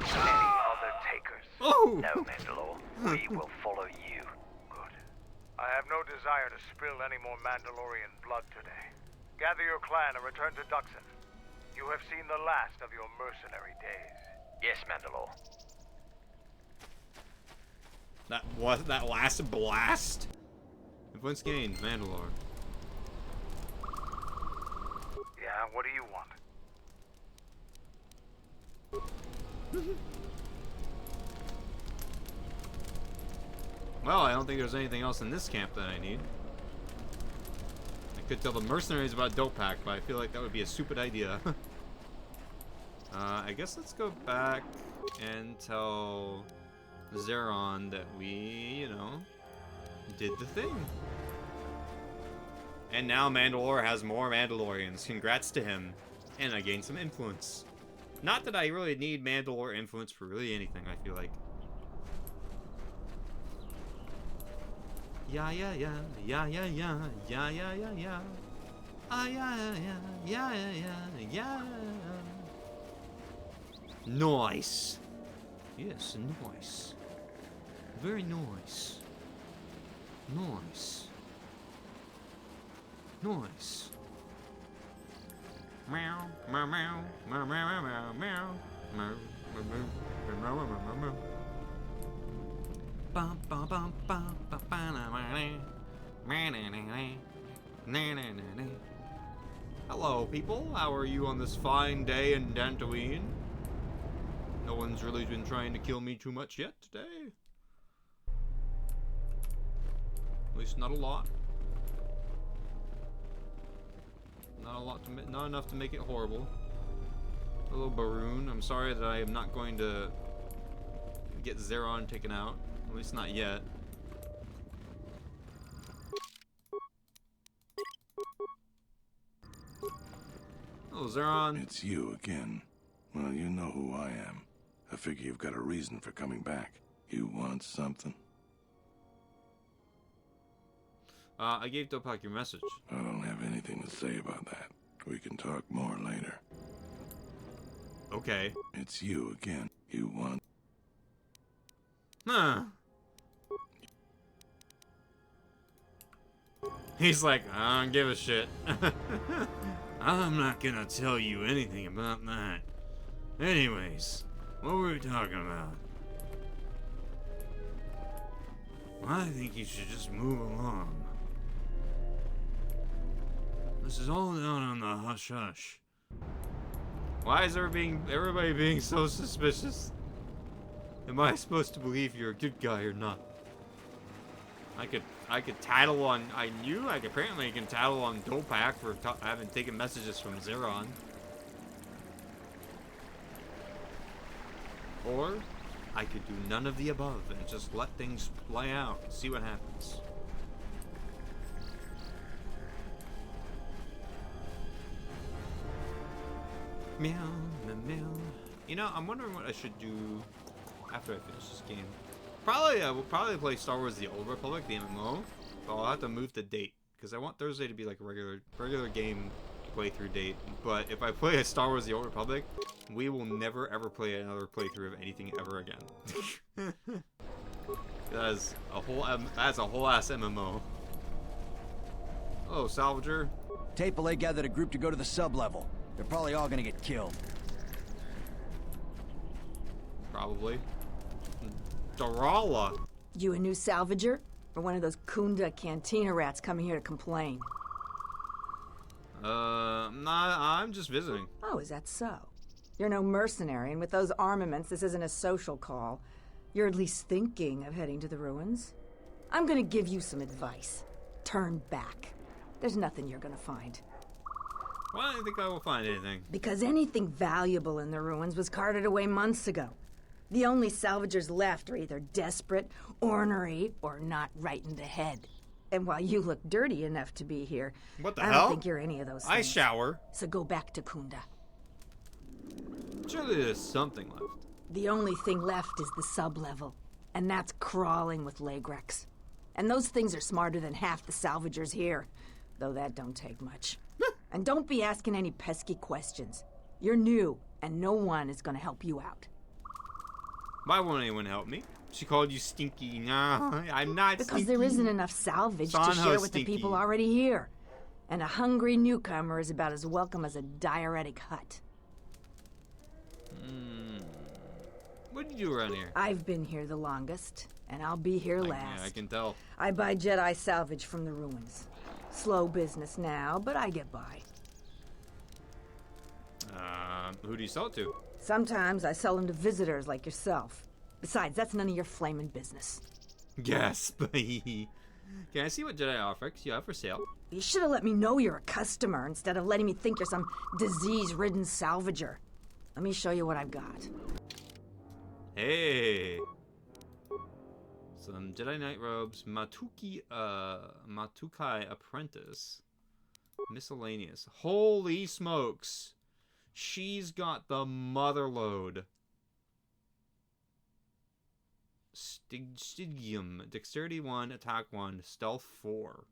Any other takers? Oh. No, Mandalore. We will follow you. Good. I have no desire to spill any more Mandalorian blood today. Gather your clan and return to Duxon. You have seen the last of your mercenary days. Yes, Mandalore. That last blast? Influence gained, Mandalore. Yeah, what do you want? Well, I don't think there's anything else in this camp that I need. I could tell the mercenaries about dope pack, but I feel like that would be a stupid idea. I guess let's go back and tell Zeron that we, you know, did the thing. And now Mandalore has more Mandalorians. Congrats to him. And I gained some influence. Not that I really need Mandalore influence for really anything, I feel like. Yeah, yeah, yeah, yeah, yeah, yeah, yeah, yeah, yeah, yeah. Ah, yeah, yeah, yeah, yeah, yeah, yeah. Nice. Yes, nice. Very nice. Nice. Nice. Meow, meow, meow, meow, meow, meow, meow, meow, meow, meow, meow, meow. Bum, bum, bum, bum, bum, bum. Hello, people. How are you on this fine day in Dantooine? No one's really been trying to kill me too much yet today. At least not a lot. Not a lot to not enough to make it horrible. Hello, Baroon. I'm sorry that I am not going to get Zeron taken out. At least not yet. Oh, Zeron. It's you again. Well, you know who I am. I figure you've got a reason for coming back. You want something? I gave Dopak your message. I don't have anything to say about that. We can talk more later. Okay. It's you again. You want... Huh. He's like, I don't give a shit. I'm not gonna tell you anything about that. Anyways, what were we talking about? I think you should just move along. This is all down on the hush-hush. Why is everybody being so suspicious? Am I supposed to believe you're a good guy or not? I could tattle on... apparently I can tattle on Dopak for having taken messages from Zeron. Or, I could do none of the above and just let things play out and see what happens. Meow, meow, meow. You know, I'm wondering what I should do after I finish this game. We'll probably play Star Wars: The Old Republic, the MMO, but I'll have to move the date because I want Thursday to be like a regular game playthrough date. But if I play a Star Wars: The Old Republic, we will never ever play another playthrough of anything ever again. That's a whole ass MMO. Oh, Salvager. Tapele gathered a group to go to the sub-level. They're probably all gonna get killed. Probably. Darala. You a new salvager? Or one of those Kunda cantina rats coming here to complain? Nah, I'm just visiting. Oh, is that so? You're no mercenary, and with those armaments, this isn't a social call. You're at least thinking of heading to the ruins. I'm gonna give you some advice. Turn back. There's nothing you're gonna find. Why do you think I will find anything? Because anything valuable in the ruins was carted away months ago. The only salvagers left are either desperate, ornery, or not right in the head. And while you look dirty enough to be here, what the I hell? don't think you're any of those things. I shower. So go back to Kunda. Surely there's something left. The only thing left is the sub-level, and that's crawling with Lagrex. And those things are smarter than half the salvagers here, though that don't take much. And don't be asking any pesky questions. You're new, and no one is gonna help you out. Why won't anyone help me? She called you stinky. Nah, I'm not because stinky. There isn't enough salvage to share with the people already here. And a hungry newcomer is about as welcome as a diuretic hut. What do you do around here? I've been here the longest, and I'll be here last. Yeah, I can tell. I buy Jedi salvage from the ruins. Slow business now, but I get by. Who do you sell it to? Sometimes I sell them to visitors like yourself. Besides, that's none of your flaming business. Yes, Can I see what Jedi artifacts you have for sale? You should have let me know you're a customer instead of letting me think you're some disease-ridden salvager. Let me show you what I've got. Hey. Some Jedi Knight robes. Matukai Apprentice. Miscellaneous. Holy smokes. She's got the mother load. Stygium. Dexterity 1, Attack 1, Stealth 4.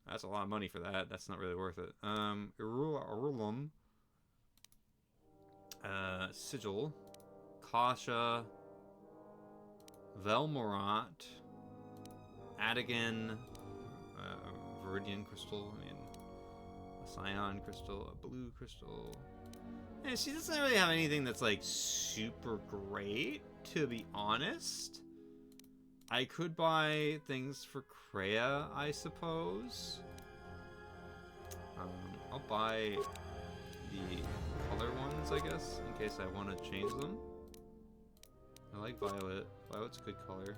That's a lot of money for that. That's not really worth it. Irulum. Sigil. Kasha. Velmorat. Adigan. Viridian Crystal. A Scion Crystal. A Blue Crystal. Yeah, she doesn't really have anything that's like super great, to be honest. I could buy things for Kreia, I suppose. I'll buy the color ones, I guess, in case I want to change them. I like violet. Violet's a good color.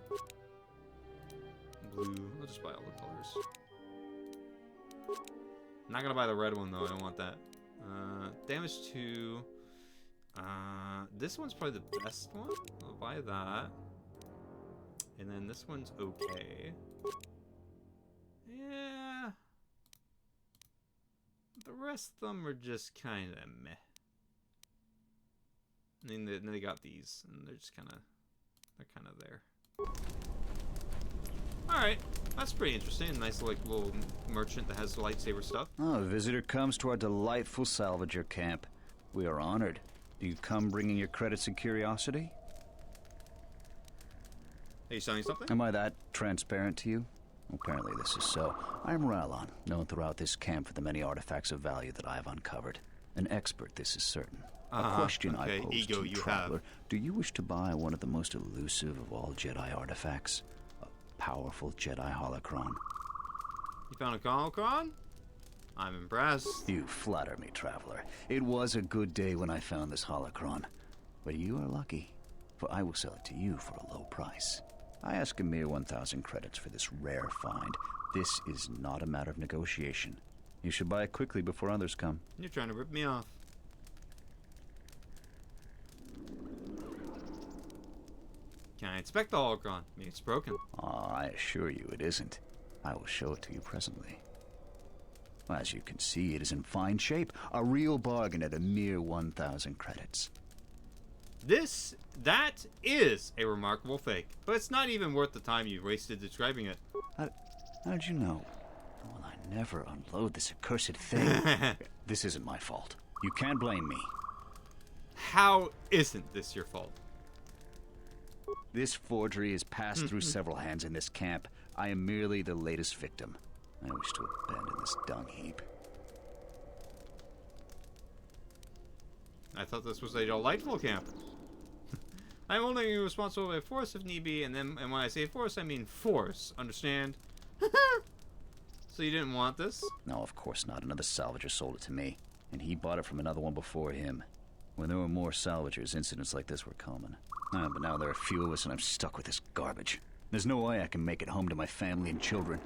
Blue. I'll just buy all the colors. I'm not gonna buy the red one though. I don't want that. Damage 2. This one's probably the best one. I'll buy that. And then this one's okay. Yeah. The rest of them are just kind of meh. I mean, they got these, and they're just kind of, they're kind of there. Alright, that's pretty interesting. A nice, like, little merchant that has lightsaber stuff. Oh, a visitor comes to our delightful salvager camp. We are honored. Do you come bringing your credits and curiosity? Are you selling something? Am I that transparent to you? Apparently this is so. I'm Ralon, known throughout this camp for the many artifacts of value that I have uncovered. An expert, this is certain. A question I pose to you, traveler. Do you wish to buy one of the most elusive of all Jedi artifacts? A powerful Jedi holocron. You found a holocron? I'm impressed. You flatter me, traveler. It was a good day when I found this holocron. But you are lucky, for I will sell it to you for a low price. I ask a mere 1,000 credits for this rare find. This is not a matter of negotiation. You should buy it quickly before others come. You're trying to rip me off. Can I inspect the holocron? Maybe it's broken. I assure you it isn't. I will show it to you presently. As you can see, it is in fine shape. A real bargain at a mere 1,000 credits. That is a remarkable fake. But it's not even worth the time you wasted describing it. How did you know? Well, I never unload this accursed thing. This isn't my fault. You can't blame me. How isn't this your fault? This forgery has passed through several hands in this camp. I am merely the latest victim. I wish to abandon this dung heap. I thought this was a delightful camp. I'm only responsible by force if need be, and when I say force, I mean force. Understand? So you didn't want this? No, of course not. Another salvager sold it to me, and he bought it from another one before him. When there were more salvagers, incidents like this were common. But now there are few of us, and I'm stuck with this garbage. There's no way I can make it home to my family and children.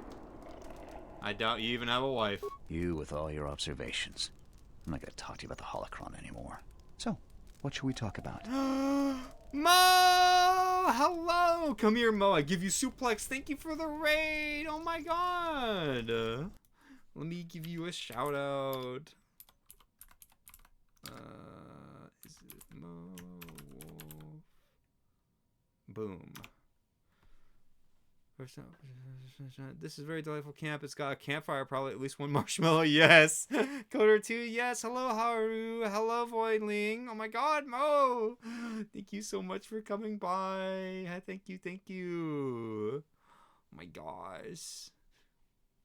I doubt you even have a wife. You with all your observations. I'm not going to talk to you about the holocron anymore. So, what should we talk about? Mo! Hello! Come here, Mo. I give you suplex. Thank you for the raid. Oh my god. Let me give you a shout out. Is it Mo Wolf? Boom. This is a very delightful camp. It's got a campfire, probably at least one marshmallow. Yes. Coder 2, yes. Hello, Haru. Hello, Voidling. Oh my god, Mo. Thank you so much for coming by. Thank you. Oh my gosh.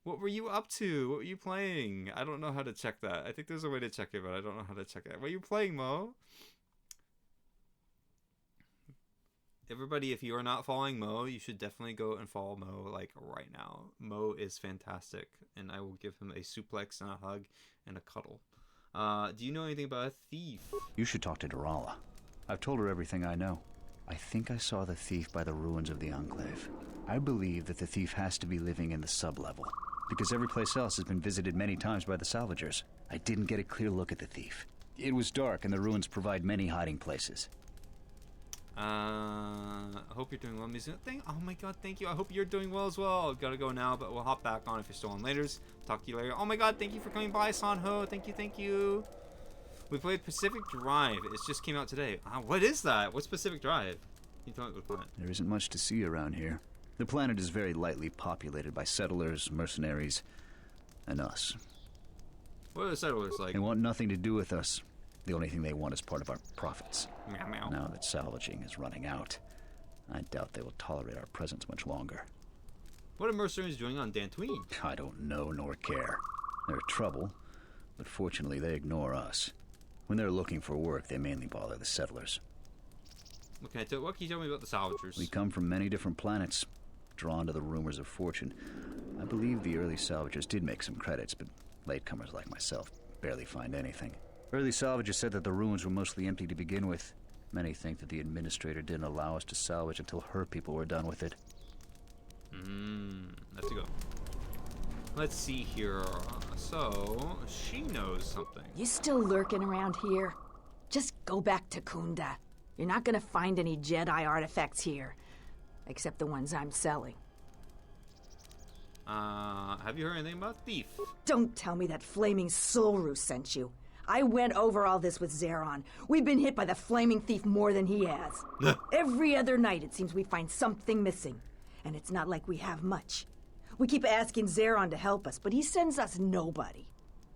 What were you up to? What were you playing? I don't know how to check that. I think there's a way to check it, but I don't know how to check it. What are you playing, Mo? Everybody, if you are not following Mo, you should definitely go and follow Mo, like, right now. Mo is fantastic, and I will give him a suplex and a hug and a cuddle. Do you know anything about a thief? You should talk to Durala. I've told her everything I know. I think I saw the thief by the ruins of the Enclave. I believe that the thief has to be living in the sub-level, because every place else has been visited many times by the salvagers. I didn't get a clear look at the thief. It was dark, and the ruins provide many hiding places. I hope you're doing well, Mizutsuki. Oh my god, thank you. I hope you're doing well as well. I've got to go now, but we'll hop back on if you're still on later. Talk to you later. Oh my god, thank you for coming by, Sanho. Thank you. We played Pacific Drive. It just came out today. What is that? What's Pacific Drive? You tell me the planet. There isn't much to see around here. The planet is very lightly populated by settlers, mercenaries, and us. What are the settlers like? They want nothing to do with us. The only thing they want is part of our profits. Meow, meow. Now that salvaging is running out, I doubt they will tolerate our presence much longer. What are mercenaries doing on Dantooine? I don't know nor care. They're trouble, but fortunately they ignore us. When they're looking for work, they mainly bother the settlers. What can you tell me about the salvagers? We come from many different planets, drawn to the rumors of fortune. I believe the early salvagers did make some credits, but latecomers like myself barely find anything. Early salvagers said that the ruins were mostly empty to begin with. Many think that the administrator didn't allow us to salvage until her people were done with it. Let's go. Let's see here. So, she knows something. You still lurking around here? Just go back to Kunda. You're not gonna find any Jedi artifacts here. Except the ones I'm selling. Have you heard anything about Thief? Don't tell me that flaming Solru sent you. I went over all this with Zeron. We've been hit by the flaming thief more than he has. Every other night it seems we find something missing. and it's not like we have much. We keep asking Zeron to help us, but he sends us nobody.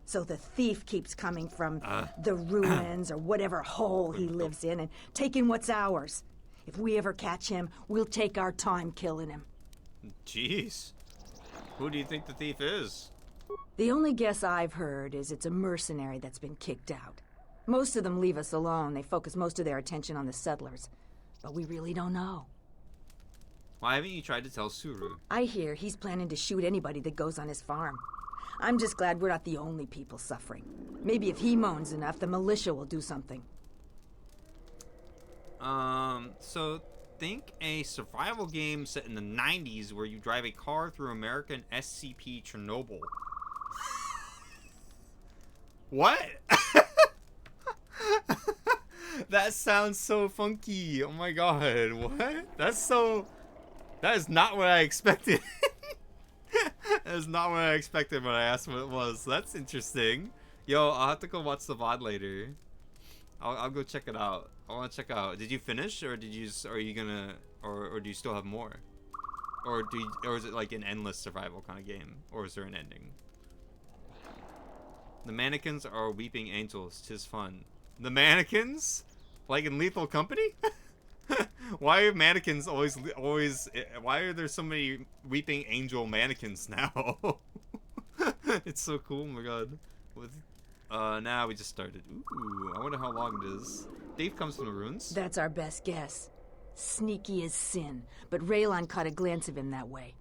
So the thief keeps coming from the ruins or whatever hole he lives in and taking what's ours. If we ever catch him, we'll take our time killing him. Jeez. Who do you think the thief is? The only guess I've heard is it's a mercenary that's been kicked out. Most of them leave us alone. They focus most of their attention on the settlers. But we really don't know. Why haven't you tried to tell Suru? I hear he's planning to shoot anybody that goes on his farm. I'm just glad we're not the only people suffering. Maybe if he moans enough, the militia will do something. So think a survival game set in the 90s where you drive a car through American SCP Chernobyl. What? That sounds so funky. Oh my god, what? That is not what I expected. That is not what I expected when I asked what it was. That's interesting. Yo, I'll have to go watch the VOD later. I'll go check it out. I want to check out. Did you finish, or did you? Are you gonna, or do you still have more? Or is it like an endless survival kind of game, or is there an ending? The mannequins are weeping angels. 'Tis fun. The mannequins, like in Lethal Company. Why are mannequins always? Why are there so many weeping angel mannequins now? It's so cool. Oh my god. Now we just started. Ooh, I wonder how long it is. Thief comes from the ruins. That's our best guess. Sneaky as sin, but Raylon caught a glance of him that way.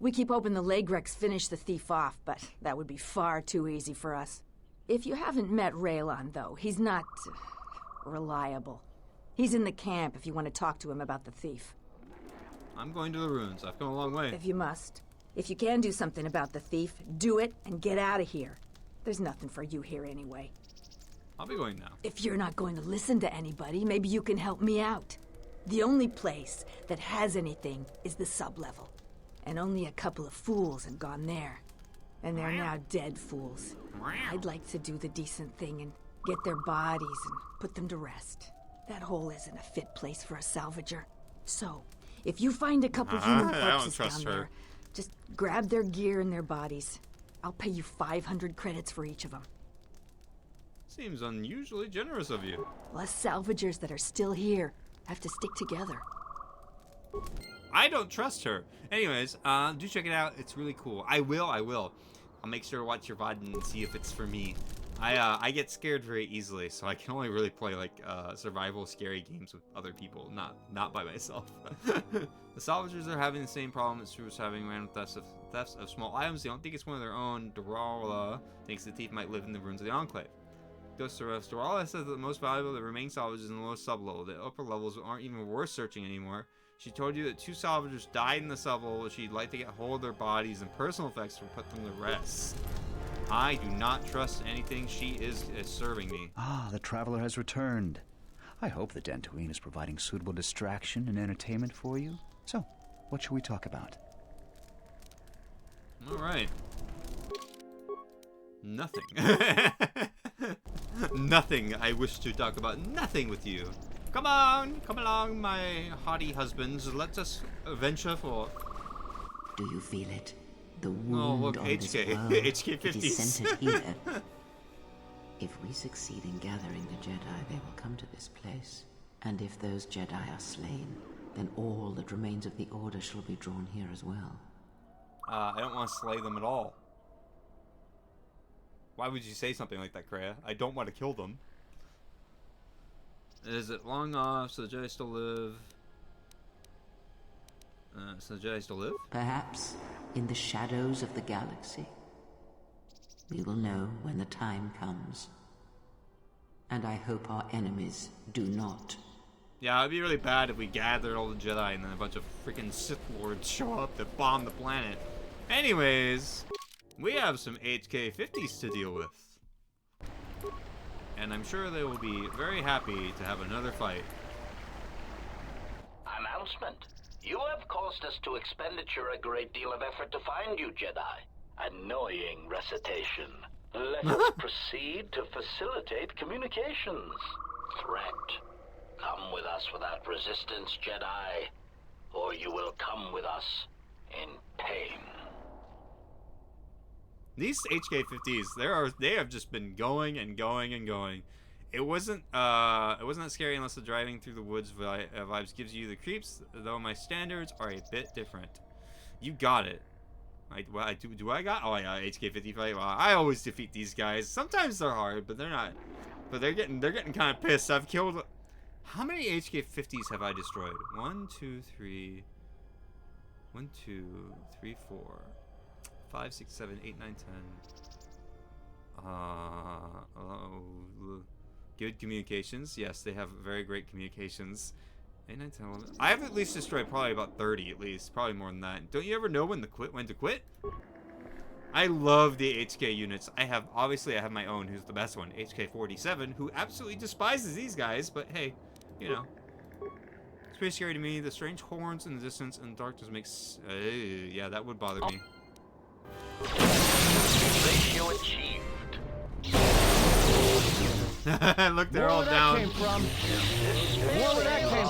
We keep hoping the Legrex finish the thief off, but that would be far too easy for us. If you haven't met Raylon, though, he's not reliable. He's in the camp if you want to talk to him about the thief. I'm going to the ruins. I've come a long way. If you must. If you can do something about the thief, do it and get out of here. There's nothing for you here anyway. I'll be going now. If you're not going to listen to anybody, maybe you can help me out. The only place that has anything is the sublevel. And only a couple of fools have gone there. And they're now dead fools. I'd like to do the decent thing and get their bodies and put them to rest. That hole isn't a fit place for a salvager. So, if you find a couple human corpses down there, just grab their gear and their bodies. I'll pay you 500 credits for each of them. Seems unusually generous of you. Us salvagers that are still here have to stick together. I don't trust her. Anyways, do check it out. It's really cool. I will. I'll make sure to watch your VOD and see if it's for me. I get scared very easily, so I can only really play like survival scary games with other people, not by myself. The salvagers are having the same problem as Suru was having, random thefts of small items. They don't think it's one of their own. Dorala thinks the thief might live in the ruins of the Enclave. Dorala says that the most valuable of the remaining salvagers in the lowest sublevel. The upper levels aren't even worth searching anymore. She told you that 2 salvagers died in the sublevel. She'd like to get hold of their bodies and personal effects to put them to rest. I do not trust anything she is serving me. Ah, the traveler has returned. I hope the Dantooine is providing suitable distraction and entertainment for you. So, what shall we talk about? All right. Nothing. Nothing. I wish to talk about nothing with you. Come on, come along, my haughty husbands. Let us venture forth. Do you feel it? The wound on this world HK 50s. It is centered here. If we succeed in gathering the Jedi, they will come to this place. And if those Jedi are slain, then all that remains of the Order shall be drawn here as well. I don't want to slay them at all. Why would you say something like that, Kreia? I don't want to kill them. Is it long off, so the Jedi still live? So the Jedi still live? Perhaps in the shadows of the galaxy. We will know when the time comes. And I hope our enemies do not. Yeah, it'd be really bad if we gathered all the Jedi and then a bunch of freaking Sith Lords show up to bomb the planet. Anyways, we have some HK 50s to deal with. And I'm sure they will be very happy to have another fight. Announcement. You have caused us to expenditure a great deal of effort to find you, Jedi. Annoying recitation. Let us proceed to facilitate communications. Threat. Come with us without resistance, Jedi. or you will come with us in pain. These HK50s, they have just been going and going and going. It wasn't that scary unless the driving through the woods vibes gives you the creeps, though my standards are a bit different. Do I got? Oh yeah, HK55. Well, I always defeat these guys. Sometimes they're hard, but they're not. But they're getting kind of pissed. I've killed. How many HK50s have I destroyed? 1, 2, 3. 1, 2, 3, 4, 5, 6, 7, 8, 9, 10. Good communications. Yes, they have very great communications. 8, 9, 10, 11. I have at least destroyed probably about 30 at least. Probably more than that. Don't you ever know when to quit? I love the HK units. I have my own, who's the best one, HK47, who absolutely despises these guys, but hey, you know. It's pretty scary to me. The strange horns in the distance and darkness makes... yeah, that would bother me. Ratio achieved. Look, they're all down. Where that came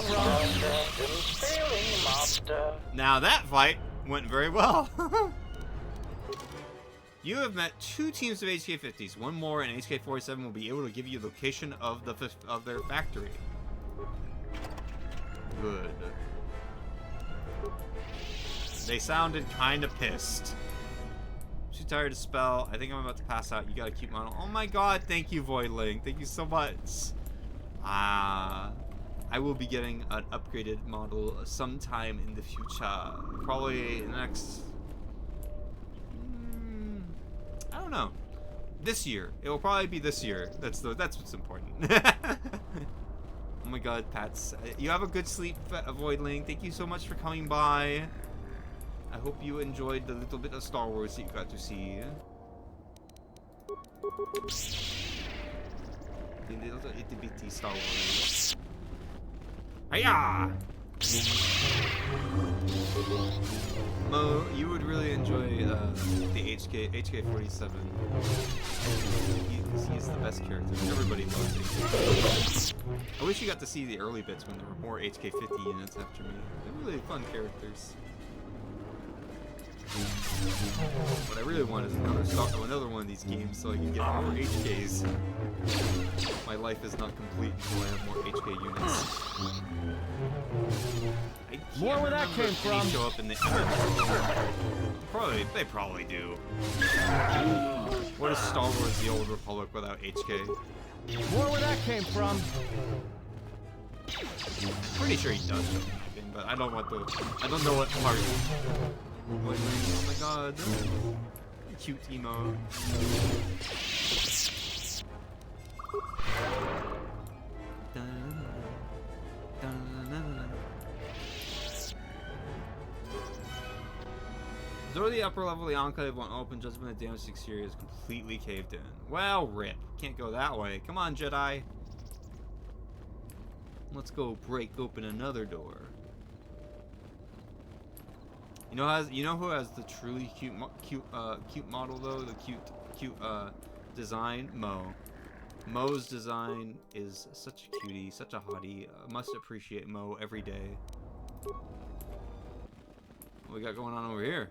from? Now that fight went very well. You have met 2 teams of HK50s. One more, and HK47 will be able to give you the location of their factory. Good. They sounded kind of pissed. Too tired to spell. I think I'm about to pass out. You got a cute model. Oh my god, thank you, Voidling. Thank you so much. I will be getting an upgraded model sometime in the future. Probably next... I don't know. This year. It will probably be this year. That's what's important. Oh my god, Pats. You have a good sleep, Voidling. Thank you so much for coming by. I hope you enjoyed the little bit of Star Wars that you got to see. The little itty bitty Star Wars. Hiya! Mo, you would really enjoy the HK47. He's the best character. Everybody loves HK. I wish you got to see the early bits when there were more HK50 units after me. They're really fun characters. What I really want is another one of these games so I can get more HKs. My life is not complete until I have more HK units. More where that came from. Show up in the they probably do. What is Star Wars: The Old Republic without HK? More where that came from. Pretty sure he does show up, but I don't know what part. Oh my god. Cute emo. Though the upper level of the Enclave won't open, just when the damaged exterior is completely caved in. Well, rip. Can't go that way. Come on, Jedi. Let's go break open another door. You know who has the truly cute model though? The cute design? Mo. Mo's design is such a cutie, such a hottie. Must appreciate Mo every day. What we got going on over here?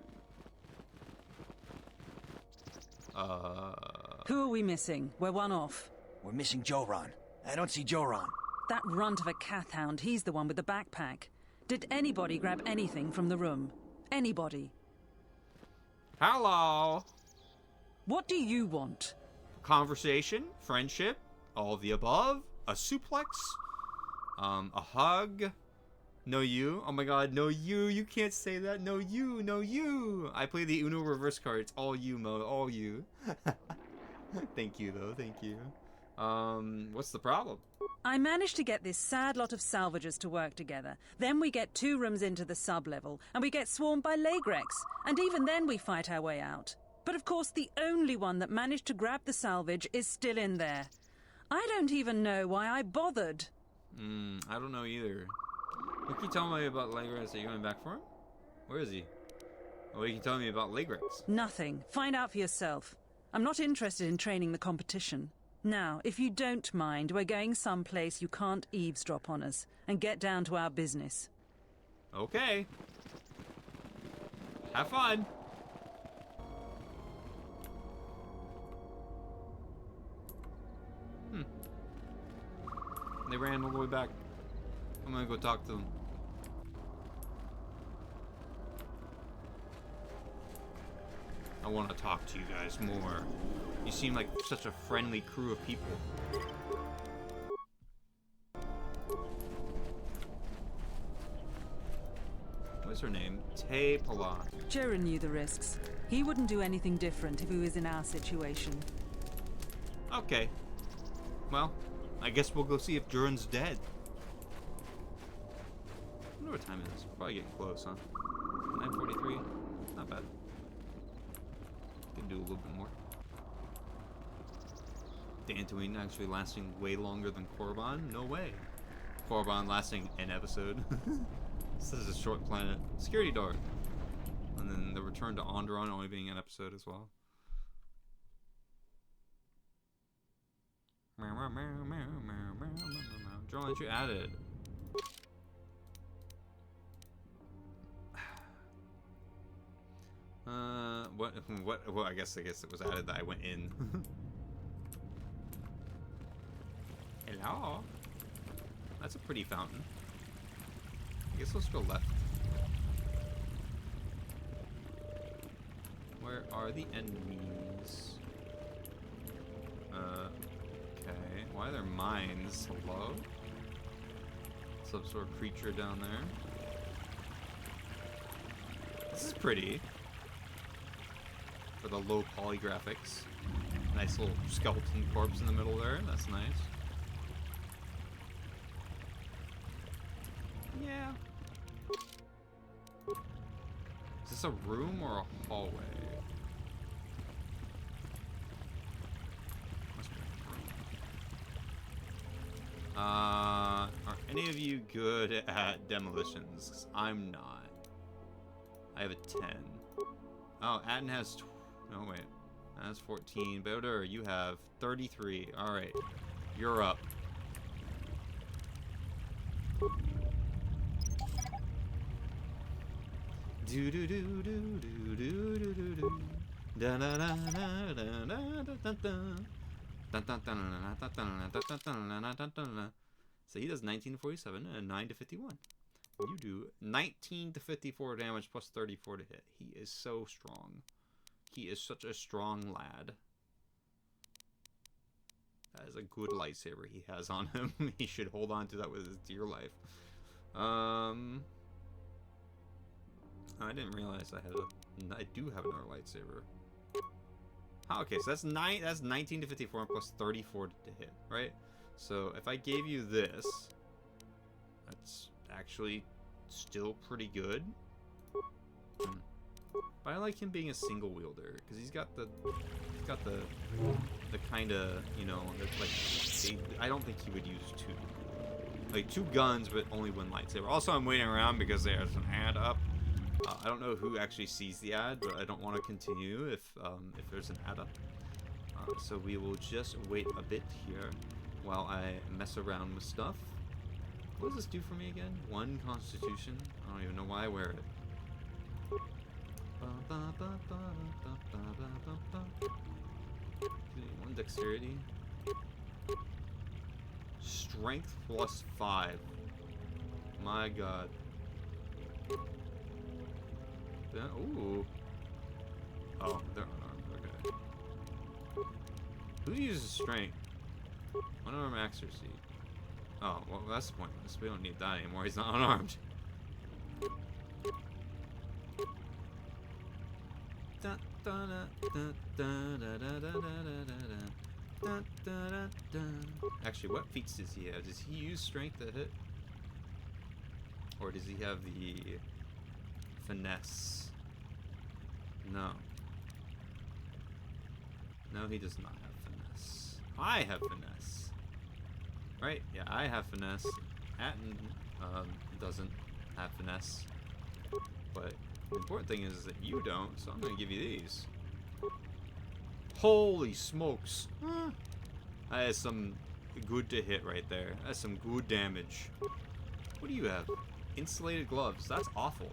Who are we missing? We're one off. We're missing Joran. I don't see Joran. That runt of a Cathhound, he's the one with the backpack. Did anybody grab anything from the room? Anybody? Hello. What do you want? Conversation, friendship, all of the above, a suplex, a hug. No you. Oh my god, no you. You can't say that. No you, no you. I play the Uno reverse card. It's all you, Mo. All you. Thank you, though. Thank you. What's the problem? I managed to get this sad lot of salvagers to work together. Then we get 2 rooms into the sub-level, and we get swarmed by Lagrex. And even then we fight our way out. But of course, the only one that managed to grab the salvage is still in there. I don't even know why I bothered. I don't know either. What can you tell me about Lagrex? Are you going back for him? Where is he? What can you tell me about Lagrex? Nothing. Find out for yourself. I'm not interested in training the competition. Now, if you don't mind, we're going someplace you can't eavesdrop on us, and get down to our business. Okay. Have fun. They ran all the way back. I'm gonna go talk to them. I want to talk to you guys more. You seem like such a friendly crew of people. What's her name? Tay Palat. Jaren knew the risks. He wouldn't do anything different if he was in our situation. Okay. Well, I guess we'll go see if Jaren's dead. I wonder what time it is. Probably getting close, huh? 9:43. Not bad. Could do a little bit more. Dantooine actually lasting way longer than Korriban? No way. Korriban lasting an episode. This is a short planet. Security door. And then the return to Onderon only being an episode as well. Journal entry added. What? Well, I guess it was added that I went in. Hello. That's a pretty fountain. I guess let's go left. Where are the enemies? Okay. Why are there mines? Hello? Some sort of creature down there. This is pretty. For the low poly graphics. Nice little skeleton corpse in the middle there. That's nice. Yeah. Is this a room or a hallway? Must be a room. Are any of you good at demolitions? 'Cause I'm not. I have a 10. Oh, Atten has... Oh, wait. That's 14. Boder, you have 33. Alright. You're up. Do do do do do do do do do. Da da da da da da da da. So he does 19 to 47 and 9 to 51. You do 19 to 54 damage plus 34 to hit. He is so strong. He is such a strong lad. That is a good lightsaber he has on him. He should hold on to that with his dear life. I didn't realize I do have another lightsaber. Oh, okay, so that's 19 to 54 plus 34 to hit, right? So if I gave you this, that's actually still pretty good. But I like him being a single wielder because he's got the kind of, you know, like I don't think he would use two guns, but only one lightsaber. Also, I'm waiting around because there's an ad up. I don't know who actually sees the ad, but I don't want to continue if there's an ad up. So we will just wait a bit here while I mess around with stuff. What does this do for me again? 1 Constitution? I don't even know why I wear it. 1 Dexterity. Strength plus 5. My god. Ooh. Oh, they're unarmed. Okay. Who uses strength? Unarmed accuracy. Oh, well, that's pointless. We don't need that anymore. He's not unarmed. Actually, what feats does he have? Does he use strength to hit? Or does he have the finesse? No. No, he does not have finesse. I have finesse. Right? Yeah, I have finesse. Atten doesn't have finesse. But the important thing is that you don't, so I'm going to give you these. Holy smokes. That is some good to hit right there. That's some good damage. What do you have? Insulated gloves. That's awful.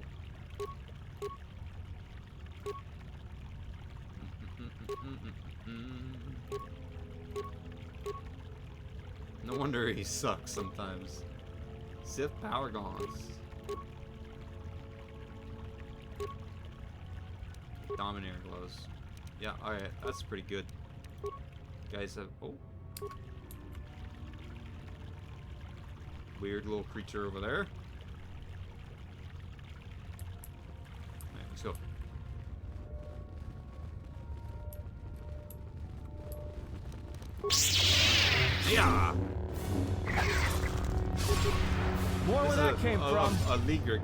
No wonder he sucks sometimes. Sith power gaunts. Dominator gloves. Yeah, alright, that's pretty good. Guys have... Oh. Weird little creature over there. Alright, let's go. Yeah! More where that came from. A Ligric.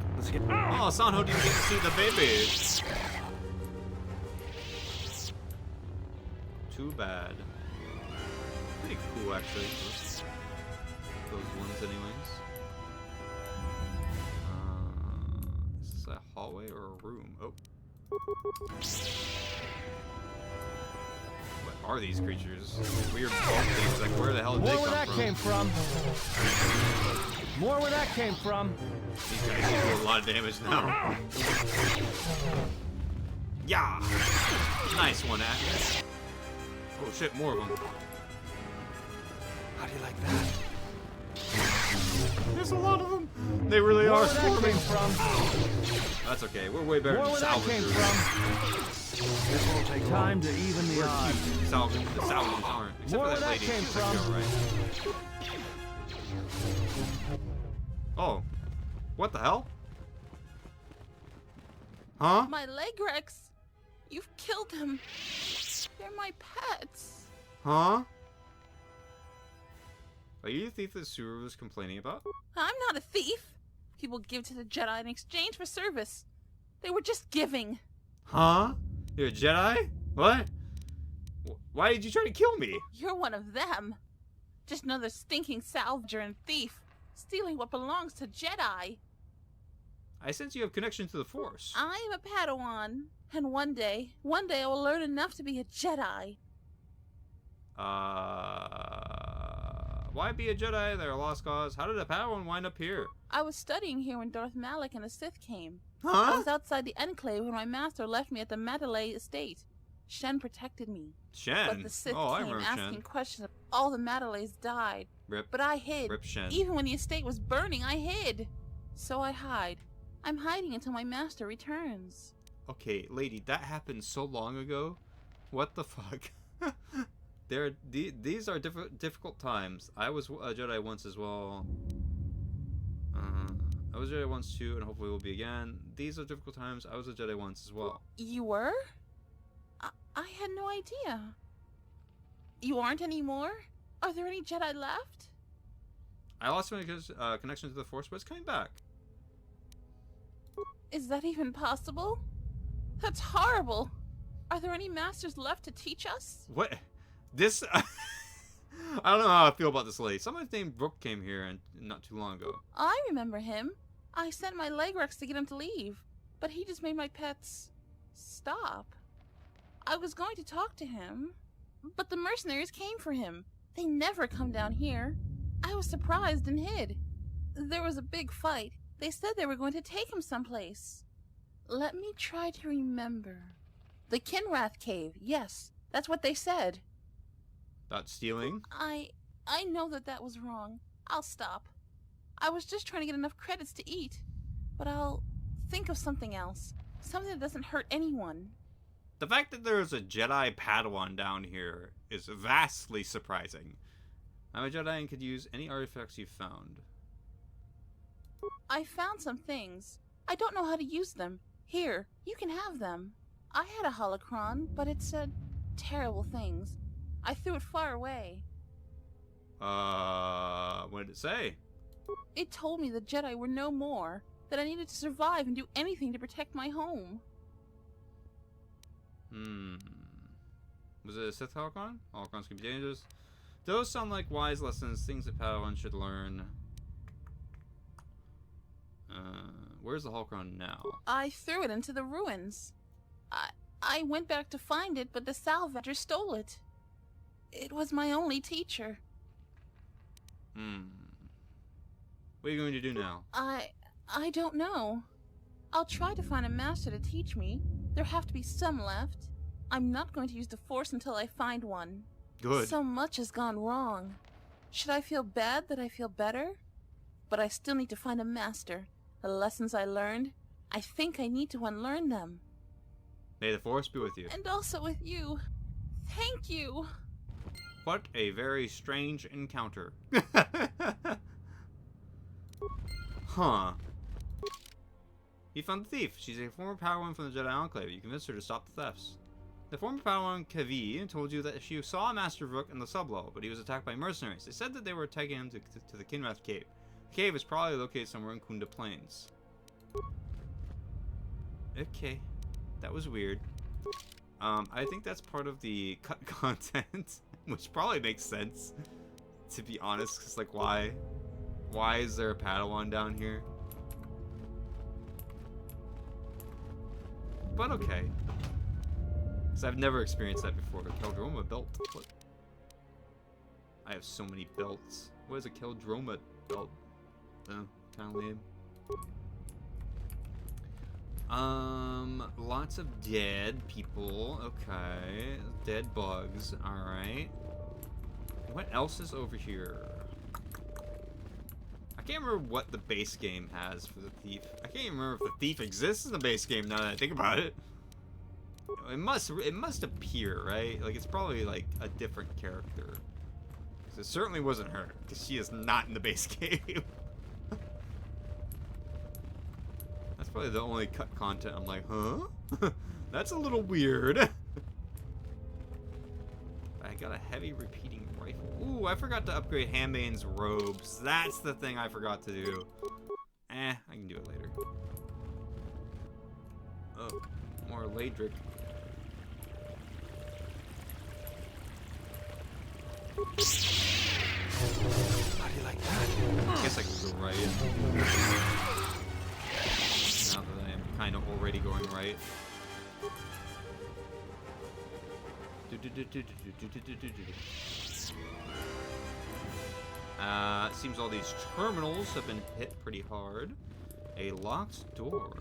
Oh, Sanho didn't get to see the baby. Too bad. Pretty cool, actually. Those ones, anyways. Is this a hallway or a room? Oh. What are these creatures? Weird bug things. Like, where the hell did they come from? More where that came from. More where that came from. These guys do a lot of damage now. Yeah! Nice one, Atlas. Oh shit, more of them. How do you like that? There's a lot of them. They really More are where that swarming. came from. That's okay. We're way better More than where that came salvagers. from. This will take time to even the odds. The salvagers aren't. Except More for where that that lady. came She's from. alright. Oh. What the hell? Huh? My Legrex! You've killed them. They're my pets. Huh? Are you the thief that Suru was complaining about? I'm not a thief. People give to the Jedi in exchange for service. They were just giving. Huh? You're a Jedi? What? Why did you try to kill me? You're one of them. Just another stinking salvager and thief, stealing what belongs to Jedi. I sense you have connection to the Force. I'm a Padawan, and one day I will learn enough to be a Jedi. Why be a Jedi? They're a lost cause. How did a Padawan wind up here? I was studying here when Darth Malak and the Sith came. Huh? I was outside the Enclave when my master left me at the Mandalay estate. Shen protected me. Shen? But the Sith I came remember asking Shen. questions. All the Mandalays died. Rip. But I hid. Rip Shen. Even when the estate was burning, I hid. So I hide. I'm hiding until my master returns. Okay, lady, that happened so long ago. What the fuck? These are difficult times. I was a Jedi once as well. I was a Jedi once too, and hopefully will be again. These are difficult times. I was a Jedi once as well. You were? I had no idea. You aren't anymore? Are there any Jedi left? I lost my connection to the Force, but it's coming back. Is that even possible? That's horrible. Are there any masters left to teach us? What? This... I don't know how I feel about this lady. Someone named Brooke came here not too long ago. I remember him. I sent my Legrex to get him to leave, but he just made my pets stop. I was going to talk to him, but the mercenaries came for him. They never come down here. I was surprised and hid. There was a big fight. They said they were going to take him someplace. Let me try to remember. The Kinrath Cave, yes. That's what they said. About stealing? I know that was wrong. I'll stop. I was just trying to get enough credits to eat. But I'll think of something else. Something that doesn't hurt anyone. The fact that there is a Jedi Padawan down here is vastly surprising. I'm a Jedi and could use any artifacts you've found. I found some things. I don't know how to use them. Here, you can have them. I had a holocron, but it said terrible things. I threw it far away. What did it say? It told me the Jedi were no more, that I needed to survive and do anything to protect my home. Was it a Sith holocron? Holocrons can be dangerous. Those sound like wise lessons, things that Padawan should learn. Where's the holocron now? I threw it into the ruins. I went back to find it, but the salvager stole it. It was my only teacher. What are you going to do now? I I don't know. I'll try to find a master to teach me. There have to be some left. I'm not going to use the Force until I find one. Good. So much has gone wrong. Should I feel bad that I feel better? But I still need to find a master. The lessons I learned, I think I need to unlearn them. May the Force be with you. And also with you. Thank you. What a very strange encounter. Huh. You found the thief. She's a former Padawan from the Jedi Enclave. You convinced her to stop the thefts. The former Padawan Kavi told you that she saw Master Vrook in the sublevel, but he was attacked by mercenaries. They said that they were taking him to the Kinrath Cave. The cave is probably located somewhere in Kunda Plains. Okay. That was weird. I think that's part of the cut content, which probably makes sense, to be honest, because, like, why is there a Padawan down here? But okay. Because I've never experienced that before. Keldroma belt. What? I have so many belts. What is a Keldroma belt? Oh, kind of lame. Lots of dead people. Okay. Dead bugs. Alright. What else is over here? I can't remember what the base game has for the thief. I can't even remember if the thief exists in the base game now that I think about it. It must appear, right? Like, it's probably like a different character. 'Cause it certainly wasn't her, because she is not in the base game. That's probably the only cut content I'm like, huh? That's a little weird. I got a heavy repeating rifle. Ooh, I forgot to upgrade Hanbane's robes. That's the thing I forgot to do. I can do it later. Oh, more Ladric. How do you like that? I guess I can go right. Now that I am kind of already going right. Seems all these terminals have been hit pretty hard. A locked door.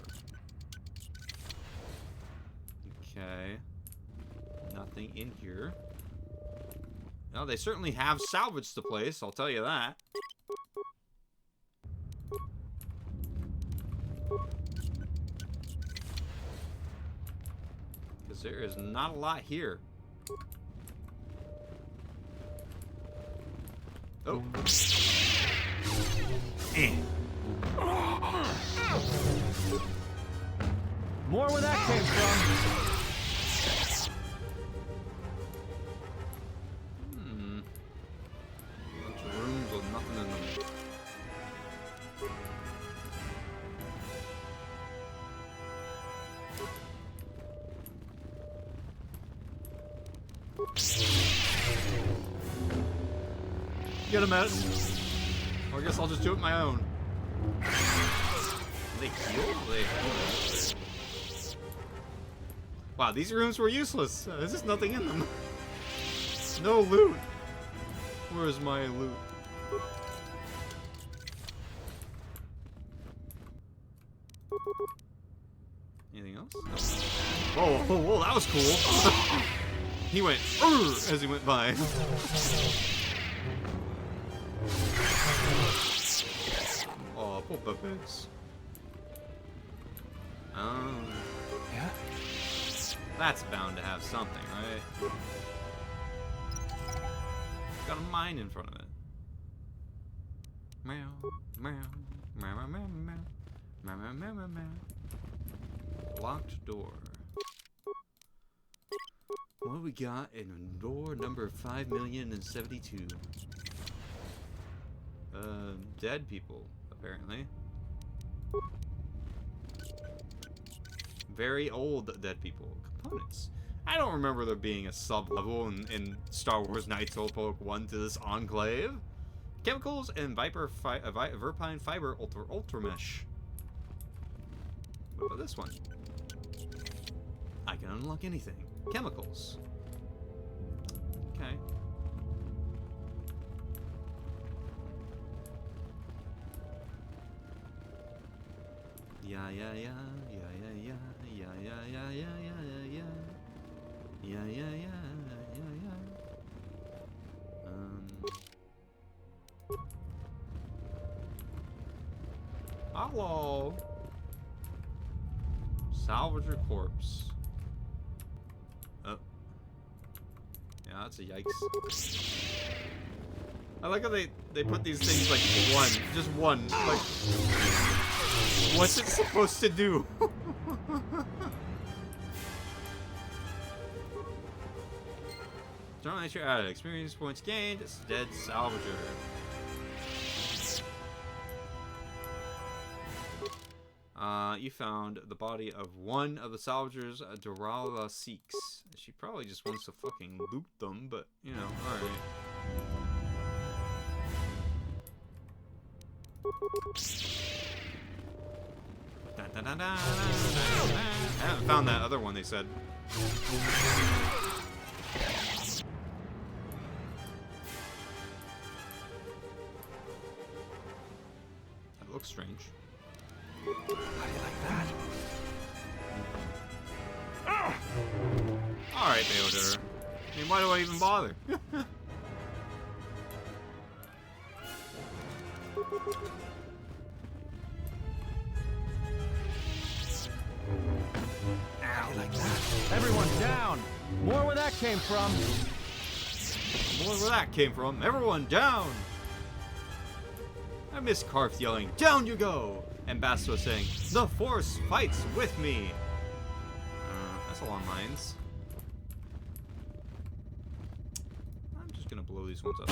Okay. Nothing in here. No, they certainly have salvaged the place, I'll tell you that. Because there is not a lot here. Oh. More where that came from. Bunch of rooms with nothing in them. Get him, Ed. Or I guess I'll just do it my own. Are they healed? Wow, these rooms were useless. There's just nothing in them. No loot. Where's my loot? Anything else? Whoa, whoa, whoa, that was cool. He went as he went by. Oh, poor puppets. Yeah? That's bound to have something, right? It's got a mine in front of it. Meow, meow, meow, meow, meow, meow, meow, meow, meow, meow, meow. Locked door. What do we got in door number 5,072? Dead people, apparently. Very old dead people. Components. I don't remember there being a sub-level in Star Wars Knights Old Republic 1 to this enclave. Chemicals and Verpine Fiber Ultra Mesh. What about this one? I can unlock anything. Chemicals. Okay. Yeah, yeah, yeah, yeah, yeah, yeah, yeah, yeah, yeah, yeah, yeah, yeah, yeah, yeah, yeah, yeah, yeah. Hello. Salvage your corpse. Oh. Yeah, that's a yikes. I like how they put these things like just one. Like, what's it supposed to do? Don't let your added experience points gained. It's dead salvager. You found the body of one of the salvagers, Dorala Seeks. She probably just wants to fucking loot them, but you know, alright. I haven't found that other one they said. That looks strange. How do you like that? Alright, Beoder. I mean, why do I even bother? How do you like that? Everyone down! More where that came from! More where that came from. Everyone down! I miss Karth yelling, "Down you go!" And Basto saying, "The Force fights with me!" That's along lines. I'm just gonna blow these ones up.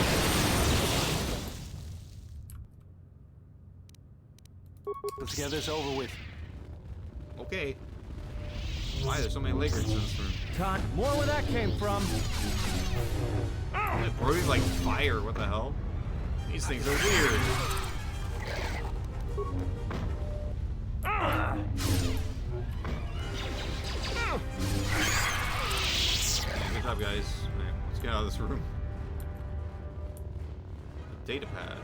Let's get this over with. Okay. Why there's so many Lakers in this room? Con, more where that came from. It breathes like fire. What the hell? These things are weird. Good job, guys. Right, let's get out of this room. Data pad.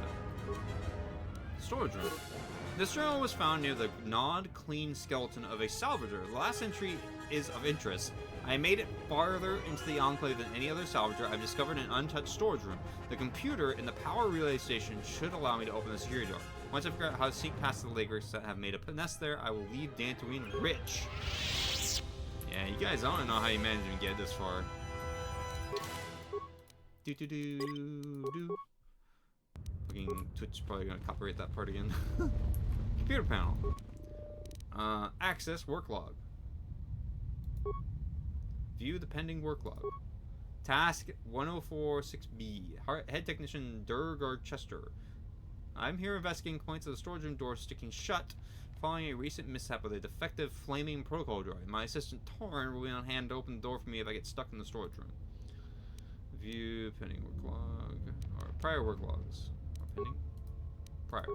Storage room. This journal was found near the gnawed, clean skeleton of a salvager. The last entry is of interest. I made it farther into the enclave than any other salvager. I've discovered an untouched storage room. The computer in the power relay station should allow me to open the security door. Once I figure out how to sneak past the Lakers that have made a nest there, I will leave Dantooine rich. Yeah, you guys, I don't know how you managed to get this far. Fucking Twitch probably gonna copyright that part again. Computer panel. Access work log. View the pending work log. Task 1046B. Head technician Durgar Chester. I'm here investigating points of the storage room door sticking shut following a recent mishap with a defective flaming protocol droid. My assistant Torrin will be on hand to open the door for me if I get stuck in the storage room. View pending work log. Or prior work logs. Or pending? Prior.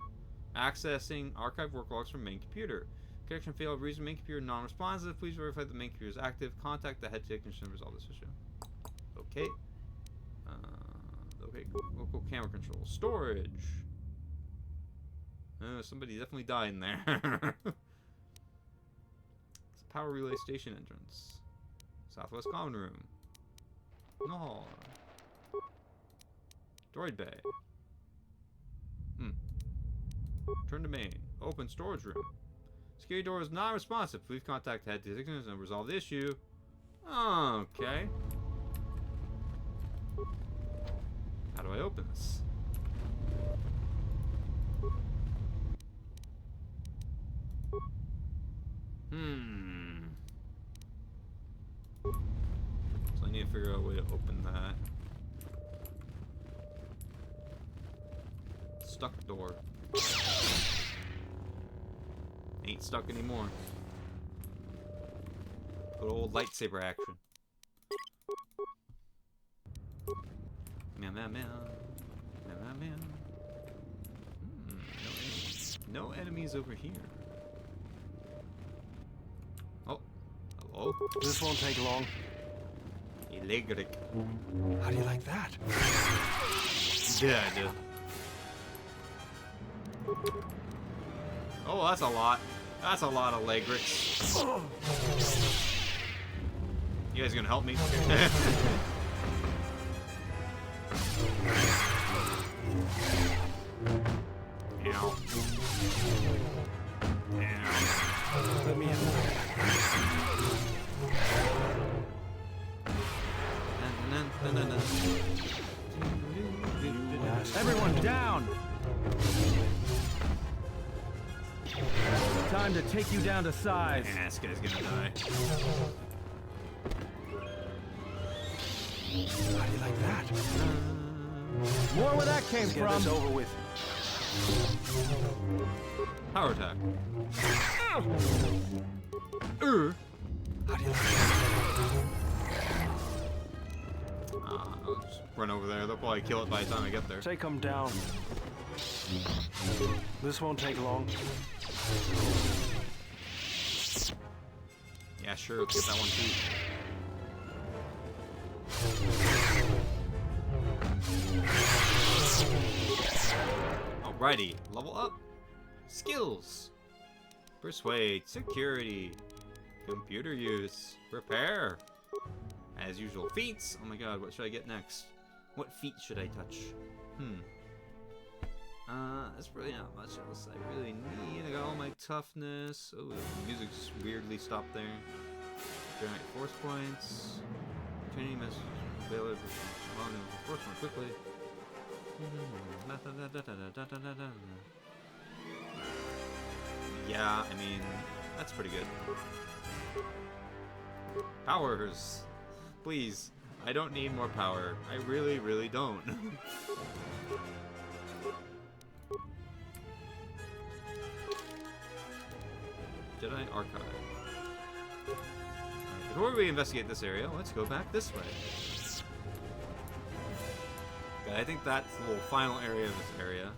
Accessing archive work logs from main computer. Connection failed. Reason main computer non-responsive. Please verify the main computer is active. Contact the head technician to resolve this issue. Okay. Okay. Local camera control. Storage. Somebody definitely died in there. It's a power relay station entrance. Southwest common room. No. Droid bay. Turn to main. Open storage room. Security door is not responsive. Please contact head technician and resolve the issue. Okay. How do I open this? So I need to figure out a way to open that. Stuck door. Ain't stuck anymore. Good old lightsaber action. Meow meow meow. Meow meow meow. No enemies over here. Oh, hello. This won't take long. Electric. How do you like that? Dead. Oh, that's a lot. That's a lot of leg ricks. You guys gonna help me? Ow. Let me in. Everyone down! Time to take you down to size. Yeah, this guy's gonna die. How do you like that? More where that came from. Get this over with. Power attack. How do you like I'll just run over there. They'll probably kill it by the time I get there. Take them down. This won't take long. Yeah, sure. Let's get that one too. Alrighty, level up. Skills. Persuade, security, computer use, repair. As usual, feats. Oh my god, what should I get next? What feat should I touch? That's really not much else I really need. I got all my toughness. Oh, the music's weirdly stopped there. Generate force points. Training message available. Force more quickly. Yeah, I mean, that's pretty good. Powers. Please, I don't need more power. I really, really don't. Jedi Archive. Before we investigate this area, let's go back this way. Okay, I think that's the little final area of this area.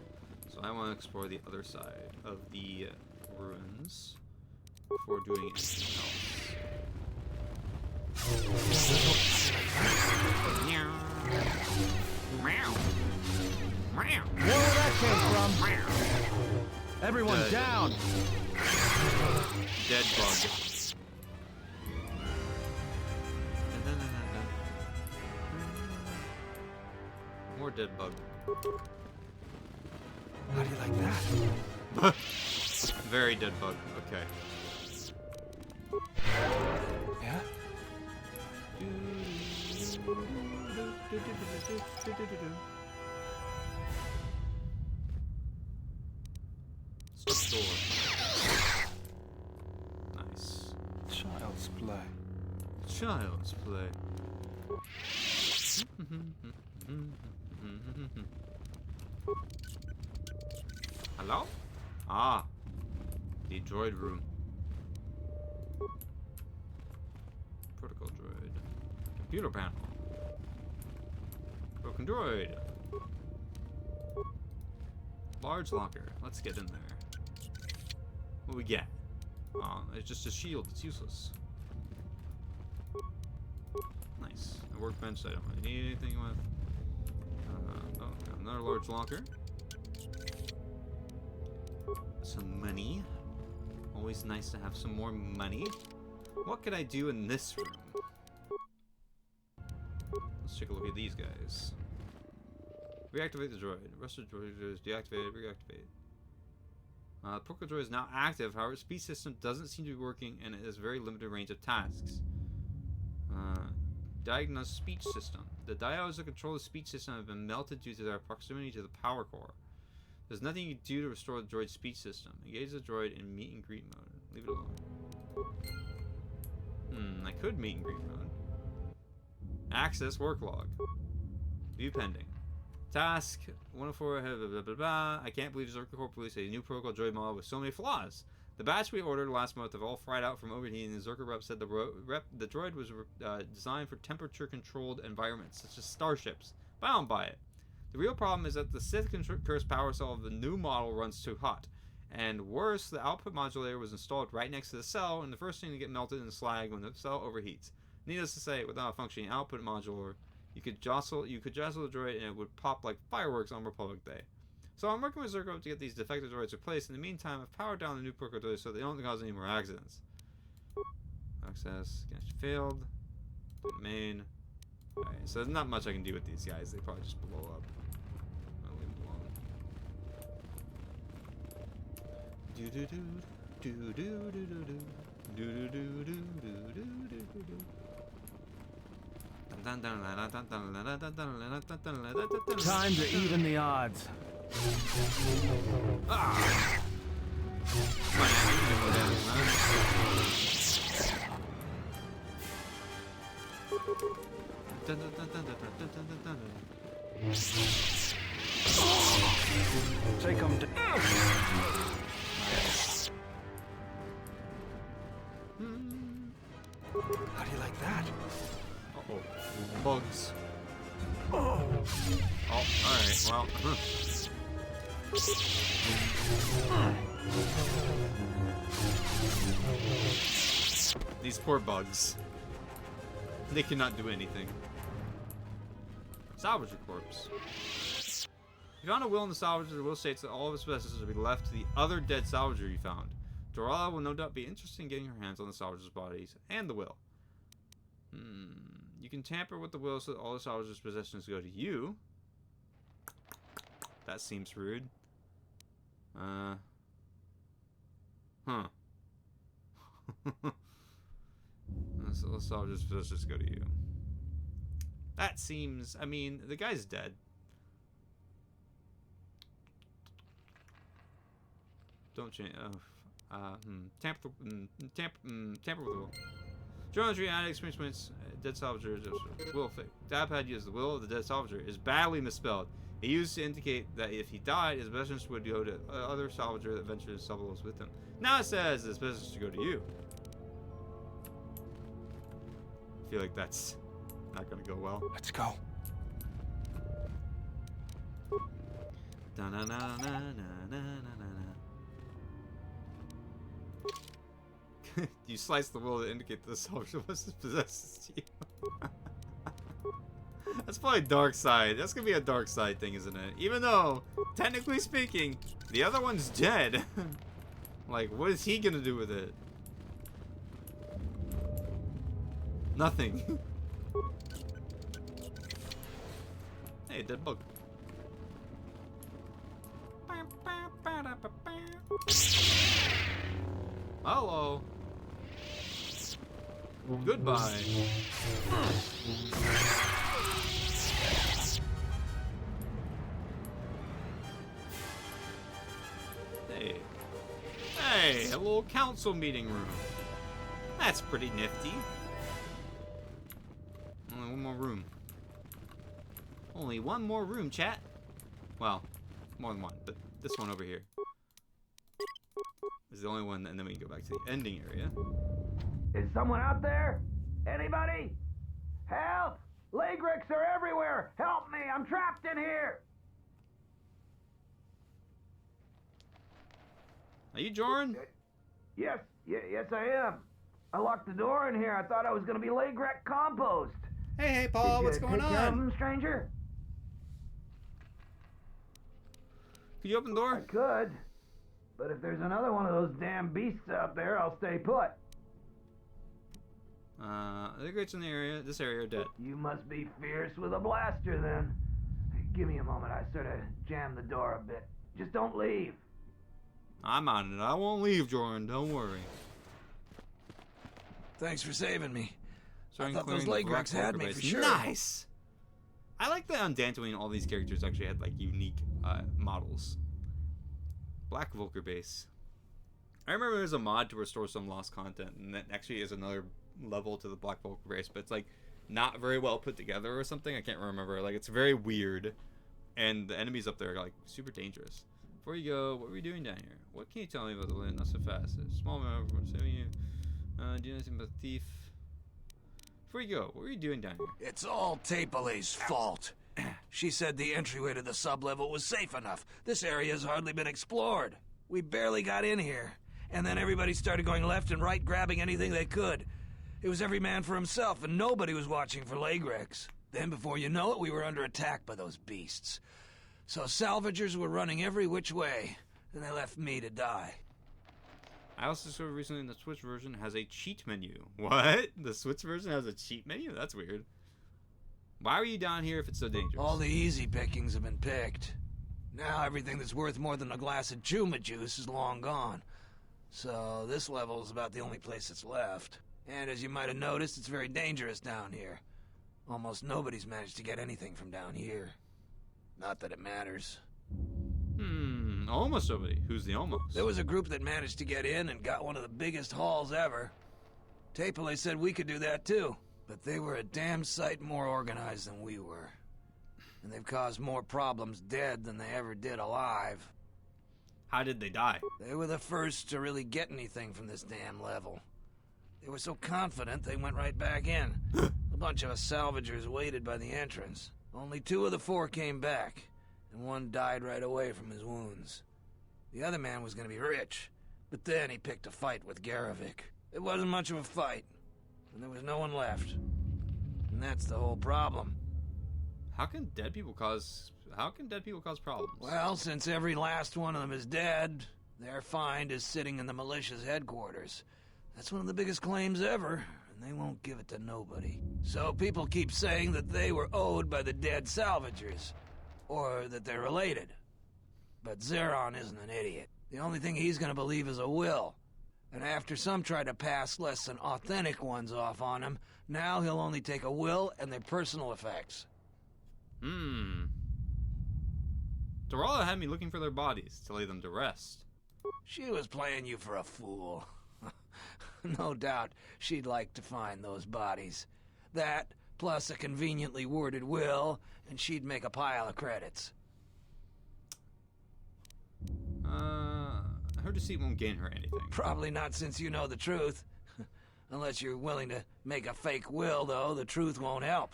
So I want to explore the other side of the ruins before doing anything else. More where that came from. Everyone down. Dead bug. More dead bug. How do you like that? Very dead bug. Okay. Yeah? Stop door. Nice. Child's play. Child's play. Hello? Ah. The droid room. Protocol droid. Computer panel. Broken droid. Large locker. Let's get in there. What do we get? Oh, it's just a shield. It's useless. Nice. A workbench I don't really need anything with. Oh, another large locker. Some money. Always nice to have some more money. What could I do in this room? Let's take a look at these guys. Reactivate the droid. Rest of the droid is deactivated. Reactivate. The Protocol droid is now active. However, its speech system doesn't seem to be working, and it has very limited range of tasks. Diagnose speech system. The diodes that control the speech system have been melted due to their proximity to the power core. There's nothing you can do to restore the droid's speech system. Engage the droid in meet and greet mode. Leave it alone. I could meet and greet mode. Access work log. View pending. Task 104. Blah, blah, blah, blah. I can't believe Zerka Corp released a new protocol droid model with so many flaws. The batch we ordered last month have all fried out from overheating, and the Zerka rep said the droid was designed for temperature-controlled environments, such as starships. But I don't buy it. The real problem is that the Sith cursed power cell of the new model runs too hot. And worse, the output modulator was installed right next to the cell, and the first thing to get melted in the slag when the cell overheats. Needless to say, without a functioning output modulator, you could jostle the droid and it would pop like fireworks on Republic Day. So I'm working with Zergo to get these defective droids replaced. In the meantime, I've powered down the new Porco droids so they don't cause any more accidents. Access, connection failed. Main. Alright, so there's not much I can do with these guys. They probably just blow up. I'll leave them alone. Do do do do do do do do do do do do do do do. Time to even the odds. Take him to... How do you like that? Uh-oh. Bugs. Oh, alright, well. These poor bugs. They cannot do anything. Salvage your corpse. You found a will in the salvager. The will states that all of its possessions will be left to the other dead salvager you found. Dorala will no doubt be interested in getting her hands on the salvager's bodies and the will. You can tamper with the will so that all the salvager's possessions go to you. That seems rude. Huh. So the salvager's possessions go to you. That seems... I mean, the guy's dead. Don't change... Tamper with the will. Geometry and experience dead salvager will fake. Dabpad uses the will of the dead salvager is badly misspelled. It used to indicate that if he died, his possessions would go to other salvager that ventures sublevels with him. Now it says his possessions should go to you. I feel like that's not gonna go well. Let's go. Da na na na na na na. You slice the will to indicate that the salvager possesses you. That's probably dark side. That's gonna be a dark side thing, isn't it? Even though, technically speaking, the other one's dead. Like, what is he gonna do with it? Nothing. Hey, dead bug. Hello. Goodbye. Hey. Hey, a little council meeting room. That's pretty nifty. Only one more room. Only one more room, chat. Well, more than one, but this one over here is the only one, and then we can go back to the ending area. Is someone out there? Anybody? Help! Lagrix are everywhere! Help me! I'm trapped in here! Are you Joran? Yes, I am. I locked the door in here. I thought I was gonna be Lagrek compost. Hey, Paul, what's going take care of on? them, stranger? Could you open the door? I could. But if there's another one of those damn beasts out there, I'll stay put. The greats in the area, this area are dead. You must be fierce with a blaster, then. Give me a moment. I sort of jammed the door a bit. Just don't leave. I'm on it. I won't leave, Joran. Don't worry. Thanks for saving me. So I thought those Lagreks had me for sure. Nice! I like that on Dantooine all these characters actually had like unique models. Black Volker base. I remember there was a mod to restore some lost content, and that actually is another level to the Black Volker base, but it's like not very well put together or something. I can't remember. Like, it's very weird, and the enemies up there are like super dangerous. Before you go, what are we doing down here? What can you tell me about the land? Not so fast. A small amount from saving you. Do you know anything about the thief? Before you go, what are you doing down here? It's all Tapale's fault. She said the entryway to the sublevel was safe enough. This area's hardly been explored. We barely got in here. And then everybody started going left and right, grabbing anything they could. It was every man for himself, and nobody was watching for Lagreks. Then, before you know it, we were under attack by those beasts. So salvagers were running every which way, and they left me to die. I also discovered recently the Switch version has a cheat menu. What? The Switch version has a cheat menu? That's weird. Why are you down here if it's so dangerous? All the easy pickings have been picked. Now everything that's worth more than a glass of Juma juice is long gone. So this level is about the only place that's left. And as you might have noticed, it's very dangerous down here. Almost nobody's managed to get anything from down here. Not that it matters. Almost nobody. Who's the almost? There was a group that managed to get in and got one of the biggest hauls ever. Tapele said we could do that too, but they were a damn sight more organized than we were. And they've caused more problems dead than they ever did alive. How did they die? They were the first to really get anything from this damn level. They were so confident they went right back in. A bunch of us salvagers waited by the entrance. Only 2 of the 4 came back, and 1 died right away from his wounds. The other man was going to be rich, but then he picked a fight with Garavik. It wasn't much of a fight, and there was no one left. And that's the whole problem. How can dead people cause problems? Well, since every last one of them is dead, their find is sitting in the militia's headquarters. That's one of the biggest claims ever, and they won't give it to nobody. So people keep saying that they were owed by the dead salvagers, or that they're related. But Zeron isn't an idiot. The only thing he's gonna believe is a will. And after some try to pass less than authentic ones off on him, now he'll only take a will and their personal effects. Dorala had me looking for their bodies to lay them to rest. She was playing you for a fool. No doubt she'd like to find those bodies. That, plus a conveniently worded will, and she'd make a pile of credits. Her deceit won't gain her anything. Probably not, since you know the truth. Unless you're willing to make a fake will, though, the truth won't help.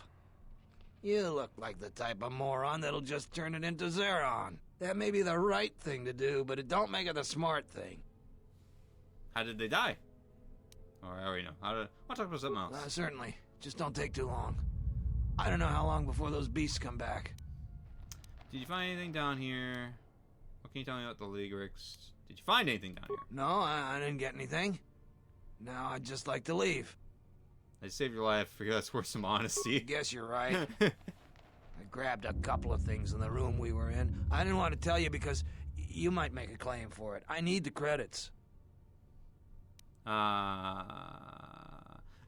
You look like the type of moron that'll just turn it into Zeron. That may be the right thing to do, but it don't make it the smart thing. How did they die? Oh, I already know. I'll talk about something else. Certainly. Just don't take too long. I don't know how long before those beasts come back. Did you find anything down here? What can you tell me about the Legrix? Did you find anything down here? No, I didn't get anything. Now I'd just like to leave. I saved your life. I figure that's worth some honesty. I guess you're right. I grabbed a couple of things in the room we were in. I didn't want to tell you because you might make a claim for it. I need the credits. I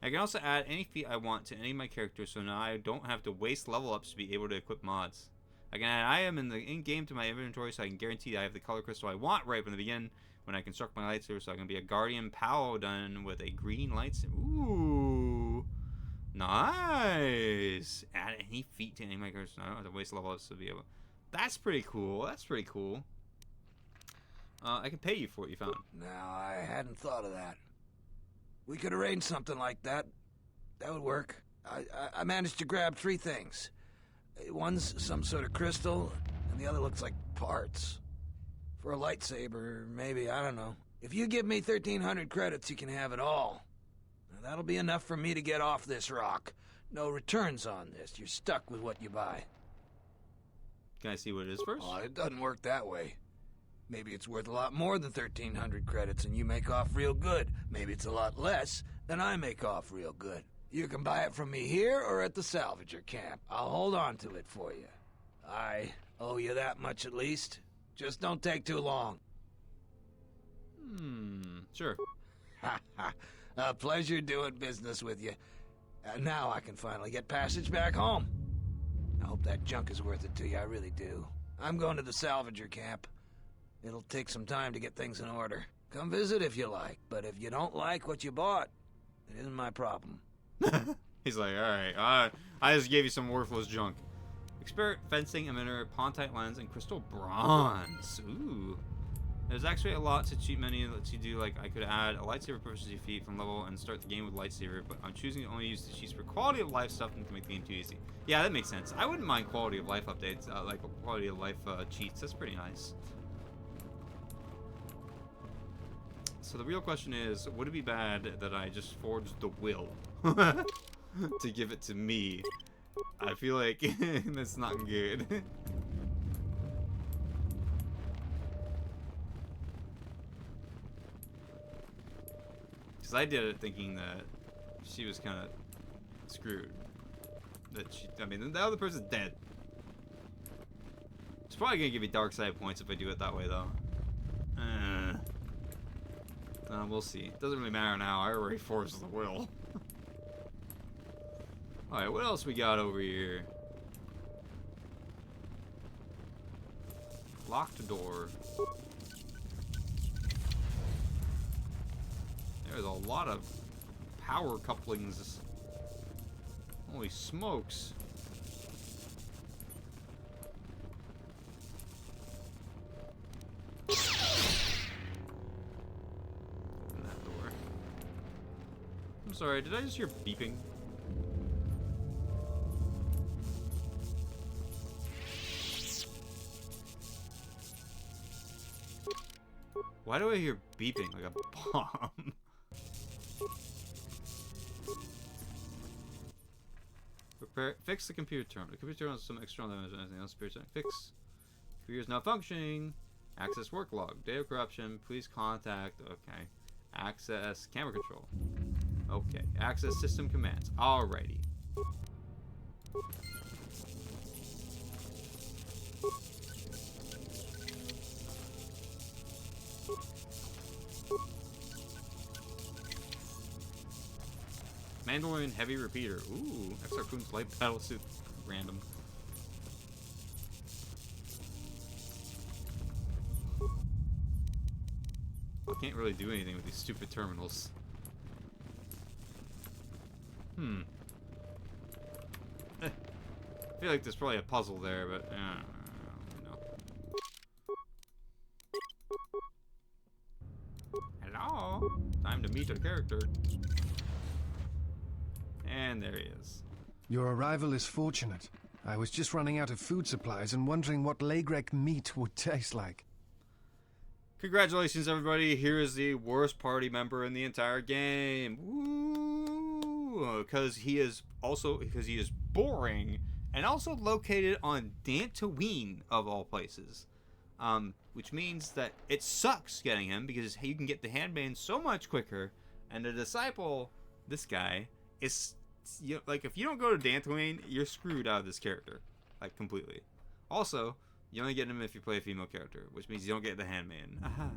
can also add any feat I want to any of my characters, so now I don't have to waste level ups to be able to equip mods. I can add item in-game to my inventory, so I can guarantee I have the color crystal I want right from the beginning when I construct my lightsaber, so I can be a Guardian Paladin with a green lightsaber. Ooh, nice! Add any feat to any of my characters, so I don't have to waste level ups to be able. That's pretty cool. That's pretty cool. I can pay you for what you found. Now, I hadn't thought of that. We could arrange something like that. That would work. I managed to grab 3 things. One's some sort of crystal, and the other looks like parts. For a lightsaber, maybe, I don't know. If you give me 1,300 credits, you can have it all. Now, that'll be enough for me to get off this rock. No returns on this. You're stuck with what you buy. Can I see what it is first? Oh, it doesn't work that way. Maybe it's worth a lot more than 1,300 credits and you make off real good. Maybe it's a lot less and I make off real good. You can buy it from me here or at the salvager camp. I'll hold on to it for you. I owe you that much at least. Just don't take too long. Sure. A pleasure doing business with you. Now I can finally get passage back home. I hope that junk is worth it to you, I really do. I'm going to the salvager camp. It'll take some time to get things in order. Come visit if you like, but if you don't like what you bought, it isn't my problem. He's like, alright, I just gave you some worthless junk. Expert fencing, emitter, pontite lens, and crystal bronze. Ooh. There's actually a lot to cheat menu that lets you do, like I could add a lightsaber proficiency feat from level and start the game with lightsaber, but I'm choosing to only use the cheats for quality of life stuff and to make the game too easy. Yeah, that makes sense. I wouldn't mind quality of life updates, like quality of life cheats. That's pretty nice. So the real question is, would it be bad that I just forged the will to give it to me? I feel like that's not good. Because I did it thinking that she was kind of screwed. I mean, the other person's dead. It's probably gonna give me dark side points if I do it that way, though. We'll see. It doesn't really matter now. I already forced the will. Alright, what else we got over here? Locked door. There's a lot of power couplings. Holy smokes. Open that door. I'm sorry, did I just hear beeping? Why do I hear beeping like a bomb? Fix the computer terminal. The computer terminal has some external damage and anything else. Fix. Computer is not functioning. Access work log. Data corruption. Please contact. Okay. Access camera control. Okay. Access system commands. Alrighty. Mandalorian heavy repeater. Ooh, Exar Kun's light battle suit. Random. I can't really do anything with these stupid terminals. I feel like there's probably a puzzle there, but no. Hello? Time to meet a character. And there he is. Your arrival is fortunate. I was just running out of food supplies and wondering what Lagrek meat would taste like. Congratulations, everybody. Here is the worst party member in the entire game. Woo! Because he is boring and also located on Dantooine, of all places. Which means that it sucks getting him because you can get the handmaiden so much quicker. And the disciple, this guy, is... like, if you don't go to Dantooine, you're screwed out of this character. Like, completely. Also, you only get him if you play a female character, which means you don't get the handmaiden. Aha.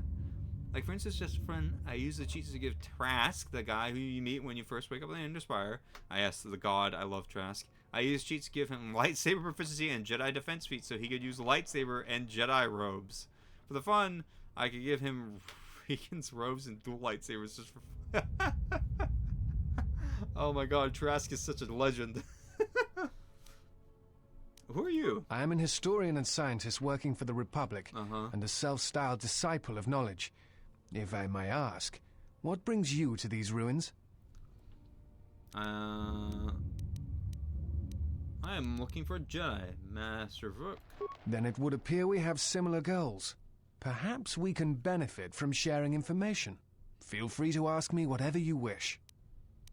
Like, for instance, just for fun, I use the cheats to give Trask, the guy who you meet when you first wake up in the Enderspire. I asked the god, I love Trask. I used cheats to give him lightsaber proficiency and Jedi defense feats so he could use lightsaber and Jedi robes. For the fun, I could give him Regan's robes and dual lightsabers just for Oh my god, Trask is such a legend. Who are you? I am an historian and scientist working for the Republic, and a self-styled disciple of knowledge. If I may ask, what brings you to these ruins? I am looking for a Jedi, Master Vuk. Then it would appear we have similar goals. Perhaps we can benefit from sharing information. Feel free to ask me whatever you wish.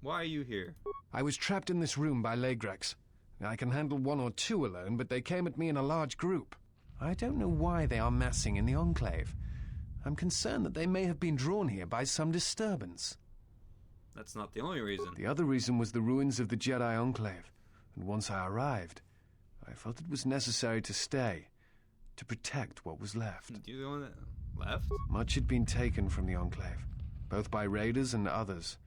Why are you here? I was trapped in this room by Lagreks. I can handle one or two alone, but they came at me in a large group. I don't know why they are massing in the Enclave. I'm concerned that they may have been drawn here by some disturbance. That's not the only reason. The other reason was the ruins of the Jedi Enclave, and once I arrived, I felt it was necessary to stay, to protect what was left. You're the one that left? Much had been taken from the Enclave, both by raiders and others.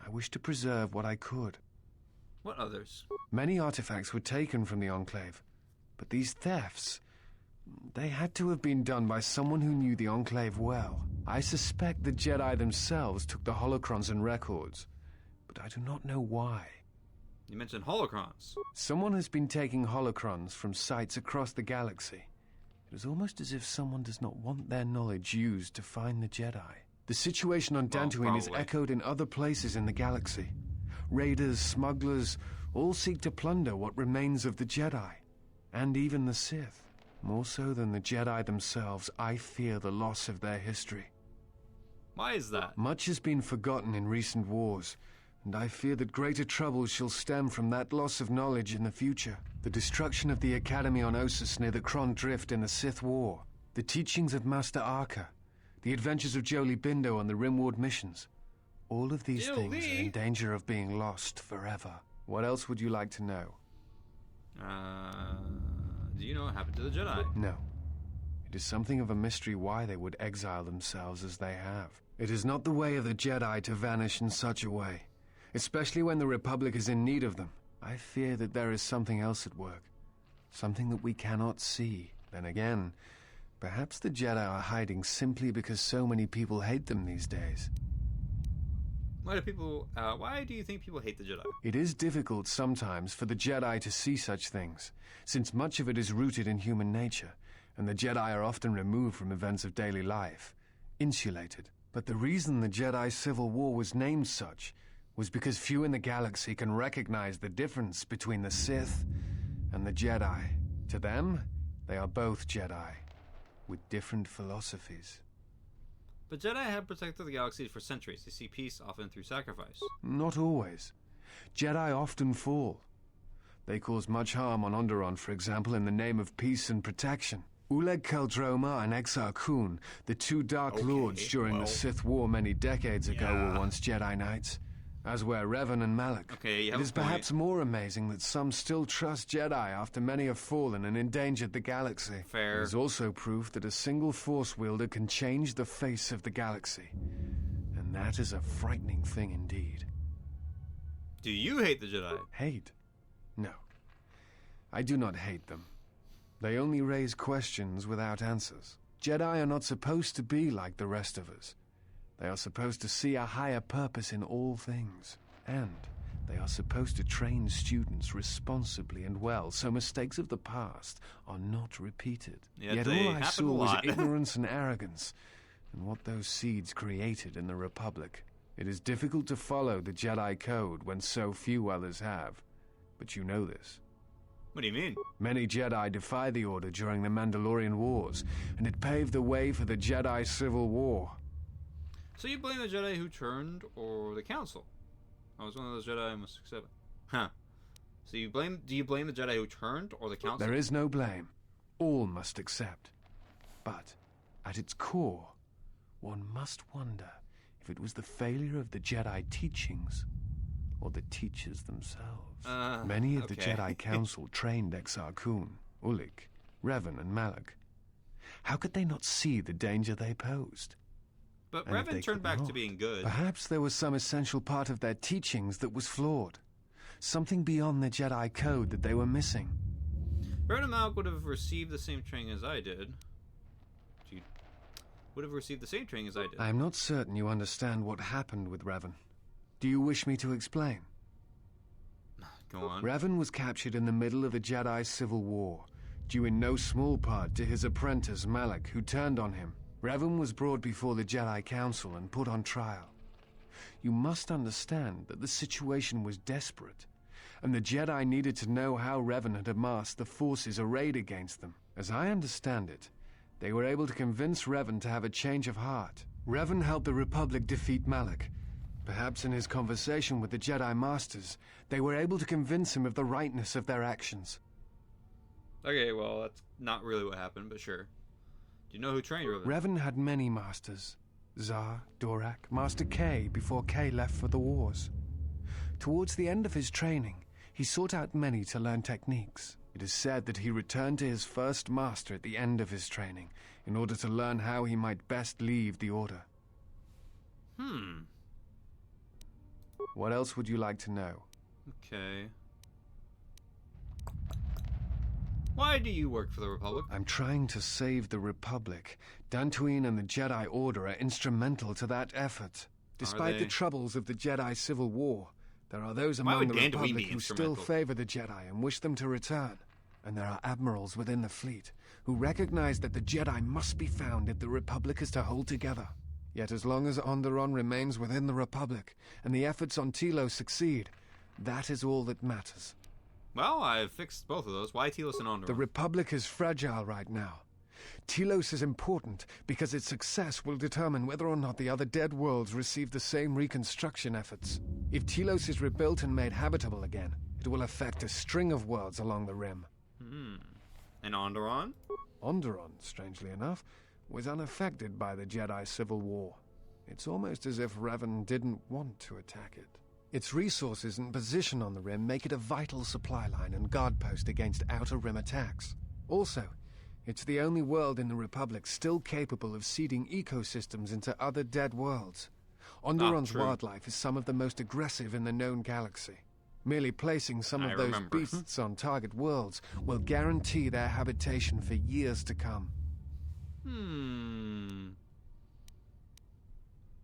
I wished to preserve what I could. What others? Many artifacts were taken from the Enclave, but these thefts, they had to have been done by someone who knew the Enclave well. I suspect the Jedi themselves took the holocrons and records, but I do not know why. You mentioned holocrons. Someone has been taking holocrons from sites across the galaxy. It is almost as if someone does not want their knowledge used to find the Jedi. The situation on Dantooine is echoed in other places in the galaxy. Raiders, smugglers, all seek to plunder what remains of the Jedi, and even the Sith. More so than the Jedi themselves, I fear the loss of their history. Why is that? Much has been forgotten in recent wars, and I fear that greater troubles shall stem from that loss of knowledge in the future. The destruction of the Academy on Ossus near the Kron Drift in the Sith War, the teachings of Master Arca, the adventures of Jolie Bindo on the Rimward missions. All of these things are in danger of being lost forever. What else would you like to know? Do you know what happened to the Jedi? No. It is something of a mystery why they would exile themselves as they have. It is not the way of the Jedi to vanish in such a way, especially when the Republic is in need of them. I fear that there is something else at work, something that we cannot see. Then again, perhaps the Jedi are hiding simply because so many people hate them these days. Why do you think people hate the Jedi? It is difficult sometimes for the Jedi to see such things, since much of it is rooted in human nature, and the Jedi are often removed from events of daily life, insulated. But the reason the Jedi Civil War was named such was because few in the galaxy can recognize the difference between the Sith and the Jedi. To them, they are both Jedi, with different philosophies. But Jedi have protected the galaxy for centuries. They see peace often through sacrifice. Not always. Jedi often fall. They cause much harm on Onderon, for example, in the name of peace and protection. Uleg Keldroma and Exar Kun, the two Dark Lords during the Sith War many decades ago, were once Jedi Knights, as were Revan and Malak. It is perhaps more amazing that some still trust Jedi after many have fallen and endangered the galaxy. Fair. It is also proof that a single Force wielder can change the face of the galaxy. And that is a frightening thing indeed. Do you hate the Jedi? Hate? No. I do not hate them. They only raise questions without answers. Jedi are not supposed to be like the rest of us. They are supposed to see a higher purpose in all things. And they are supposed to train students responsibly and well, so mistakes of the past are not repeated. Yet all I saw was ignorance and arrogance, and what those seeds created in the Republic. It is difficult to follow the Jedi Code when so few others have. But you know this. What do you mean? Many Jedi defy the Order during the Mandalorian Wars, and it paved the way for the Jedi Civil War. So you blame the Jedi who turned, or the Council? I was one of those Jedi I must accept. Huh. So do you blame the Jedi who turned, or the Council? There is no blame. All must accept. But, at its core, one must wonder if it was the failure of the Jedi teachings, or the teachers themselves. Many of the Jedi Council trained Exar Kun, Ulik, Revan, and Malak. How could they not see the danger they posed? But Revan turned back to being good. Perhaps there was some essential part of their teachings that was flawed. Something beyond the Jedi Code that they were missing. Revan and Malak would have received the same training as I did. I am not certain you understand what happened with Revan. Do you wish me to explain? Go on. Revan was captured in the middle of the Jedi Civil War, due in no small part to his apprentice Malak, who turned on him. Revan was brought before the Jedi Council and put on trial. You must understand that the situation was desperate, and the Jedi needed to know how Revan had amassed the forces arrayed against them. As I understand it, they were able to convince Revan to have a change of heart. Revan helped the Republic defeat Malak. Perhaps in his conversation with the Jedi Masters, they were able to convince him of the rightness of their actions. Okay, well, that's not really what happened, but sure. Do you know who trained Revan? Revan had many masters. Zar, Dorak, Master K before K left for the wars. Towards the end of his training, he sought out many to learn techniques. It is said that he returned to his first master at the end of his training in order to learn how he might best leave the Order. What else would you like to know? Okay. Why do you work for the Republic? I'm trying to save the Republic. Dantooine and the Jedi Order are instrumental to that effort. Despite the troubles of the Jedi Civil War, there are those among the Republic who still favor the Jedi and wish them to return. And there are admirals within the fleet who recognize that the Jedi must be found if the Republic is to hold together. Yet as long as Onderon remains within the Republic, and the efforts on Telos succeed, that is all that matters. Well, I've fixed both of those. Why Telos and Onderon? The Republic is fragile right now. Telos is important because its success will determine whether or not the other dead worlds receive the same reconstruction efforts. If Telos is rebuilt and made habitable again, it will affect a string of worlds along the rim. And Onderon? Onderon, strangely enough, was unaffected by the Jedi Civil War. It's almost as if Revan didn't want to attack it. Its resources and position on the Rim make it a vital supply line and guard post against Outer Rim attacks. Also, it's the only world in the Republic still capable of seeding ecosystems into other dead worlds. Onderon's wildlife is some of the most aggressive in the known galaxy. Merely placing some of those beasts on target worlds will guarantee their habitation for years to come.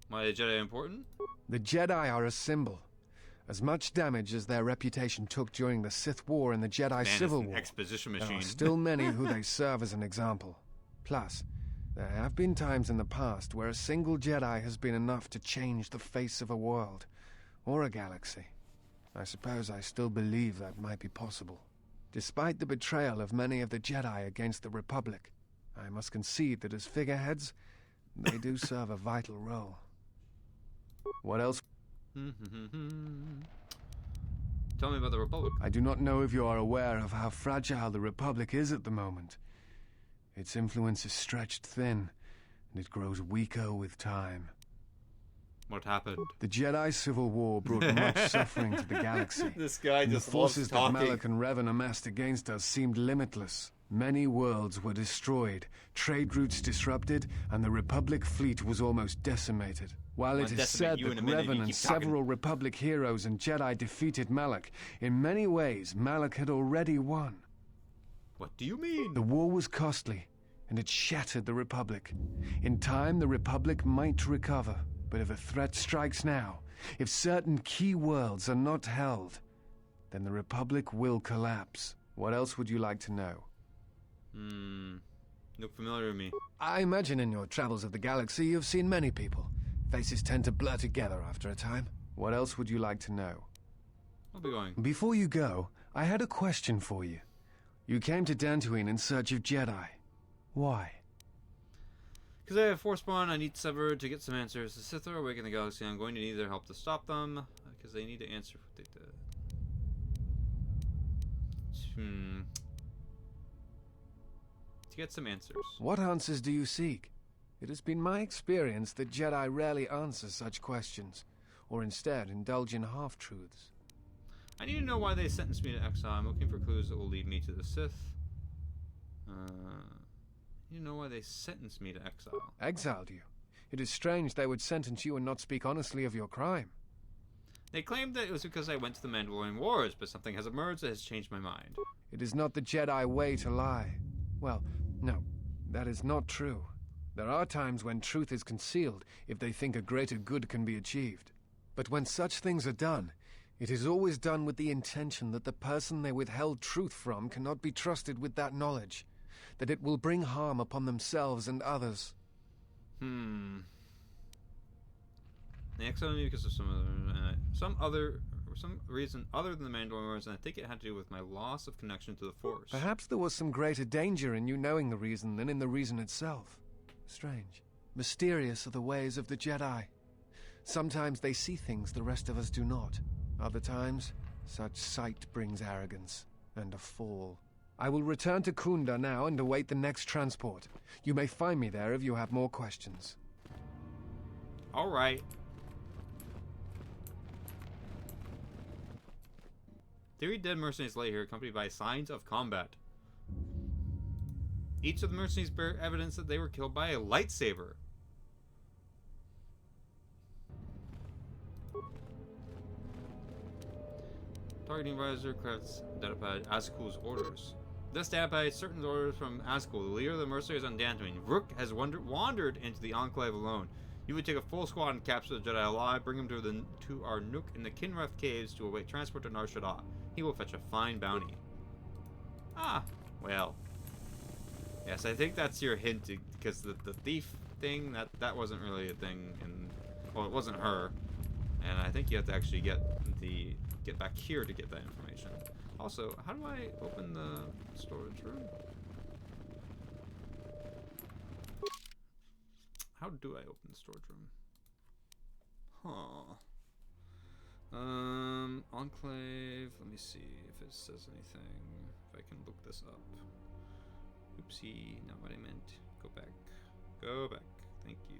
Why are the Jedi important? The Jedi are a symbol. As much damage as their reputation took during the Sith War and the Jedi Civil War, exposition there machine. are still many who they serve as an example. Plus, there have been times in the past where a single Jedi has been enough to change the face of a world, or a galaxy. I suppose I still believe that might be possible. Despite the betrayal of many of the Jedi against the Republic, I must concede that as figureheads, they do serve a vital role. What else? Tell me about the Republic. I do not know if you are aware of how fragile the Republic is at the moment. Its influence is stretched thin, and it grows weaker with time. What happened? The Jedi Civil War brought much suffering to the galaxy. This guy just the forces loves talking. that Malak and Revan amassed against us seemed limitless. Many worlds were destroyed, trade routes disrupted, and the Republic fleet was almost decimated. While it is said that Revan and several Republic heroes and Jedi defeated Malak, in many ways Malak had already won. What do you mean? The war was costly, and it shattered the Republic. In time, the Republic might recover, but if a threat strikes now, if certain key worlds are not held, then the Republic will collapse. What else would you like to know? Look familiar to me. I imagine in your travels of the galaxy you've seen many people. Faces tend to blur together after a time. What else would you like to know? I'll be going. Before you go, I had a question for you. You came to Dantooine in search of Jedi. Why? Because I have Forspawn, I need Sever to get some answers. The Sith are awake in the galaxy. I'm going to need their help to stop them, because they need to answer what they did. To get some answers. What answers do you seek? It has been my experience that Jedi rarely answer such questions, or instead indulge in half-truths. I need to know why they sentenced me to exile. I'm looking for clues that will lead me to the Sith. You know why they sentenced me to exile. Exiled you? It is strange they would sentence you and not speak honestly of your crime. They claimed that it was because I went to the Mandalorian Wars, but something has emerged that has changed my mind. It is not the Jedi way to lie. Well, no, that is not true. There are times when truth is concealed if they think a greater good can be achieved. But when such things are done, it is always done with the intention that the person they withheld truth from cannot be trusted with that knowledge, that it will bring harm upon themselves and others. They exiled me because of some reason other than the Mandalorian Wars, and I think it had to do with my loss of connection to the Force. Perhaps there was some greater danger in you knowing the reason than in the reason itself. Strange. Mysterious are the ways of the Jedi. Sometimes they see things the rest of us do not. Other times, such sight brings arrogance and a fall. I will return to Kunda now and await the next transport. You may find me there if you have more questions. All right. 3 dead mercenaries lay here, accompanied by signs of combat. Each of the mercenaries bear evidence that they were killed by a lightsaber. Targeting advisor crafts Datapad Azkul's orders. This Datapad certain orders from Azkul, the leader of the mercenaries on Dantooine. Rook has wandered into the Enclave alone. You would take a full squad and capture the Jedi alive, bring him to our nook in the Kinreth Caves to await transport to Nar Shaddaa. He will fetch a fine bounty. Ah, well. Yes, I think that's your hint, because the thief thing, that wasn't really a thing, well, it wasn't her. And I think you have to actually get back here to get that information. Also, how do I open the storage room? How do I open the storage room? Enclave, let me see if it says anything, if I can look this up. Oopsie, not what I meant. Go back. Go back. Thank you.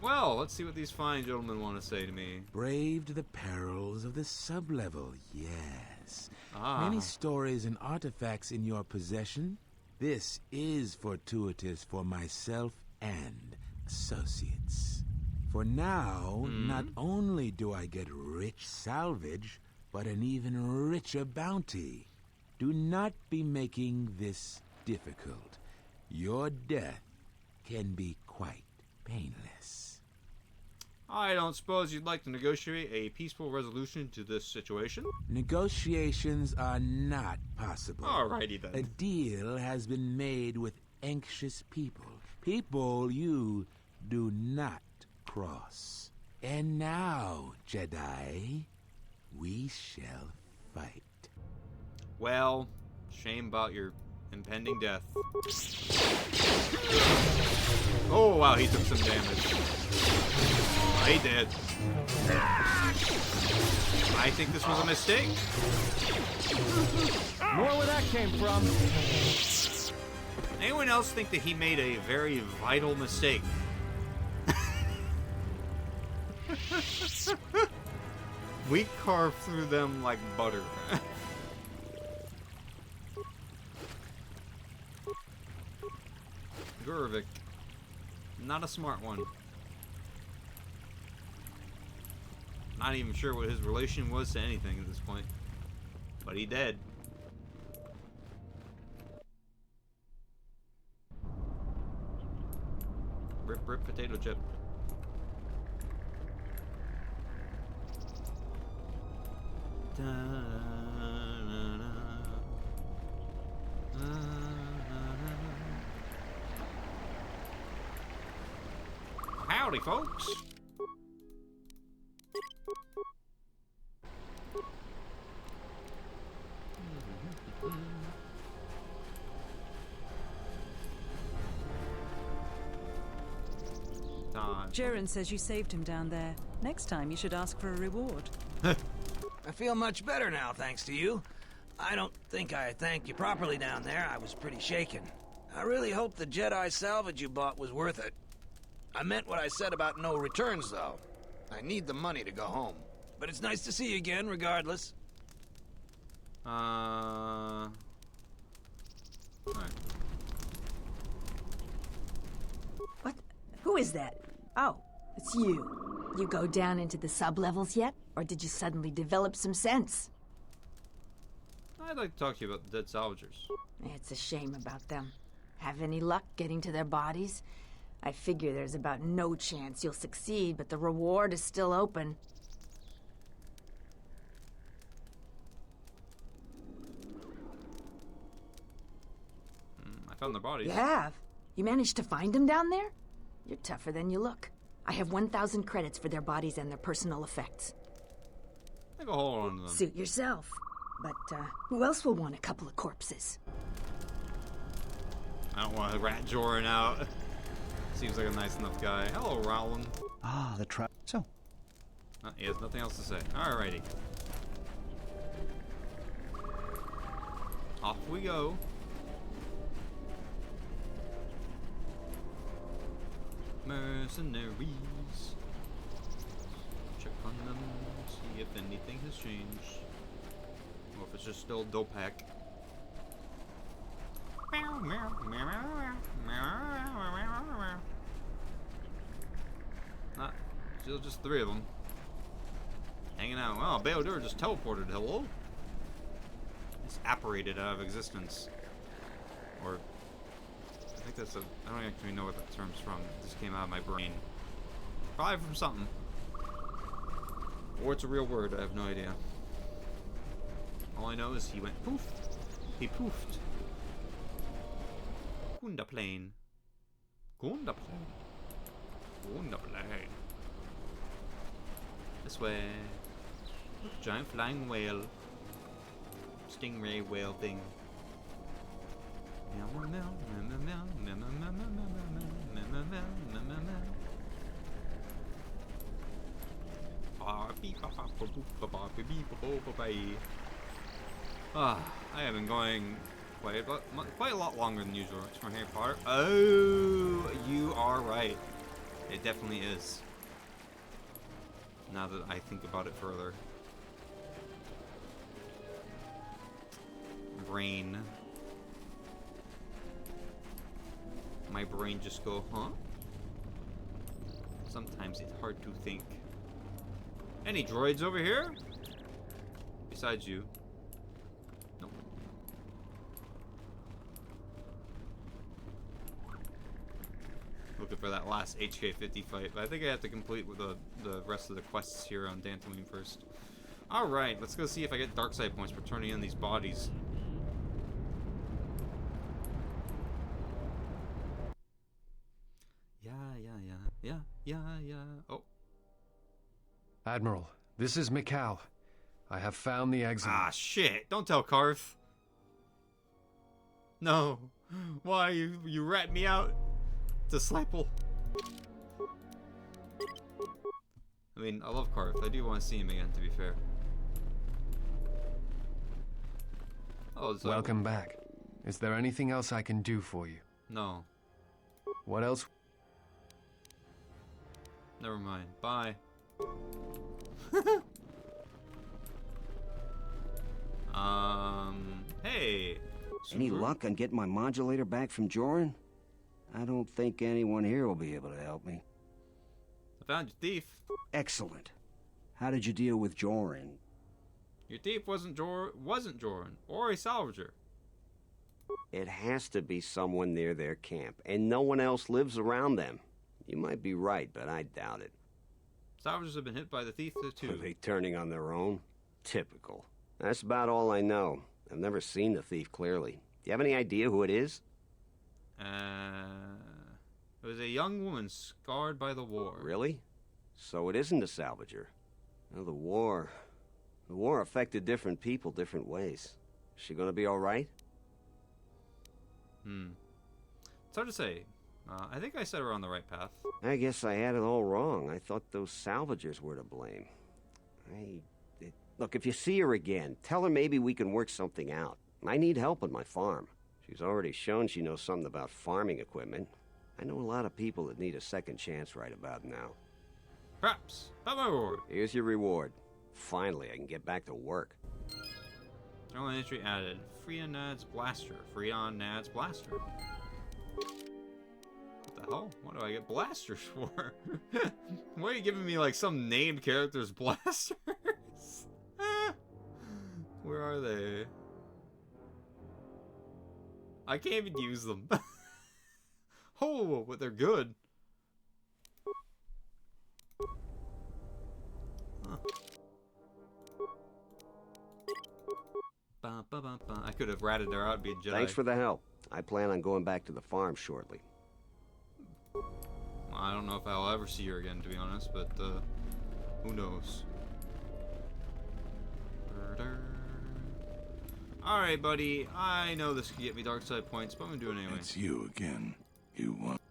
Well, let's see what these fine gentlemen want to say to me. Braved the perils of the sublevel, yes. Ah. Many stories and artifacts in your possession. This is fortuitous for myself and associates. For now, not only do I get rich salvage, but an even richer bounty. Do not be making this difficult. Your death can be quite painless. I don't suppose you'd like to negotiate a peaceful resolution to this situation? Negotiations are not possible. Alrighty then. A deal has been made with anxious people. People you do not cross. And now, Jedi, we shall fight. Well, shame about your impending death. Oh wow, he took some damage. He did. I think this was a mistake. More where that came from. Anyone else think that he made a very vital mistake? We carved through them like butter. Gurvik. Not a smart one. Not even sure what his relation was to anything at this point. But he did. Rip, rip, potato chip. Howdy, folks. Jaren says you saved him down there. Next time you should ask for a reward. I feel much better now, thanks to you. I don't think I thanked you properly down there. I was pretty shaken. I really hope the Jedi salvage you bought was worth it. I meant what I said about no returns, though. I need the money to go home. But it's nice to see you again, regardless. Alright. What? Who is that? Oh, it's you. You go down into the sub-levels yet? Or did you suddenly develop some sense? I'd like to talk to you about the dead salvagers. It's a shame about them. Have any luck getting to their bodies? I figure there's about no chance you'll succeed, but the reward is still open. I found their bodies. You have? You managed to find them down there? You're tougher than you look. I have 1,000 credits for their bodies and their personal effects. I go hold on to them. Suit yourself. But, who else will want a couple of corpses? I don't want to rat Joran out. Seems like a nice enough guy. Hello, Rowland. Ah, the trap. So. He has nothing else to say. Alrighty. Off we go. Mercenaries. Check on them, see if anything has changed. Or if it's just still Dopak. Not still just 3 of them. Hanging out. Wow, Bayodur just teleported. Hello? It's apparated out of existence. Or I think that's a I don't actually know what that term's from. It just came out of my brain. Probably from something. Or it's a real word, I have no idea. All I know is he went poof. He poofed. Gunda plane. Gunda plane. Gunda plane. This way. Giant flying whale. Stingray whale thing. I have been going quite a lot longer than usual. It's from Harry Potter. Oh, you are right. It definitely is. Now that I think about it further. Brain. My brain just go, huh? Sometimes it's hard to think. Any droids over here? Besides you. Nope. Looking for that last HK-50 fight, but I think I have to complete with the rest of the quests here on Dantooine first. Alright, let's go see if I get dark side points for turning in these bodies. Yeah. Oh. Admiral, this is Mikal. I have found the exit. Ah, shit. Don't tell Karth. No. Why? You rat me out? Disciple. I mean, I love Karth. I do want to see him again, to be fair. Oh, so... Welcome back. Is there anything else I can do for you? No. What else? Never mind. Bye. Hey. Any luck on getting my modulator back from Joran? I don't think anyone here will be able to help me. I found your thief. Excellent. How did you deal with Joran? Your thief wasn't Joran, or a salvager. It has to be someone near their camp, and no one else lives around them. You might be right, but I doubt it. Salvagers have been hit by the thief too. Are they turning on their own? Typical. That's about all I know. I've never seen the thief clearly. Do you have any idea who it is? It was a young woman scarred by the war. Really? So it isn't a salvager. Well, the war affected different people different ways. Is she gonna be all right? It's hard to say. I think I set her on the right path. I guess I had it all wrong. I thought those salvagers were to blame. Look, if you see her again, tell her maybe we can work something out. I need help on my farm. She's already shown she knows something about farming equipment. I know a lot of people that need a second chance right about now. Perhaps. That's my reward. Here's your reward. Finally, I can get back to work. Journal entry added. Freon Nad's Blaster. Freon Nad's Blaster. What the hell? What do I get blasters for? Why are you giving me like some named characters blasters? Where are they? I can't even use them. Oh, but they're good. Huh. I could have ratted her out and be a Jedi. Thanks for the help. I plan on going back to the farm shortly. I don't know if I'll ever see her again, to be honest, but who knows? Alright, buddy. I know this could get me dark side points, but I'm gonna do it anyway. It's you again. You want...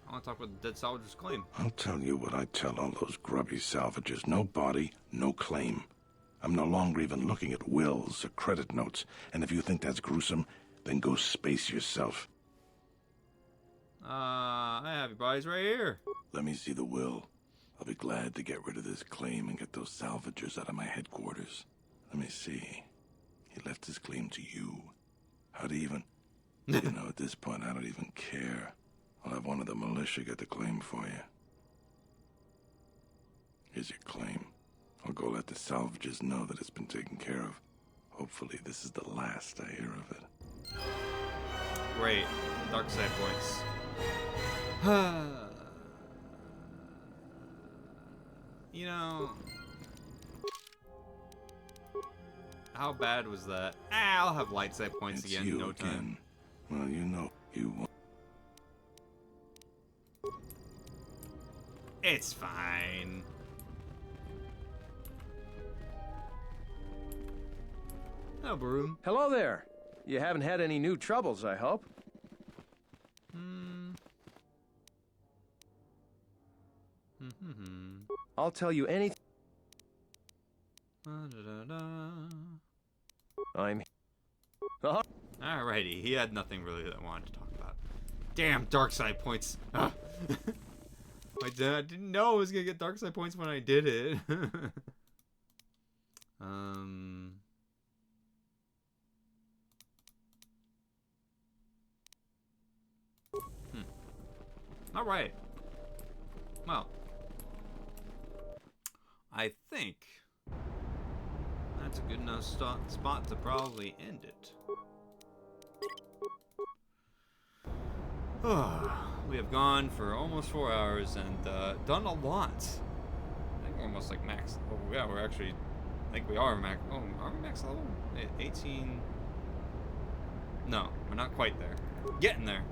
I want to talk about the dead salvager's claim. I'll tell you what I tell all those grubby salvagers. No body, no claim. I'm no longer even looking at wills or credit notes. And if you think that's gruesome, then go space yourself. I have your bodies right here. Let me see the will. I'll be glad to get rid of this claim and get those salvagers out of my headquarters. Let me see. He left his claim to you. How do you even... You know, at this point, I don't even care. I'll have one of the militia get the claim for you. Here's your claim. I'll go let the salvagers know that it's been taken care of. Hopefully, this is the last I hear of it. Great. Dark side points. You know... How bad was that? I'll have light side points It's again you in no again. time. Well, you know you want... It's fine. Hello, Baroom. Hello there. You haven't had any new troubles, I hope. I'll tell you anything. I'm... Alrighty, he had nothing really that I wanted to talk about. Damn, dark side points. I didn't know I was gonna get dark side points when I did it. All right. Well, I think that's a good enough spot to probably end it. We have gone for almost 4 hours and done a lot. I think we're almost like max. Oh yeah, we're actually. I think we are max. Oh, are we max level? 18. No, we're not quite there. Getting there.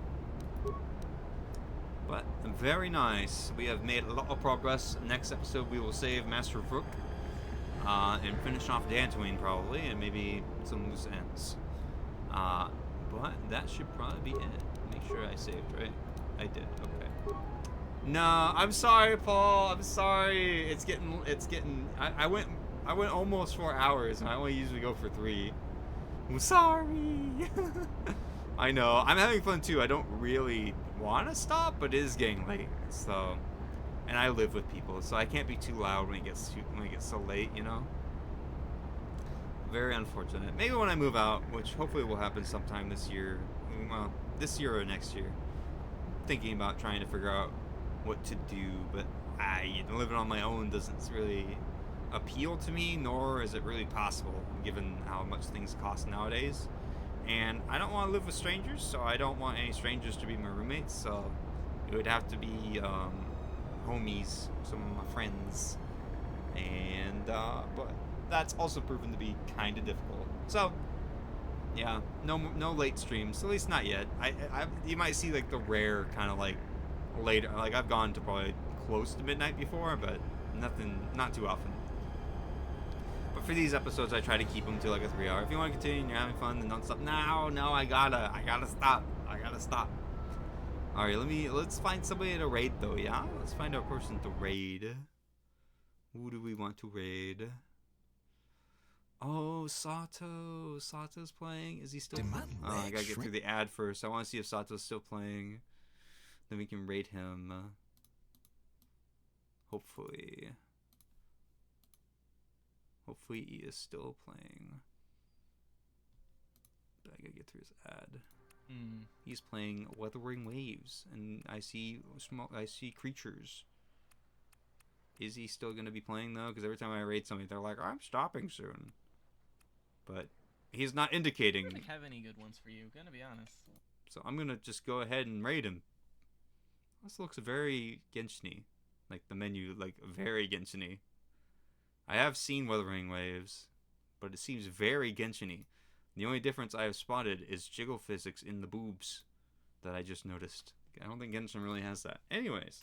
But very nice. We have made a lot of progress. Next episode, we will save Master Vrook and finish off Dantooine probably, and maybe some loose ends. But that should probably be it. Make sure I saved, right? I did. Okay. No, I'm sorry, Paul. I'm sorry. It's getting. I went almost 4 hours, and I only usually go for 3. I'm sorry. I know. I'm having fun too. I don't really want to stop, but it is getting late. So, and I live with people, so I can't be too loud when it gets so late. You know. Very unfortunate. Maybe when I move out, which hopefully will happen sometime this year. Well, this year or next year. Thinking about trying to figure out what to do, but living on my own doesn't really appeal to me, nor is it really possible given how much things cost nowadays. And I don't want to live with strangers, so I don't want any strangers to be my roommates, so it would have to be homies, some of my friends. And but that's also proven to be kind of difficult. So yeah, no late streams, at least not yet. You might see like the rare kind of like later, like I've gone to probably close to midnight before, but not too often. But for these episodes, I try to keep them to like a 3 hour. If you want to continue and you're having fun, then don't stop. No, I gotta stop. All right, let's find somebody to raid though. Yeah, let's find a person to raid. Who do we want to raid? Oh, Sato. Sato's playing. Is he still playing? Oh, I gotta get through the ad first. I want to see if Sato's still playing. Then we can raid him. Hopefully he is still playing. But I gotta get through his ad. He's playing Weathering Waves, and I see creatures. Is he still gonna be playing though? Because every time I raid somebody, they're like, "I'm stopping soon." But he's not indicating. I don't have any good ones for you, gonna be honest. So I'm gonna just go ahead and raid him. This looks very Genshin-y. Like the menu, like very Genshin-y. I have seen Weathering Waves, but it seems very Genshin-y. The only difference I have spotted is jiggle physics in the boobs that I just noticed. I don't think Genshin really has that. Anyways,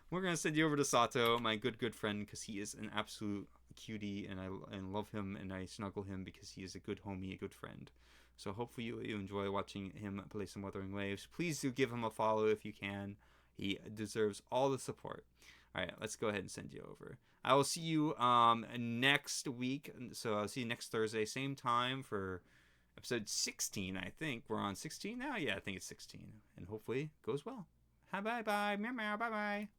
we're gonna send you over to Sato, my good friend, because he is an absolute cutie, and I love him, and I snuggle him because he is a good homie, a good friend. So hopefully you enjoy watching him play some Weathering Waves. Please do give him a follow if you can. He deserves all the support. All right, let's go ahead and send you over. I will see you next week. So I'll see you next Thursday, same time for episode 16, I think. We're on 16 now? Yeah, I think it's 16. And hopefully it goes well. Bye-bye. Meow, meow. Bye-bye.